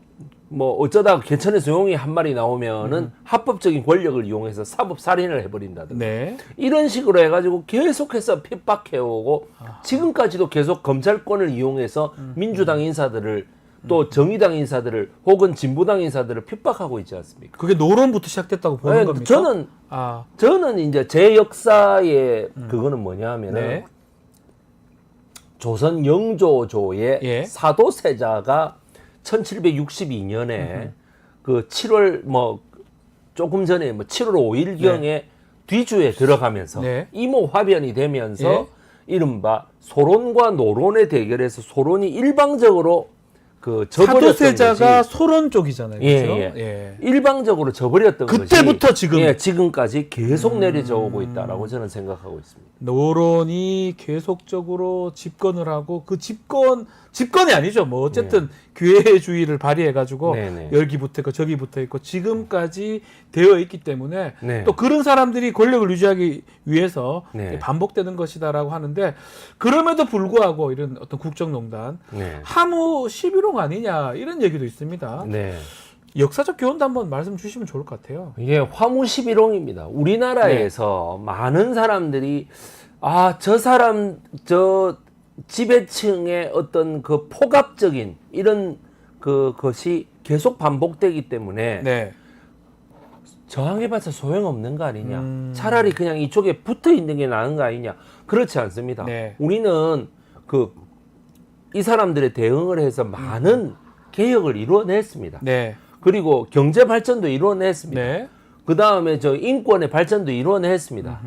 어쩌다가 개천에 소용이 한 마리 나오면은 합법적인 권력을 이용해서 사법 살인을 해버린다든지, 네. 이런 식으로 해가지고 계속해서 핍박해오고 지금까지도 계속 검찰권을 이용해서 민주당 인사들을 또 정의당 인사들을 혹은 진보당 인사들을 핍박하고 있지 않습니까? 그게 노론부터 시작됐다고 보는 네, 겁니까? 저는 이제 제 역사의 그거는 뭐냐 하면은 네. 조선 영조조의 예. 사도세자가 1762년에 그 7월 뭐 조금 전에 뭐 7월 5일경에 뒤주에 들어가면서 네. 이모 화변이 되면서 예. 이른바 소론과 노론의 대결에서 소론이 일방적으로 그 져버렸던 사도세자가 것이 소론 쪽이잖아요. 예, 그렇죠? 예. 예. 일방적으로 져버렸던 그때부터 것이 지금 지금까지 계속 내려져 오고 있다라고 저는 생각하고 있습니다. 노론이 계속적으로 집권을 하고 그 집권이 아니죠. 뭐 어쨌든 기회주의를 발휘해 가지고 네네. 여기 붙어 있고 저기 붙어 있고 지금까지 되어 있기 때문에 네. 또 그런 사람들이 권력을 유지하기 위해서 네. 반복되는 것이다라고 하는데 그럼에도 불구하고 이런 어떤 국정농단 네. 하무 11홍 아니냐 이런 얘기도 있습니다. 네. 역사적 교훈도 한번 말씀 주시면 좋을 것 같아요. 이게 화무 11홍입니다. 우리나라에서 많은 사람들이 저 지배층의 어떤 그 폭압적인 이런 것이 계속 반복되기 때문에 네. 저항해봤자 소용없는 거 아니냐. 차라리 그냥 이쪽에 붙어 있는 게 나은 거 아니냐. 그렇지 않습니다. 네. 우리는 이 사람들의 대응을 해서 많은 개혁을 이루어냈습니다. 네. 그리고 경제 발전도 이루어냈습니다. 네. 그 다음에 인권의 발전도 이루어냈습니다.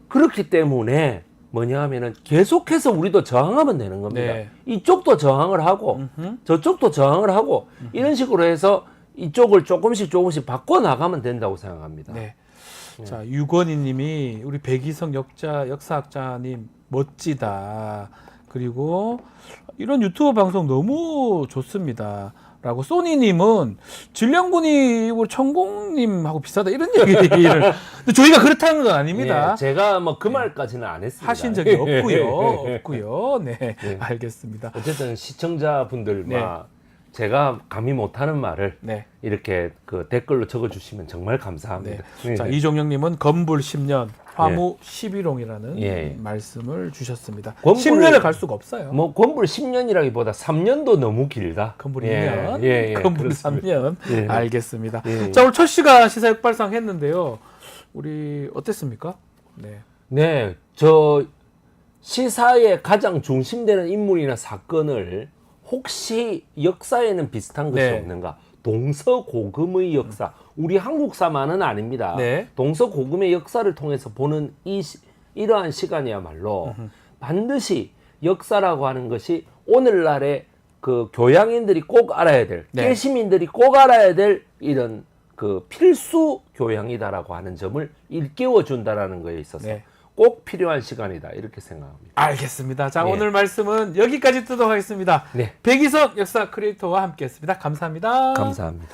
그렇기 때문에 뭐냐 하면은 계속해서 우리도 저항하면 되는 겁니다. 네. 이쪽도 저항을 하고 저쪽도 저항을 하고 이런 식으로 해서 이쪽을 조금씩 바꿔나가면 된다고 생각합니다. 네. 자, 유건희 님이 우리 백이성 역사학자님 멋지다. 그리고 이런 유튜브 방송 너무 좋습니다. 라고 소니님은 진령군이 우리 천공님하고 비슷하다 이런 얘기를 근데 저희가 그렇다는 건 아닙니다. 예, 제가 뭐 그 말까지는 안 했습니다. 하신 적이 없고요. 네, 알겠습니다. 어쨌든 시청자분들 네. 제가 감히 못하는 말을 네. 이렇게 그 댓글로 적어주시면 정말 감사합니다. 네. 자, 이종영님은 건불 10년, 화무 예. 11홍이라는 예. 말씀을 주셨습니다. 건불- 10년을 갈 수가 없어요. 뭐 건불 10년이라기보다 3년도 너무 길다. 건불 예, 2년, 예, 예, 건불 그렇습니다. 3년. 예. 알겠습니다. 예. 자, 오늘 첫 시간 시사 역발상 했는데요. 우리 어땠습니까? 네. 네, 저 시사의 가장 중심되는 인물이나 사건을 혹시 역사에는 비슷한 것이 네. 없는가? 동서고금의 역사, 우리 한국사만은 아닙니다. 네. 동서고금의 역사를 통해서 보는 이러한 시간이야말로 반드시 역사라고 하는 것이 오늘날의 그 교양인들이 꼭 알아야 될, 네. 깨시민들이 꼭 알아야 될 이런 그 필수 교양이다라고 하는 점을 일깨워 준다라는 거에 있어서 네. 꼭 필요한 시간이다 이렇게 생각합니다. 알겠습니다. 자, 네. 오늘 말씀은 여기까지 듣도록 하겠습니다. 네. 백이섭 역사 크리에이터와 함께했습니다. 감사합니다. 감사합니다.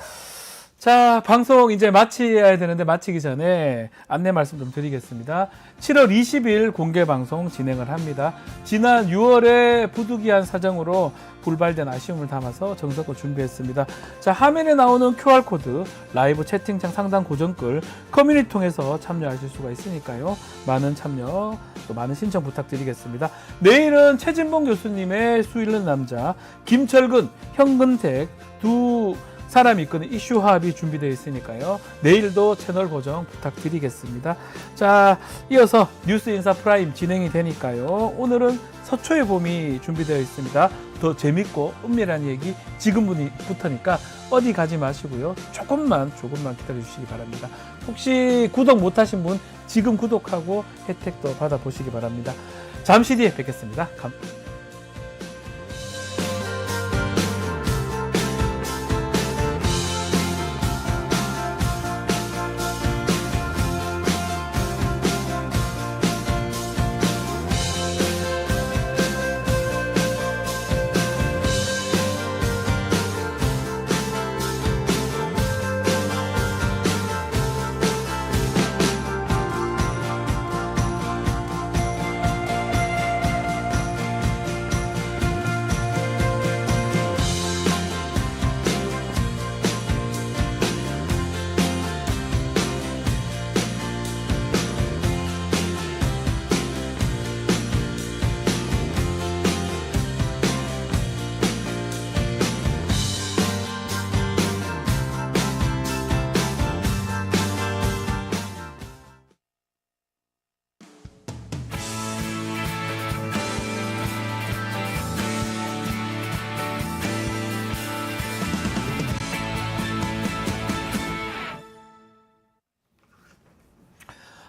자, 방송 이제 마쳐야 되는데 마치기 전에 안내 말씀 좀 드리겠습니다. 7월 20일 공개 방송 진행을 합니다. 지난 6월에 부득이한 사정으로 불발된 아쉬움을 담아서 정석껏 준비했습니다. 자, 화면에 나오는 QR코드, 라이브 채팅창 상단 고정글, 커뮤니티 통해서 참여하실 수가 있으니까요. 많은 참여, 또 많은 신청 부탁드리겠습니다. 내일은 최진봉 교수님의 수 있는 남자, 김철근, 현근택 두 사람이 이끄는 이슈 화합이 준비되어 있으니까요. 내일도 채널 고정 부탁드리겠습니다. 자, 이어서 뉴스 인사 프라임 진행이 되니까요. 오늘은 서초의 봄이 준비되어 있습니다. 더 재밌고 은밀한 얘기 지금부터니까 어디 가지 마시고요. 조금만 기다려 주시기 바랍니다. 혹시 구독 못하신 분 지금 구독하고 혜택도 받아보시기 바랍니다. 잠시 뒤에 뵙겠습니다.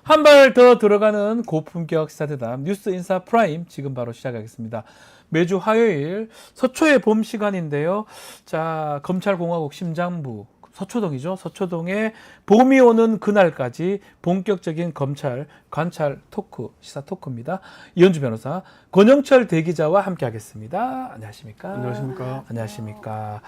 한 발 더 들어가는 고품격 시사대담 뉴스 인사 프라임 지금 바로 시작하겠습니다. 매주 화요일 서초의 봄 시간인데요. 자, 검찰공화국 심장부 서초동이죠. 서초동에 봄이 오는 그날까지 본격적인 검찰 관찰 토크, 시사 토크입니다. 이현주 변호사, 권영철 대기자와 함께하겠습니다. 안녕하십니까? 안녕하십니까? 안녕하십니까?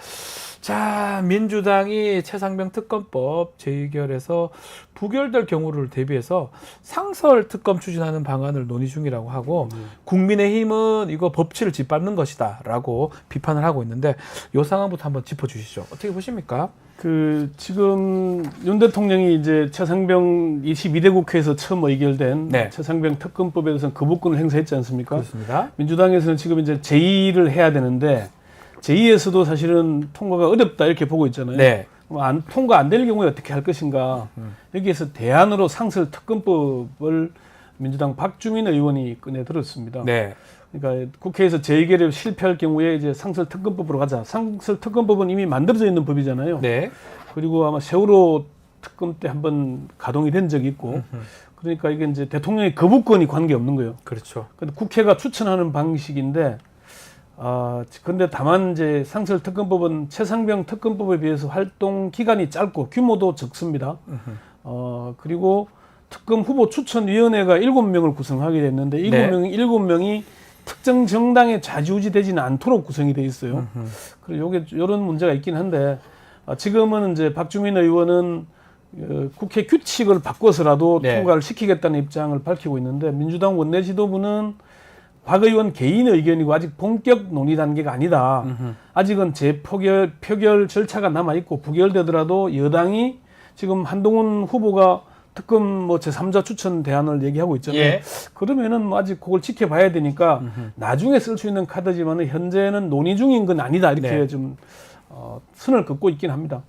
자, 민주당이 최상병 특검법 재의결해서 부결될 경우를 대비해서 상설 특검 추진하는 방안을 논의 중이라고 하고 국민의힘은 이거 법치를 짓밟는 것이다라고 비판을 하고 있는데 이 상황부터 한번 짚어주시죠. 어떻게 보십니까? 지금 윤 대통령이 이제 최상병 22대 국회에서 처음 의결된 네. 최상병 특검법에 대해서는 거부권을 행사했지 않습니까? 그렇습니다. 민주당에서는 지금 이제 제2를 해야 되는데 제2에서도 사실은 통과가 어렵다 이렇게 보고 있잖아요. 네. 통과 안 될 경우에 어떻게 할 것인가. 여기에서 대안으로 상설 특검법을 민주당 박주민 의원이 꺼내들었습니다. 네. 그러니까 국회에서 재의결에 실패할 경우에 이제 상설 특검법으로 가자. 상설 특검법은 이미 만들어져 있는 법이잖아요. 네. 그리고 아마 세월호 특검 때 한번 가동이 된 적이 있고, 그러니까 이게 이제 대통령의 거부권이 관계 없는 거예요. 그렇죠. 근데 국회가 추천하는 방식인데, 근데 다만 이제 상설 특검법은 최상병 특검법에 비해서 활동 기간이 짧고 규모도 적습니다. 그리고 특검 후보 추천위원회가 7명을 구성하게 됐는데, 7명이 특정 정당에 좌지우지되지는 않도록 구성이 돼 있어요. 그리고 요게 이런 문제가 있긴 한데, 지금은 이제 박주민 의원은 국회 규칙을 바꿔서라도 네. 통과를 시키겠다는 입장을 밝히고 있는데, 민주당 원내 지도부는 박 의원 개인 의견이고 아직 본격 논의 단계가 아니다. 아직은 표결 절차가 남아 있고 부결되더라도 여당이 지금 한동훈 후보가 특검 제3자 추천 대안을 얘기하고 있잖아요. 예. 그러면은 아직 그걸 지켜봐야 되니까 나중에 쓸 수 있는 카드지만은 현재는 논의 중인 건 아니다 이렇게 네. 좀 선을 긋고 있긴 합니다.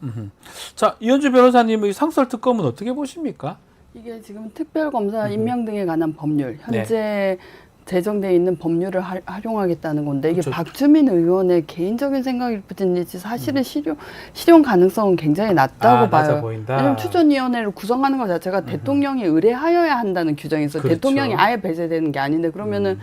자, 이현주 변호사님, 이 상설 특검은 어떻게 보십니까? 이게 지금 특별검사 임명 등에 관한 법률, 현재 네. 제정돼 있는 법률을 활용하겠다는 건데 이게 그렇죠. 박주민 의원의 개인적인 생각일 뿐이지 사실은 실현 가능성은 굉장히 낮다고 봐요. 낮아 보인다. 왜냐하면 추천위원회를 구성하는 것 자체가 대통령이 의뢰하여야 한다는 규정이 있어요. 그렇죠. 대통령이 아예 배제되는 게 아닌데 그러면은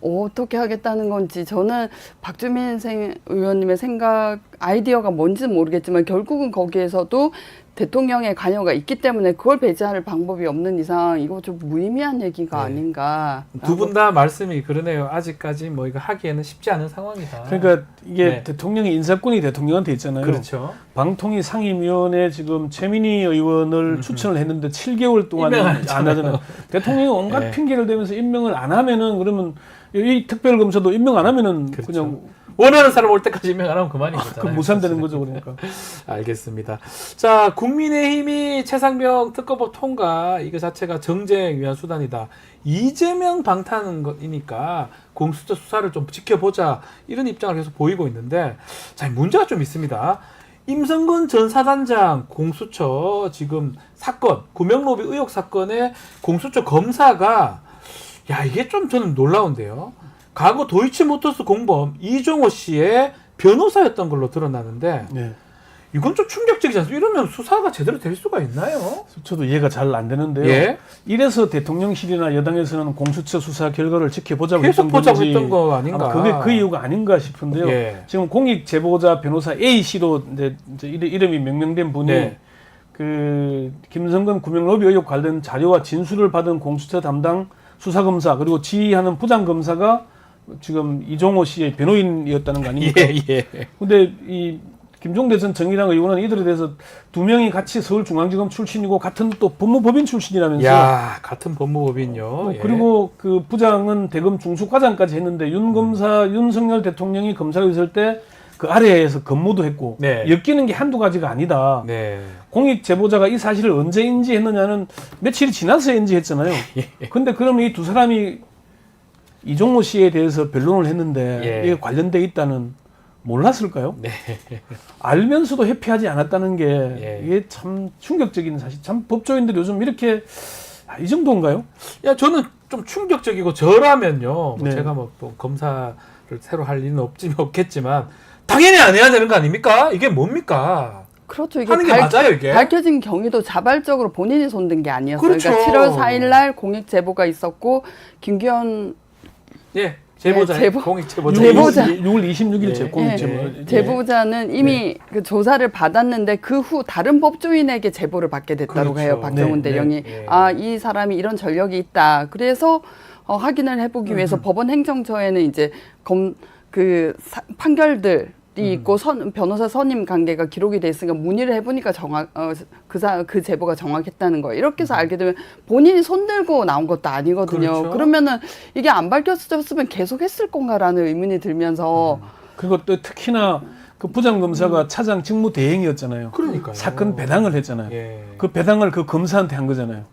어떻게 하겠다는 건지 저는 박주민 의원님의 생각 아이디어가 뭔지는 모르겠지만 결국은 거기에서도 대통령의 관여가 있기 때문에 그걸 배제할 방법이 없는 이상 이거 좀 무의미한 얘기가 아닌가. 두 분 다 말씀이 그러네요. 아직까지 뭐 이거 하기에는 쉽지 않은 상황이다. 그러니까 이게 대통령의 인사권이 대통령한테 있잖아요. 그렇죠. 방통위 상임위원회 지금 최민희 의원을 추천을 했는데 7개월 동안 임명 안 하잖아요. 대통령이 온갖 핑계를 대면서 임명을 안 하면은 그러면 이 특별검사도 임명 안 하면은 그냥 원하는 사람 올 때까지 임명 안 하면 그만인 거잖아요. 그 무산되는 거죠, 그러니까. 알겠습니다. 자, 국민의힘이 최상병 특검법 통과 이거 자체가 정쟁 위한 수단이다. 이재명 방탄인 거니까 공수처 수사를 좀 지켜보자 이런 입장을 계속 보이고 있는데 자, 문제가 좀 있습니다. 임성근 전 사단장 공수처 지금 사건 구명로비 의혹 사건의 공수처 검사가 야 이게 좀 저는 놀라운데요. 과거 도이치모터스 공범 이종호 씨의 변호사였던 걸로 드러나는데 이건 좀 충격적이지 않습니까? 이러면 수사가 제대로 될 수가 있나요? 저도 이해가 잘 안 되는데요. 예? 이래서 대통령실이나 여당에서는 공수처 수사 결과를 지켜보자고 계속 했던 보자고 건지 했던 거 아닌가? 아마 그게 그 이유가 아닌가 싶은데요. 예. 지금 공익 제보자 변호사 A 씨로 이제 이름이 명명된 분이 그 김성근 구명로비 의혹 관련 자료와 진술을 받은 공수처 담당 수사검사 그리고 지휘하는 부장검사가 지금 이종호 씨의 변호인이었다는 거 아닙니까? 근데 이 김종대 전 정의당 의원은 이들에 대해서 두 명이 같이 서울중앙지검 출신이고 같은 또 법무법인 출신이라면서요. 야, 같은 법무법인요. 그리고 그 부장은 대검 중수과장까지 했는데 윤석열 대통령이 검사로 있을 때 그 아래에서 근무도 했고 엮이는 게 한두 가지가 아니다. 공익 제보자가 이 사실을 언제 인지했느냐는 며칠이 지나서 인지했잖아요. 근데 그러면 이 두 사람이 이종호 씨에 대해서 변론을 했는데 이게 관련돼 있다는 몰랐을까요? 알면서도 회피하지 않았다는 게 이게 참 충격적인 사실. 참 법조인들이 요즘 이렇게 이 정도인가요? 야 저는 좀 충격적이고 저라면요. 뭐 제가 뭐 또 검사를 새로 할 일은 없겠지만 당연히 안 해야 되는 거 아닙니까? 이게 뭡니까? 그렇죠. 이게 하는 게 맞아요, 이게? 밝혀진 경위도 자발적으로 본인이 손든 게 아니었어요. 그렇죠. 그러니까 7월 4일 날 공익 제보가 있었고 김기현 제보자, 공익 제보자. 6월 26일 공익 제보. 제보자는 이미 그 조사를 받았는데 그 후 다른 법조인에게 제보를 받게 됐다고 해요. 박정훈 대령이. 아, 이 사람이 이런 전력이 있다. 그래서 확인을 해보기 위해서 법원 행정처에는 이제 판결들이 있고 변호사 선임 관계가 기록이 돼 있으니까 문의를 해보니까 그 제보가 정확했다는 거예요. 이렇게 해서 알게 되면 본인이 손들고 나온 것도 아니거든요. 그렇죠. 그러면은 이게 안 밝혀졌으면 계속 했을 건가라는 의문이 들면서 그리고 또 특히나 그 부장검사가 차장 직무 대행이었잖아요. 그러니까요. 사건 배당을 했잖아요. 그 배당을 그 검사한테 한 거잖아요.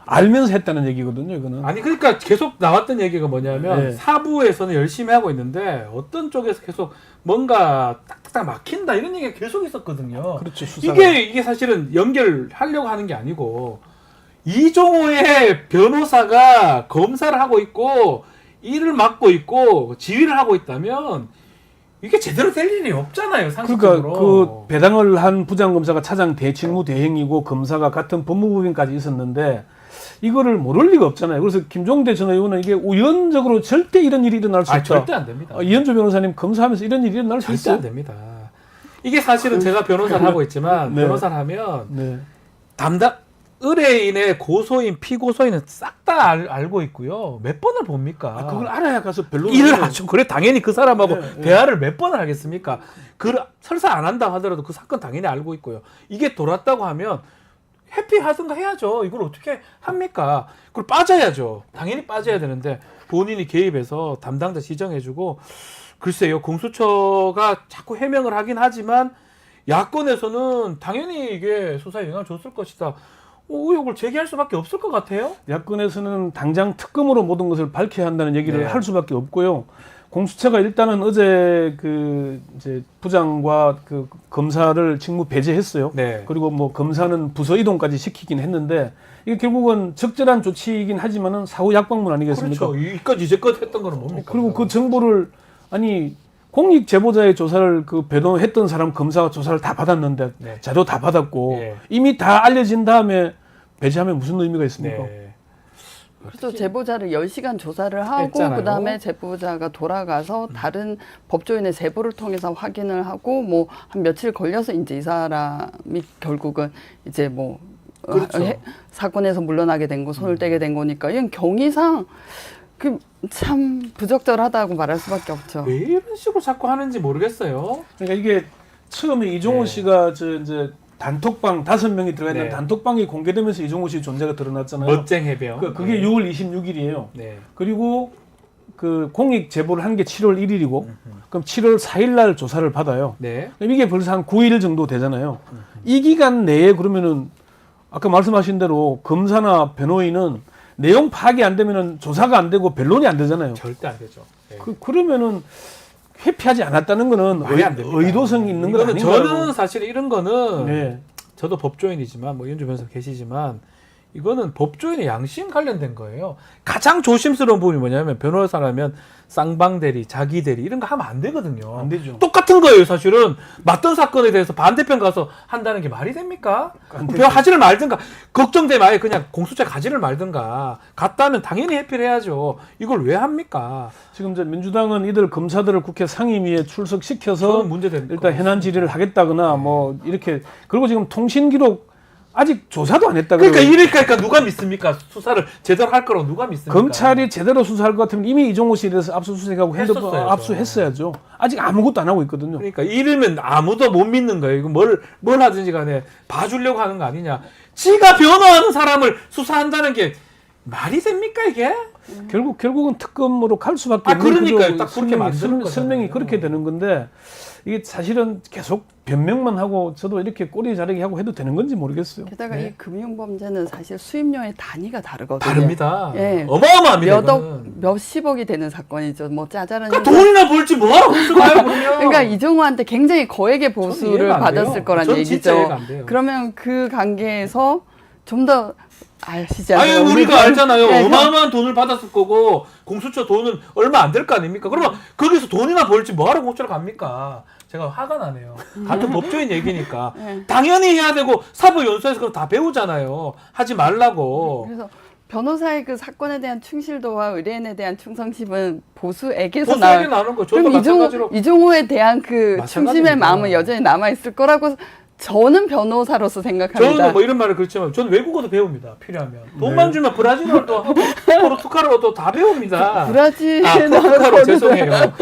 알면서 했다는 얘기거든요, 이거는. 아니 그러니까 계속 나왔던 얘기가 뭐냐면 사부에서는 열심히 하고 있는데 어떤 쪽에서 계속 뭔가 딱딱 막힌다 이런 얘기가 계속 있었거든요. 그렇죠. 수사가. 이게 사실은 연결하려고 하는 게 아니고 이종호의 변호사가 검사를 하고 있고 일을 맡고 있고 지휘를 하고 있다면 이게 제대로 될 일이 없잖아요, 상식적으로. 그러니까 그 배당을 한 부장검사가 차장 대직무 대행이고 검사가 같은 법무법인까지 있었는데 이거를 모를 리가 없잖아요. 그래서 김종대 전 의원은 이게 우연적으로 절대 이런 일이 일어날 수 없다. 절대 안 됩니다. 이현주 변호사님 검사하면서 이런 일이 일어날 수 절대 있어요? 안 됩니다. 이게 사실은 제가 변호사를 하고 있지만 변호사를 하면 담당 의뢰인의 고소인, 피고소인은 싹 다 알고 있고요. 몇 번을 봅니까? 그걸 알아야 가서 변론을 일을 하죠. 그래 당연히 그 사람하고 대화를 몇 번을 하겠습니까? 설사 안 한다 하더라도 그 사건 당연히 알고 있고요. 이게 돌았다고 하면 회피하든가 해야죠. 이걸 어떻게 합니까? 그걸 빠져야죠. 당연히 빠져야 되는데 본인이 개입해서 담당자 지정해주고 글쎄요. 공수처가 자꾸 해명을 하긴 하지만 야권에서는 당연히 이게 수사에 영향을 줬을 것이다. 의혹을 제기할 수밖에 없을 것 같아요. 야권에서는 당장 특검으로 모든 것을 밝혀야 한다는 얘기를 할 수밖에 없고요. 공수처가 일단은 어제 이제 부장과 그 검사를 직무 배제했어요. 그리고 뭐 검사는 부서 이동까지 시키긴 했는데 이게 결국은 적절한 조치이긴 하지만은 사후 약방문 아니겠습니까? 그렇죠. 이제껏 했던 거는 뭡니까? 그리고 그 정보를 공익 제보자의 조사를 배도했던 사람 검사가 조사를 다 받았는데 자료 다 받았고 이미 다 알려진 다음에 배제하면 무슨 의미가 있습니까? 그래서 제보자를 10시간 조사를 하고 했잖아요. 그다음에 제보자가 돌아가서 다른 법조인의 제보를 통해서 확인을 하고 뭐 한 며칠 걸려서 이제 이 사람이 결국은 이제 뭐 그렇죠. 사건에서 물러나게 된 거, 손을 떼게 된 거니까 이건 경위상 그 참 부적절하다고 말할 수밖에 없죠. 왜 이런 식으로 자꾸 하는지 모르겠어요. 그러니까 이게 처음에 이종호 네. 씨가 이제 단톡방 5명이 들어가 있는 네. 단톡방이 공개되면서 이종호 씨 존재가 드러났잖아요. 멋쟁 해병. 그게 네. 6월 26일이에요. 네. 그리고 그 공익 제보를 한 게 7월 1일이고 그럼 7월 4일 날 조사를 받아요. 네. 그럼 이게 벌써 한 9일 정도 되잖아요. 이 기간 내에 그러면은 아까 말씀하신 대로 검사나 변호인은 내용 파악이 안 되면은 조사가 안 되고 변론이 안 되잖아요. 절대 안 되죠. 네. 그러면은 회피하지 않았다는 거는 말이 안 됩니다. 의도성이 있는 건 이거는 아닌가요? 저는 사실 이런 거는 네. 저도 법조인이지만 뭐 이현주 변호사 계시지만 이거는 법조인의 양심 관련된 거예요. 가장 조심스러운 부분이 뭐냐면 변호사라면 쌍방 대리, 자기 대리 이런 거 하면 안 되거든요. 안 되죠. 똑같은 거예요, 사실은. 맞던 사건에 대해서 반대편 가서 한다는 게 말이 됩니까? 안 되죠. 하지를 말든가. 걱정되면 아예 그냥 공수처 가지를 말든가. 갔다면 당연히 회피를 해야죠. 이걸 왜 합니까? 지금 이제 민주당은 이들 검사들을 국회 상임위에 출석시켜서 저는 문제된 일단 해난 질의를 하겠다거나 뭐 이렇게 그리고 지금 통신 기록 아직 조사도 안 했다 그러니까 그러고 이러니까 누가 믿습니까? 수사를 제대로 할 거라고 누가 믿습니까? 검찰이 제대로 수사할 것 같으면 이미 이종호 씨에 대해서 압수수색하고 핸드폰 했었어야죠. 압수했어야죠. 아직 아무것도 안 하고 있거든요. 그러니까 이러면 아무도 못 믿는 거예요. 이거 뭘 하든지 간에 봐주려고 하는 거 아니냐. 지가 변호하는 사람을 수사한다는 게 말이 됩니까 이게? 결국은 특검으로 갈 수밖에 없는 그러니까요. 구조, 딱 그렇게 만드는 거잖아요. 설명이 그렇게 되는 건데 이게 사실은 계속 변명만 하고 저도 이렇게 꼬리 자르기 하고 해도 되는 건지 모르겠어요. 게다가 네. 이 금융범죄는 사실 수임료의 단위가 다르거든요. 다릅니다. 예. 어마어마합니다. 몇 억, 이거는. 몇십억이 되는 사건이죠. 뭐 짜잘한. 그러니까 돈이나 벌지 뭐하러 그걸 가요 그러면. 그러니까 이종호한테 굉장히 거액의 저는 보수를 이해가 안 돼요. 받았을 거란 전 진짜 얘기죠. 이해가 안 돼요. 그러면 그 관계에서 좀 더 아시지 않아요? 아니 우리가 알잖아요. 네, 어마어마한 돈을 받았을 거고 공수처 돈은 얼마 안 될 거 아닙니까? 그러면 거기서 돈이나 벌지 뭐하러 공수처를 갑니까? 제가 화가 나네요. 같은 법조인 얘기니까 네. 당연히 해야 되고 사법연수에서 그럼 다 배우잖아요. 하지 말라고. 그래서 변호사의 그 사건에 대한 충실도와 의뢰인에 대한 충성심은 보수에게서 보수에게 나오는 거. 저도 그럼 마찬가지로. 이종호에 대한 그 마찬가지입니다. 충심의 마음은 여전히 남아 있을 거라고 저는 변호사로서 생각합니다. 저는 뭐 이런 말을 그렇지만 저는 외국어도 배웁니다. 필요하면 돈만 주면 브라질어도 하고 포르투갈어도 다 배웁니다. 브라질 포르투갈어 죄송해요.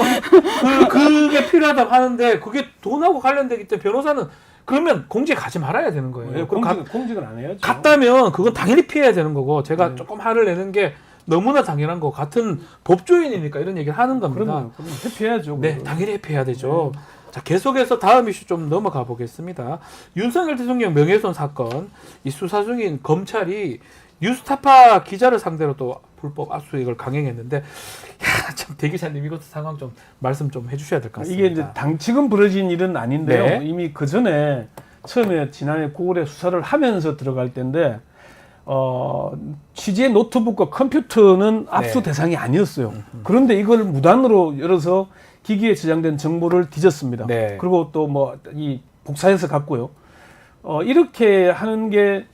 그게 필요하다고 하는데 그게 돈하고 관련되기 때문에 변호사는 그러면 공직에 가지 말아야 되는 거예요. 네, 공직은 안 해야죠. 갔다면 그건 당연히 피해야 되는 거고 제가 조금 화를 내는 게 너무나 당연한 거 같은 법조인이니까 이런 얘기를 하는 겁니다. 그럼 회피해야죠. 네, 그거. 당연히 회피해야 되죠. 자, 계속해서 다음 이슈 좀 넘어가 보겠습니다. 윤석열 대통령 명예훼손 사건, 이 수사 중인 검찰이 뉴스타파 기자를 상대로 또 불법 압수수색을 강행했는데, 야, 참 대기자님 이것도 상황 좀 말씀 좀 해주셔야 될 것 같습니다. 이게 이제 지금 벌어진 일은 아닌데요. 네. 이미 그 전에 처음에 지난해 9월에 수사를 하면서 들어갈 때인데 취재 노트북과 컴퓨터는 압수 네. 대상이 아니었어요. 그런데 이걸 무단으로 열어서 기기에 저장된 정보를 뒤졌습니다. 네. 그리고 또 뭐 이 복사해서 갔고요. 이렇게 하는 게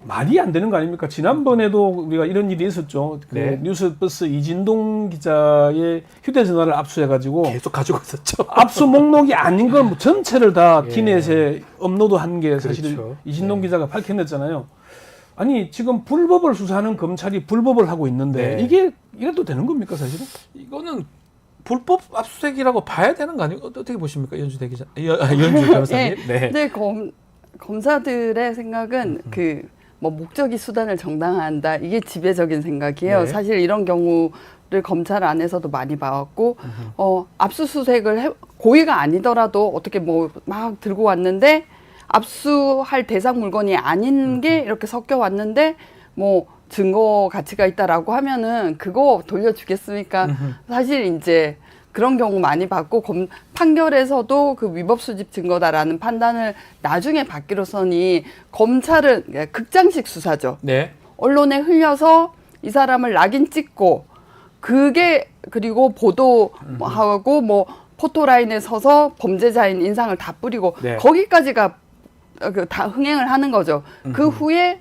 말이 안 되는 거 아닙니까? 지난번에도 우리가 이런 일이 있었죠. 그 네. 뉴스버스 이진동 기자의 휴대전화를 압수해가지고 계속 가지고 있었죠. 압수 목록이 아닌 걸 전체를 다 예. 티넷에 업로드한 게 사실 그렇죠. 이진동 네. 기자가 밝혀냈잖아요. 아니 지금 불법을 수사하는 검찰이 불법을 하고 있는데 네. 이게 이래도 되는 겁니까 사실은? 이거는 불법 압수수색이라고 봐야 되는 거 아니에요? 어떻게 보십니까, 연주 대기자, 연주 변호사님? 네. 근데 검사들의 생각은 그 뭐 목적이 수단을 정당화한다 이게 지배적인 생각이에요. 네. 사실 이런 경우를 검찰 안에서도 많이 봐왔고 압수수색을 고의가 아니더라도 어떻게 뭐 막 들고 왔는데 압수할 대상 물건이 아닌 게 이렇게 섞여 왔는데 뭐 증거 가치가 있다라고 하면은 그거 돌려주겠습니까? 사실 이제 그런 경우 많이 받고 판결에서도 그 위법 수집 증거다라는 판단을 나중에 받기로서니 검찰은 극장식 수사죠. 네. 언론에 흘려서 이 사람을 낙인 찍고 그게 그리고 보도하고 뭐 포토라인에 서서 범죄자인 인상을 다 뿌리고 네. 거기까지가 다 흥행을 하는 거죠. 그 후에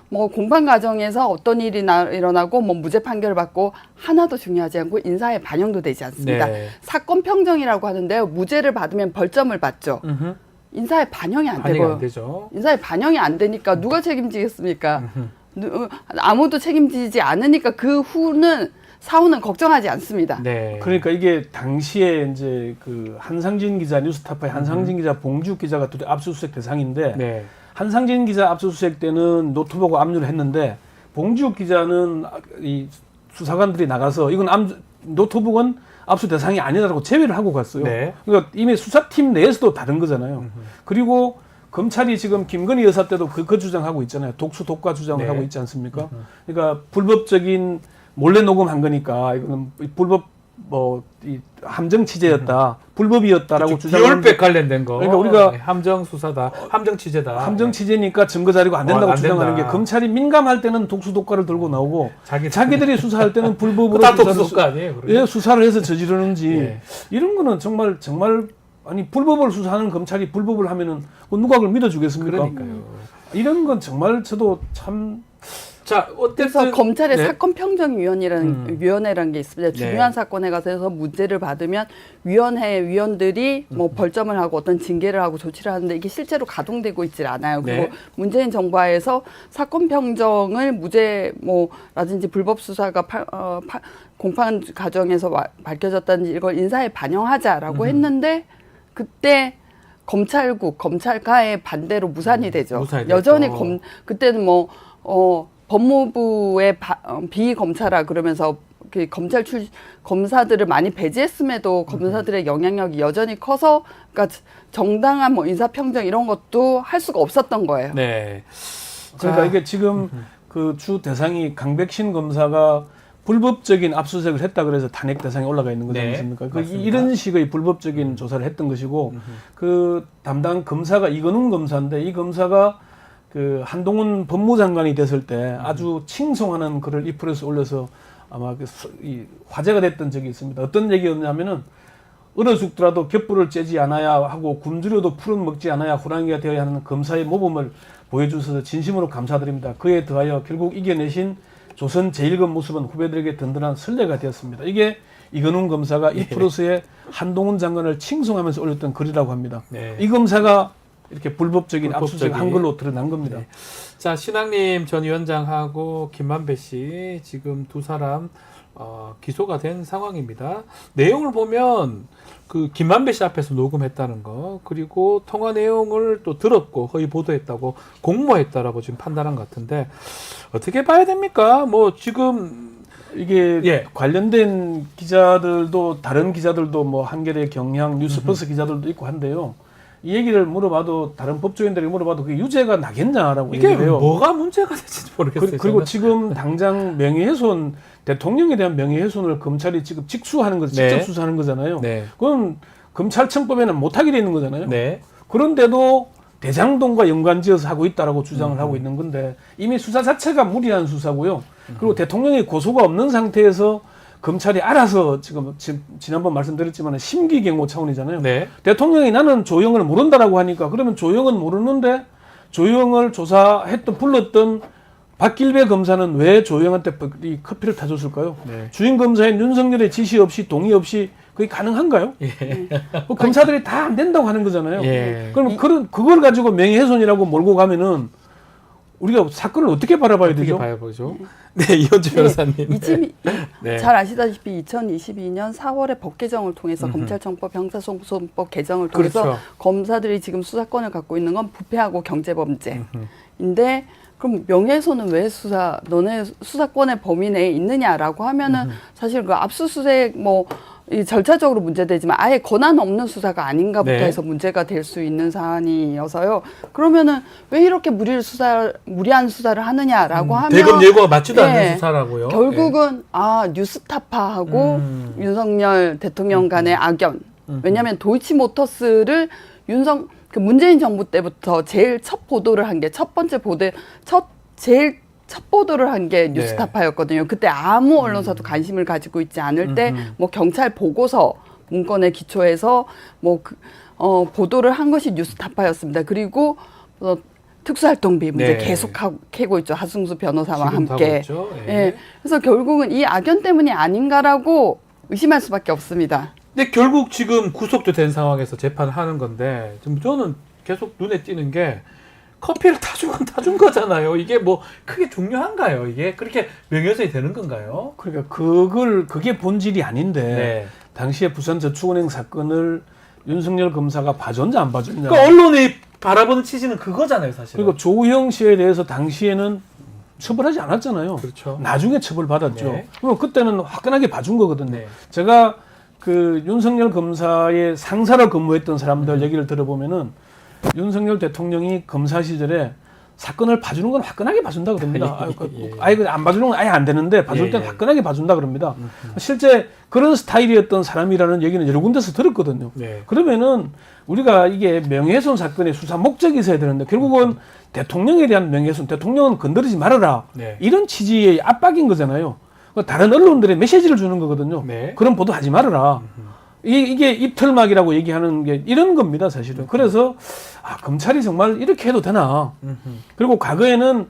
뭐 공판 과정에서 어떤 일이 일어나고 뭐 무죄 판결을 받고 하나도 중요하지 않고 인사에 반영도 되지 않습니다. 네. 사건 평정이라고 하는데요. 무죄를 받으면 벌점을 받죠. 인사에 반영이 안 되고요. 안 되죠. 인사에 반영이 안 되니까 누가 책임지겠습니까? 아무도 책임지지 않으니까 그 후는 사후는 걱정하지 않습니다. 네. 그러니까 이게 당시에 이제 그 한상진 기자, 뉴스타파의 한상진 기자, 봉지욱 기자가 둘이 압수수색 대상인데 네. 한상진 기자 압수수색 때는 노트북하고 압류를 했는데 봉지욱 기자는 이 수사관들이 나가서 이건 노트북은 압수 대상이 아니다라고 제외를 하고 갔어요. 네. 그러니까 이미 수사팀 내에서도 다른 거잖아요. 그리고 검찰이 지금 김건희 여사 때도 그 주장하고 있잖아요. 독수 독과 주장을 네. 하고 있지 않습니까? 그러니까 불법적인 몰래 녹음한 거니까 이거는 불법 이 함정 취재였다, 불법이었다라고 주장하는. 기올백 관련된 거. 그러니까 우리가 함정 수사다, 함정 취재다. 함정 취재니까 증거 자료가 안 된다고 안 주장하는 된다. 게 검찰이 민감할 때는 독수 독과를 들고 나오고 자기들이 수사할 때는 불법으로 다 독수 독과 아니에요? 예, 수사를 해서 저지르는지 예. 이런 거는 정말 아니 불법을 수사하는 검찰이 불법을 하면은 누가 그걸 믿어주겠습니까? 그러니까요. 이런 건 정말 저도 참. 자, 그래서 검찰의 네. 사건평정위원회라는 위원회라는 게 있습니다. 중요한 사건에 가서 무죄를 받으면 위원들이 뭐 벌점을 하고 어떤 징계를 하고 조치를 하는데 이게 실제로 가동되고 있질 않아요. 그리고 네. 문재인 정부하에서 사건평정을 무죄 라든지 불법 수사가 공판 과정에서 밝혀졌다든지 이걸 인사에 반영하자라고 했는데 그때 검찰가의 반대로 무산이 되죠. 무산이 여전히 됐죠. 그때는 법무부의 비검사라 그러면서 그 검사들을 많이 배제했음에도 검사들의 영향력이 여전히 커서 그러니까 정당한 인사평정 이런 것도 할 수가 없었던 거예요. 네. 그러니까 이게 지금 그 주 대상이 강백신 검사가 불법적인 압수수색을 했다 그래서 탄핵 대상에 올라가 있는 거지 않습니까? 이런 식의 불법적인 조사를 했던 것이고 그 담당 검사가 이건웅 검사인데 이 검사가 그 한동훈 법무장관이 됐을 때 아주 칭송하는 글을 이프레스에 올려서 아마 화제가 됐던 적이 있습니다. 어떤 얘기였냐면은 얼어 죽더라도 겹불을 째지 않아야 하고 굶주려도 풀은 먹지 않아야 호랑이가 되어야 하는 검사의 모범을 보여주셔서 진심으로 감사드립니다. 그에 더하여 결국 이겨내신 조선 제1급 모습은 후배들에게 든든한 선례가 되었습니다. 이게 이건웅 검사가 이프레스에 한동훈 장관을 칭송하면서 올렸던 글이라고 합니다. 네. 이 검사가 이렇게 불법적인 압수수색 한 걸로 드러난 겁니다. 네. 자, 신학님 전 위원장하고 김만배 씨 지금 두 사람 기소가 된 상황입니다. 내용을 보면 그 김만배 씨 앞에서 녹음했다는 거, 그리고 통화 내용을 또 들었고 허위 보도했다고 공모했다라고 지금 판단한 것 같은데 어떻게 봐야 됩니까? 뭐 지금 이게 관련된 기자들도 다른 기자들도 뭐 한겨레, 경향, 뉴스버스 기자들도 있고 한데요. 이 얘기를 물어봐도 다른 법조인들이 물어봐도 그게 유죄가 나겠냐라고 이게 얘기를 해요. 뭐가 문제가 될지 모르겠어요. 그리고 지금 당장 명예훼손, 대통령에 대한 명예훼손을 검찰이 지금 직수하는 거죠. 직접 수사하는 거잖아요. 네. 그건 검찰청법에는 못하게 돼 있는 거잖아요. 네. 그런데도 대장동과 연관지어서 하고 있다라고 주장을 하고 있는 건데 이미 수사 자체가 무리한 수사고요. 그리고 대통령이 고소가 없는 상태에서 검찰이 알아서 지금 지난번 말씀드렸지만 심기경호 차원이잖아요. 네. 대통령이 나는 조영을 모른다라고 하니까 그러면 조영은 모르는데 조영을 불렀던 박길배 검사는 왜 조영한테 이 커피를 타줬을까요? 네. 주임 검사인 윤석열의 지시 없이 동의 없이 그게 가능한가요? 검사들이 다 안 된다고 하는 거잖아요. 그럼 그걸 가지고 명예훼손이라고 몰고 가면은 우리가 사건을 어떻게 바라봐야 되죠? 어떻게 봐야죠? 네, 이현주 변호사님. 잘 아시다시피 2022년 4월에 법 개정을 통해서 검찰청법, 형사소송법 개정을 통해서 검사들이 지금 수사권을 갖고 있는 건 부패하고 경제범죄인데 그럼 명예훼손은 왜 너네 수사권의 범위 내에 있느냐라고 하면은 사실 그 압수수색 이 절차적으로 문제되지만 아예 권한 없는 수사가 아닌가부터 해서 문제가 될 수 있는 사안이어서요. 그러면은 왜 이렇게 무리한 수사를 하느냐라고 하면 대검 예고가 맞지도 않는 수사라고요. 결국은 뉴스타파하고 윤석열 대통령 간의 악연. 왜냐하면 도이치모터스를 문재인 정부 때부터 제일 첫 보도를 한 게 첫 보도를 한 게 뉴스타파였거든요. 그때 아무 언론사도 관심을 가지고 있지 않을 때 경찰 보고서 문건에 기초해서 보도를 한 것이 뉴스타파였습니다. 그리고 특수활동비 문제 네. 계속 캐고 있죠. 하승수 변호사와 지금도 함께. 하고 있죠. 예. 예. 그래서 결국은 이 악연 때문이 아닌가라고 의심할 수밖에 없습니다. 근데 결국 지금 구속도 된 상황에서 재판을 하는 건데 지금 저는 계속 눈에 띄는 게 커피를 타준 건 타준 거잖아요. 이게 뭐 크게 중요한가요? 이게 그렇게 명예훼손이 되는 건가요? 그러니까 그게 본질이 아닌데 네. 당시에 부산저축은행 사건을 윤석열 검사가 봐줬냐 안 봐줬냐. 그러니까 언론이 바라보는 취지는 그거잖아요, 사실. 그리고 조우형 씨에 대해서 당시에는 처벌하지 않았잖아요. 그렇죠. 나중에 처벌받았죠. 네. 그럼 그때는 화끈하게 봐준 거거든요. 네. 제가 그 윤석열 검사의 상사로 근무했던 사람들 얘기를 들어보면은 윤석열 대통령이 검사 시절에 사건을 봐주는 건 화끈하게 봐준다 그럽니다. 예. 아예 안 봐주는 건 아예 안 되는데 봐줄 땐 화끈하게 봐준다 그럽니다. 실제 그런 스타일이었던 사람이라는 얘기는 여러 군데서 들었거든요. 네. 그러면은 우리가 이게 명예훼손 사건의 수사 목적이 있어야 되는데 결국은 대통령에 대한 명예훼손, 대통령은 건드리지 말아라. 네. 이런 취지의 압박인 거잖아요. 다른 언론들의 메시지를 주는 거거든요. 네. 그런 보도하지 말아라. 이게 입틀막이라고 얘기하는 게 이런 겁니다, 사실은. 그래서 검찰이 정말 이렇게 해도 되나. 그리고 과거에는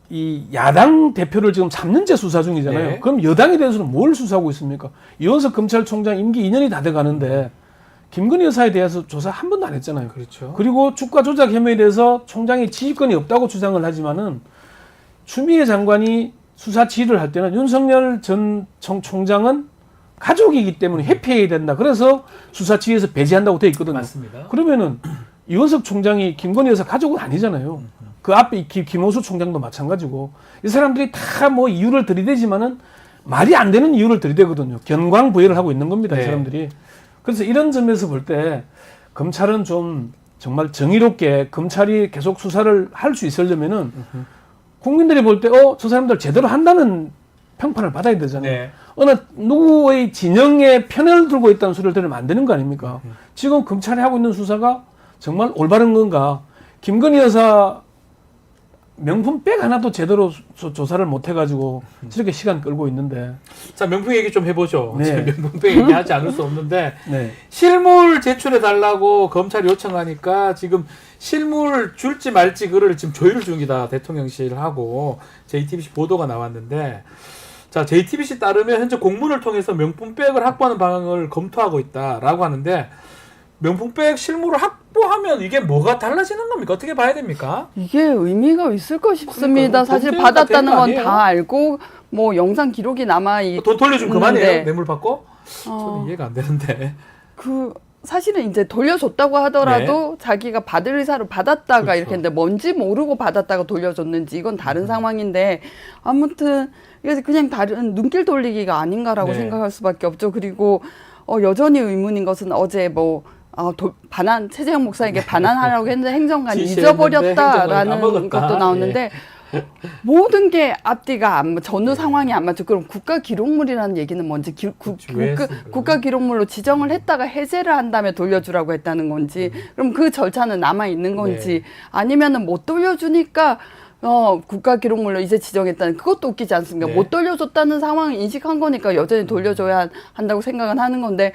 이 야당 대표를 지금 3년째 수사 중이잖아요. 네. 그럼 여당에 대해서는 뭘 수사하고 있습니까? 이원석 검찰총장 임기 2년이 다 돼가는데 김건희 여사에 대해서 조사 한 번도 안 했잖아요. 그렇죠. 그리고 주가 조작 혐의에 대해서 총장이 지휘권이 없다고 주장을 하지만은 추미애 장관이 수사 지휘를 할 때는 윤석열 전 총장은 가족이기 때문에 회피해야 된다. 그래서 수사 지휘에서 배제한다고 돼 있거든요. 맞습니다. 그러면은 이원석 총장이 김건희 여사 가족은 아니잖아요. 그 앞에 김호수 총장도 마찬가지고 이 사람들이 다 뭐 이유를 들이대지만은 말이 안 되는 이유를 들이대거든요. 견광부회를 하고 있는 겁니다. 네. 이 사람들이. 그래서 이런 점에서 볼 때 검찰은 좀 정말 정의롭게 검찰이 계속 수사를 할 수 있으려면은 국민들이 볼 때 저 사람들 제대로 한다는 평판을 받아야 되잖아요. 네. 어느 누구의 진영에 편을 들고 있다는 소리를 들으면 안 되는 거 아닙니까? 지금 검찰이 하고 있는 수사가 정말 올바른 건가? 김건희 여사 명품백 하나도 제대로 조사를 못 해가지고 저렇게 시간 끌고 있는데. 자, 명품 얘기 좀 해보죠. 네. 명품백 얘기하지 않을 수 없는데 네. 실물 제출해 달라고 검찰이 요청하니까 지금 실물 줄지 말지 그를 지금 조율 중이다. 대통령실하고 JTBC 보도가 나왔는데 자, JTBC 따르면 현재 공문을 통해서 명품백을 확보하는 방향을 검토하고 있다라고 하는데 명품백 실물을 확보하면 이게 뭐가 달라지는 겁니까? 어떻게 봐야 됩니까? 이게 의미가 있을까 싶습니다. 그러니까 사실 범죄가 받았다는 되는 거 건 아니에요? 다 알고 뭐 영상 기록이 남아 돈 돌려주면 그만이에요? 있는데 뇌물 받고? 저는 이해가 안 되는데. 그 사실은 이제 돌려줬다고 하더라도 자기가 받을 의사로 받았다가 그렇죠. 이렇게 했는데 뭔지 모르고 받았다가 돌려줬는지 이건 다른 상황인데 아무튼 이게 그냥 다른 눈길 돌리기가 아닌가라고 네. 생각할 수밖에 없죠. 그리고 여전히 의문인 것은 어제 뭐 반환 최재형 목사에게 반환하라고 했는데 행정관이 지시했는데 잊어버렸다라는 행정관이 까먹었다. 것도 나오는데 모든 게 앞뒤가 전후 상황이 안 맞죠. 그럼 국가 기록물이라는 얘기는 뭔지 왜 국가 기록물로 지정을 했다가 해제를 한 다음에 돌려주라고 했다는 건지 그럼 그 절차는 남아 있는 건지 아니면은 못 돌려주니까 국가 기록물로 이제 지정했다는 그것도 웃기지 않습니까? 네. 못 돌려줬다는 상황을 인식한 거니까 여전히 돌려줘야 한다고 생각은 하는 건데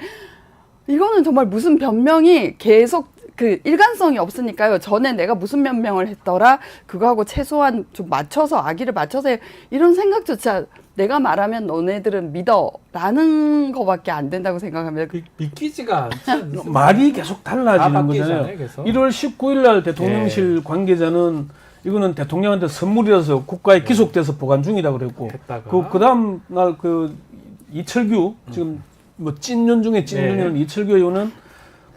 이거는 정말 무슨 변명이 계속 그 일관성이 없으니까요. 전에 내가 무슨 변명을 했더라 그거하고 최소한 좀 맞춰서 아기를 맞춰서 이런 생각조차 내가 말하면 너네들은 믿어라는 거밖에 안 된다고 생각합니다. 믿기지가 않죠. 말이 계속 달라지는 다 거잖아요. 바뀌잖아요, 계속. 1월 19일 날 대통령실 관계자는 이거는 대통령한테 선물이라서 국가에 기속돼서 보관 중이다 그랬고 했다가. 그 다음 날 그 이철규 지금 뭐 찐년 중에 찐년이라는 이철규 의원은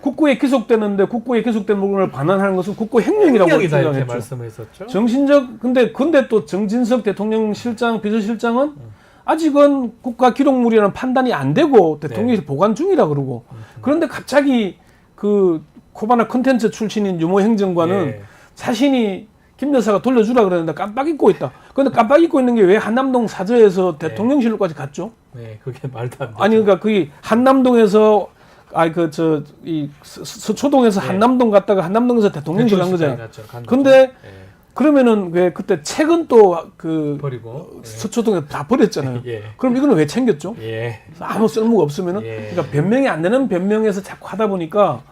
국고에 기속되는데 국고에 기속된 물건을 반환하는 것은 국고 횡령이라고 횡령이다 이렇게 주장했죠. 말씀했었죠. 정신적 근데 또 정진석 대통령 실장 비서실장은 아직은 국가 기록물이라는 판단이 안 되고 대통령이 보관 중이라 그러고 그런데 갑자기 그 코바나 컨텐츠 출신인 유모 행정관은 자신이 김 여사가 돌려주라 그러는데 깜빡 잊고 있다. 그런데 깜빡 잊고 있는 게 왜 한남동 사저에서 대통령실로까지 갔죠? 네, 그게 말도 안 되죠. 아니 그러니까 그 한남동에서 이 서초동에서 한남동 갔다가 한남동에서 대통령실 간 거잖아요. 근데 그러면은 왜 그때 책은 또 그 버리고 서초동에 다 버렸잖아요. 예. 그럼 이거는 왜 챙겼죠? 예. 아무 쓸모가 없으면은 그러니까 변명이 안 되는 변명에서 자꾸 하다 보니까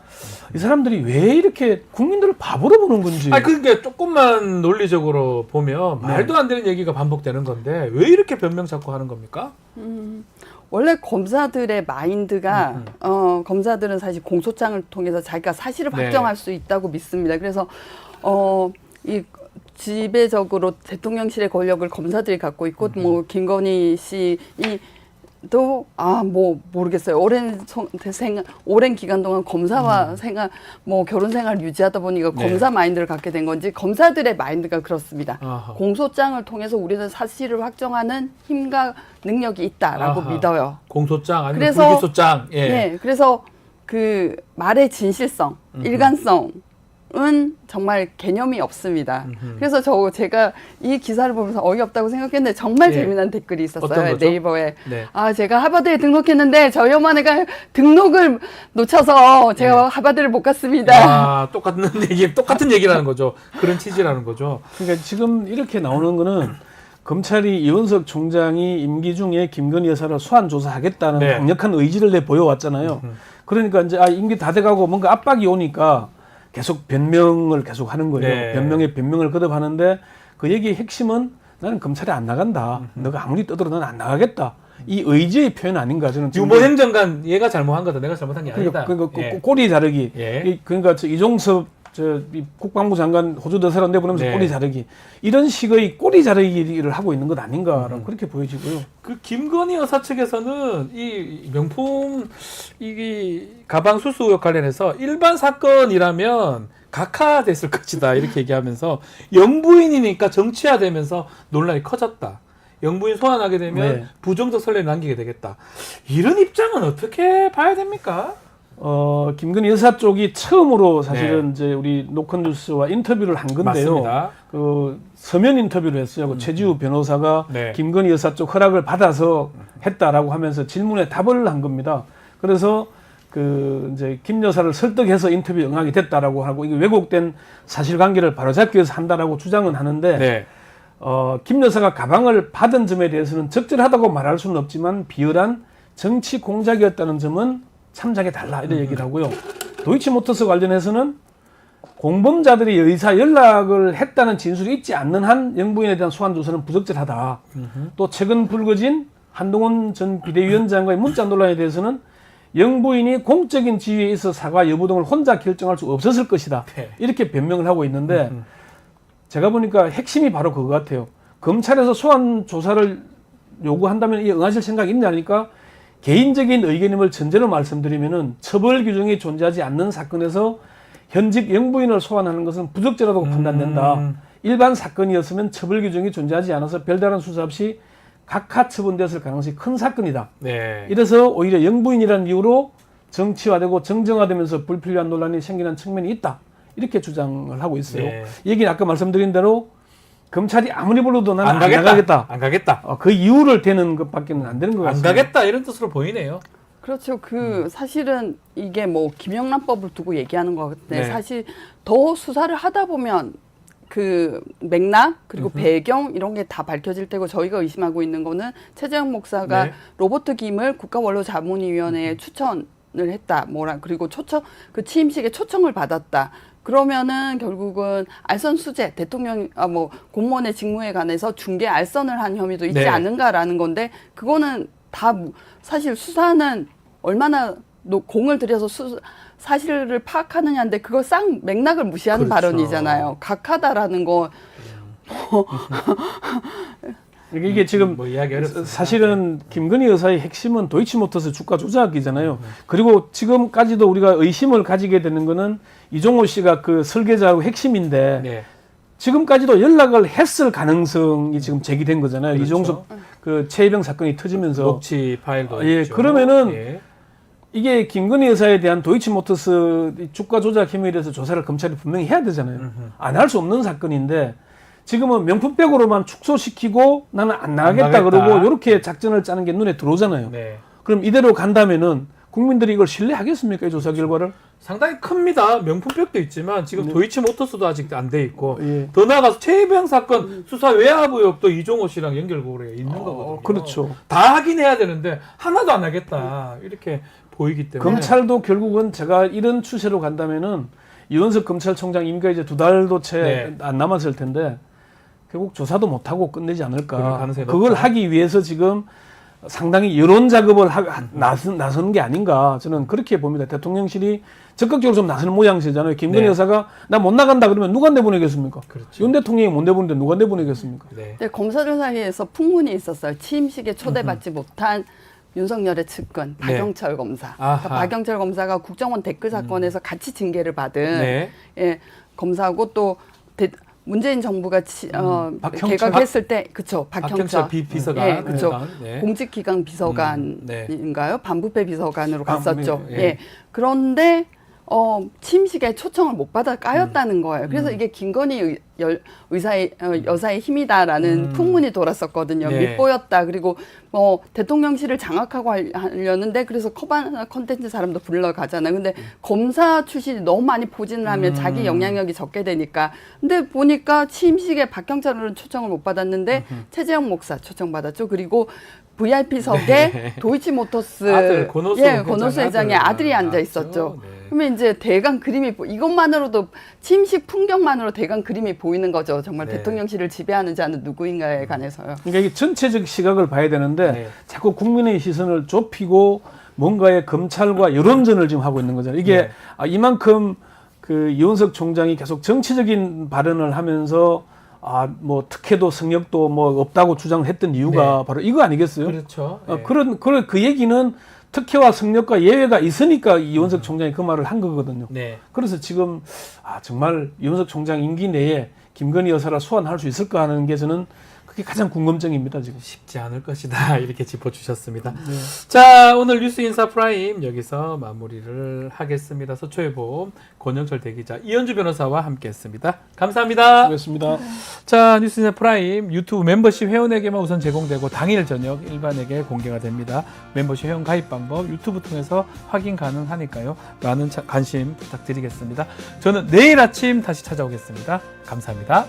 이 사람들이 왜 이렇게 국민들을 바보로 보는 건지. 아니 그러니까 조금만 논리적으로 보면 네. 말도 안 되는 얘기가 반복되는 건데 왜 이렇게 변명 자꾸 하는 겁니까? 원래 검사들의 마인드가 검사들은 사실 공소장을 통해서 자기가 사실을 네. 확정할 수 있다고 믿습니다. 그래서 이 지배적으로 대통령실의 권력을 검사들이 갖고 있고 뭐 김건희 씨도 뭐 모르겠어요. 오랜 기간 동안 검사와 생활 뭐 결혼 생활 유지하다 보니까 네. 검사 마인드를 갖게 된 건지 검사들의 마인드가 그렇습니다. 아하. 공소장을 통해서 우리는 사실을 확정하는 힘과 능력이 있다라고 아하. 믿어요. 공소장 아니면 그래서- 불기소장. 예. 네, 그래서 그 말의 진실성, 일관성은 정말 개념이 없습니다. 그래서 제가 이 기사를 보면서 어이없다고 생각했는데 정말 예. 재미난 댓글이 어떤 있었어요. 거죠? 네이버에. 네. 제가 하버드에 등록했는데 저희 어머니가 등록을 놓쳐서 제가 하버드를 못 갔습니다. 똑같은 얘기라는 거죠. 그런 취지라는 거죠. 그러니까 지금 이렇게 나오는 거는 검찰이 이원석 총장이 임기 중에 김건희 여사를 소환 조사하겠다는 네. 강력한 의지를 내 보여왔잖아요. 그러니까 이제 임기 다 돼가고 뭔가 압박이 오니까 계속 변명을 계속 하는 거예요. 네. 변명에 변명을 거듭하는데 그 얘기의 핵심은 나는 검찰에 안 나간다. 너가 아무리 떠들어 나는 안 나가겠다. 이 의지의 표현 아닌가 저는. 유모 행정관 얘가 잘못한 거다. 내가 잘못한 게 아니다. 그러니까 예. 꼬리 자르기. 예. 그러니까 이종섭 이 국방부 장관 호주 대사로 내보내면서 네. 꼬리 자르기. 이런 식의 꼬리 자르기를 하고 있는 것 아닌가라고 그렇게 보여지고요. 그 김건희 여사 측에서는 이 명품 이 가방 수수 의혹 관련해서 일반 사건이라면 각하됐을 것이다 이렇게 얘기하면서 영부인이니까 정치화되면서 논란이 커졌다. 영부인 소환하게 되면 네. 부정적 선례를 남기게 되겠다. 이런 입장은 어떻게 봐야 됩니까? 김건희 여사 쪽이 처음으로 사실은 이제 우리 노컷뉴스와 인터뷰를 한 건데요. 맞습니다. 그 서면 인터뷰를 했어요. 그 최지우 변호사가 네. 김건희 여사 쪽 허락을 받아서 했다라고 하면서 질문에 답을 한 겁니다. 그래서 그 이제 김 여사를 설득해서 인터뷰에 응하게 됐다라고 하고 이게 왜곡된 사실관계를 바로잡기 위해서 한다라고 주장은 하는데 네. 김 여사가 가방을 받은 점에 대해서는 적절하다고 말할 수는 없지만 비열한 정치 공작이었다는 점은 참작해 달라 이런 얘기를 하고요. 도이치모터스 관련해서는 공범자들이 의사 연락을 했다는 진술이 있지 않는 한 영부인에 대한 소환 조사는 부적절하다. 또 최근 불거진 한동훈 전 비대위원장과의 문자 논란에 대해서는 영부인이 공적인 지위에 있어 사과 여부 등을 혼자 결정할 수 없었을 것이다. 네. 이렇게 변명을 하고 있는데 제가 보니까 핵심이 바로 그거 같아요. 검찰에서 소환 조사를 요구한다면 이 응하실 생각이 있냐니까 개인적인 의견임을 전제로 말씀드리면은 처벌 규정이 존재하지 않는 사건에서 현직 영부인을 소환하는 것은 부적절하다고 판단된다. 일반 사건이었으면 처벌 규정이 존재하지 않아서 별다른 수사 없이 각하 처분되었을 가능성이 큰 사건이다. 네. 이래서 오히려 영부인이라는 이유로 정치화되고 정정화되면서 불필요한 논란이 생기는 측면이 있다. 이렇게 주장을 하고 있어요. 네. 이 얘기는 아까 말씀드린 대로 검찰이 아무리 불러도 나는 안 가겠다. 안 가겠다. 그 이유를 대는 것밖에는 안 되는 것 안 같습니다. 가겠다 이런 뜻으로 보이네요. 그렇죠. 사실은 이게 뭐 김영란법을 두고 얘기하는 것 같은데 네. 사실 더 수사를 하다 보면 그 맥락 그리고 배경 이런 게 다 밝혀질 테고 저희가 의심하고 있는 거는 최재형 목사가 네. 로버트 김을 국가원로자문위원회에 추천을 했다. 그리고 그 취임식에 초청을 받았다. 그러면은 결국은 알선 수재, 대통령, 공무원의 직무에 관해서 중개 알선을 한 혐의도 있지 네. 않는가라는 건데, 그거는 다 사실 수사는 얼마나 공을 들여서 사실을 파악하느냐인데, 그걸 쌍 맥락을 무시하는 그렇죠. 발언이잖아요. 각하다라는 거. 이게 지금 뭐 이야기 어렵습니다. 사실은 김건희 여사의 핵심은 도이치모터스 주가 조작이잖아요. 그리고 지금까지도 우리가 의심을 가지게 되는 거는 이종호 씨가 그 설계자하고 핵심인데 네. 지금까지도 연락을 했을 가능성이 지금 제기된 거잖아요. 그렇죠. 이종섭 그 최혜병 사건이 터지면서. 녹취 파일도 예, 있죠. 그러면은 예. 이게 김건희 여사에 대한 도이치모터스 주가 조작 혐의에 대해서 조사를 검찰이 분명히 해야 되잖아요. 안 할 수 없는 사건인데 지금은 명품백으로만 축소시키고 나는 안 나가겠다 그러고 이렇게 작전을 짜는 게 눈에 들어오잖아요. 네. 그럼 이대로 간다면은 국민들이 이걸 신뢰하겠습니까? 이 조사 결과를? 상당히 큽니다. 명품백도 있지만 지금 네. 도이치모터스도 아직 안 돼 있고 예. 더 나아가서 최혜병 사건 수사 외압 의혹도 이종호 씨랑 연결고리가 있는 거거든요. 그렇죠. 다 확인해야 되는데 하나도 안 하겠다 이렇게 보이기 때문에 검찰도 결국은 제가 이런 추세로 간다면은 이원석 검찰총장 임기가 이제 2달도 채 안 남았을 텐데 결국 조사도 못하고 끝내지 그럴 않을까. 가능성이 그걸 높다. 하기 위해서 지금 상당히 여론 작업을 나서는 게 아닌가 저는 그렇게 봅니다. 대통령실이 적극적으로 좀 나서는 모양새잖아요. 김건희 네. 여사가 나 못 나간다 그러면 누가 내보내겠습니까? 그렇죠. 윤 대통령이 못 내보내는데 누가 내보내겠습니까? 네. 근데 검사들 사이에서 풍문이 있었어요. 취임식에 초대받지 못한 윤석열의 측근 박영철 검사. 그러니까 박영철 검사가 국정원 댓글 사건에서 같이 징계를 받은 네. 예, 검사하고 또 문재인 정부가 개각했을 때 그쵸 박형철 비서관 예, 그쵸 네. 공직기강 비서관인가요? 반부패 비서관으로 갔었죠. 예. 예. 그런데 취임식에 초청을 못 받아 까였다는 거예요. 그래서 이게 김건희 여사의 힘이다라는 풍문이 돌았었거든요. 네. 밉보였다. 그리고 대통령실을 장악하고 하려는데 그래서 커바나 컨텐츠 사람도 불러가잖아요. 근데 검사 출신이 너무 많이 포진을 하면 자기 영향력이 적게 되니까. 근데 보니까 취임식에 박경철은 초청을 못 받았는데 최재형 목사 초청받았죠. 그리고 VIP석에 네. 도이치모터스 아들, 권오수 회장의 아들이 앉아 있었죠. 네. 그러면 이제 대강 그림이 이것만으로도 취임식 풍경만으로 대강 그림이 보이는 거죠. 정말 네. 대통령실을 지배하는 자는 누구인가에 관해서요. 그러니까 이게 전체적 시각을 봐야 되는데 네. 자꾸 국민의 시선을 좁히고 뭔가의 검찰과 여론전을 지금 하고 있는 거잖아요. 이게 이만큼 그 이원석 총장이 계속 정치적인 발언을 하면서 뭐 특혜도 성역도 뭐 없다고 주장을 했던 이유가 바로 이거 아니겠어요? 그렇죠. 네. 그 얘기는 특혜와 성역과 예외가 있으니까 이원석 총장이 그 말을 한 거거든요. 네. 그래서 지금 정말 이원석 총장 임기 내에 김건희 여사를 소환할 수 있을까 하는 게 저는 그게 가장 궁금증입니다. 지금 쉽지 않을 것이다 이렇게 짚어주셨습니다. 자, 오늘 뉴스 인사 프라임 여기서 마무리를 하겠습니다. 서초회보 권영철 대기자, 이현주 변호사와 함께했습니다. 감사합니다. 수고했습니다. 자, 뉴스 인사 프라임 유튜브 멤버십 회원에게만 우선 제공되고 당일 저녁 일반에게 공개가 됩니다. 멤버십 회원 가입 방법 유튜브 통해서 확인 가능하니까요. 많은 관심 부탁드리겠습니다. 저는 내일 아침 다시 찾아오겠습니다. 감사합니다.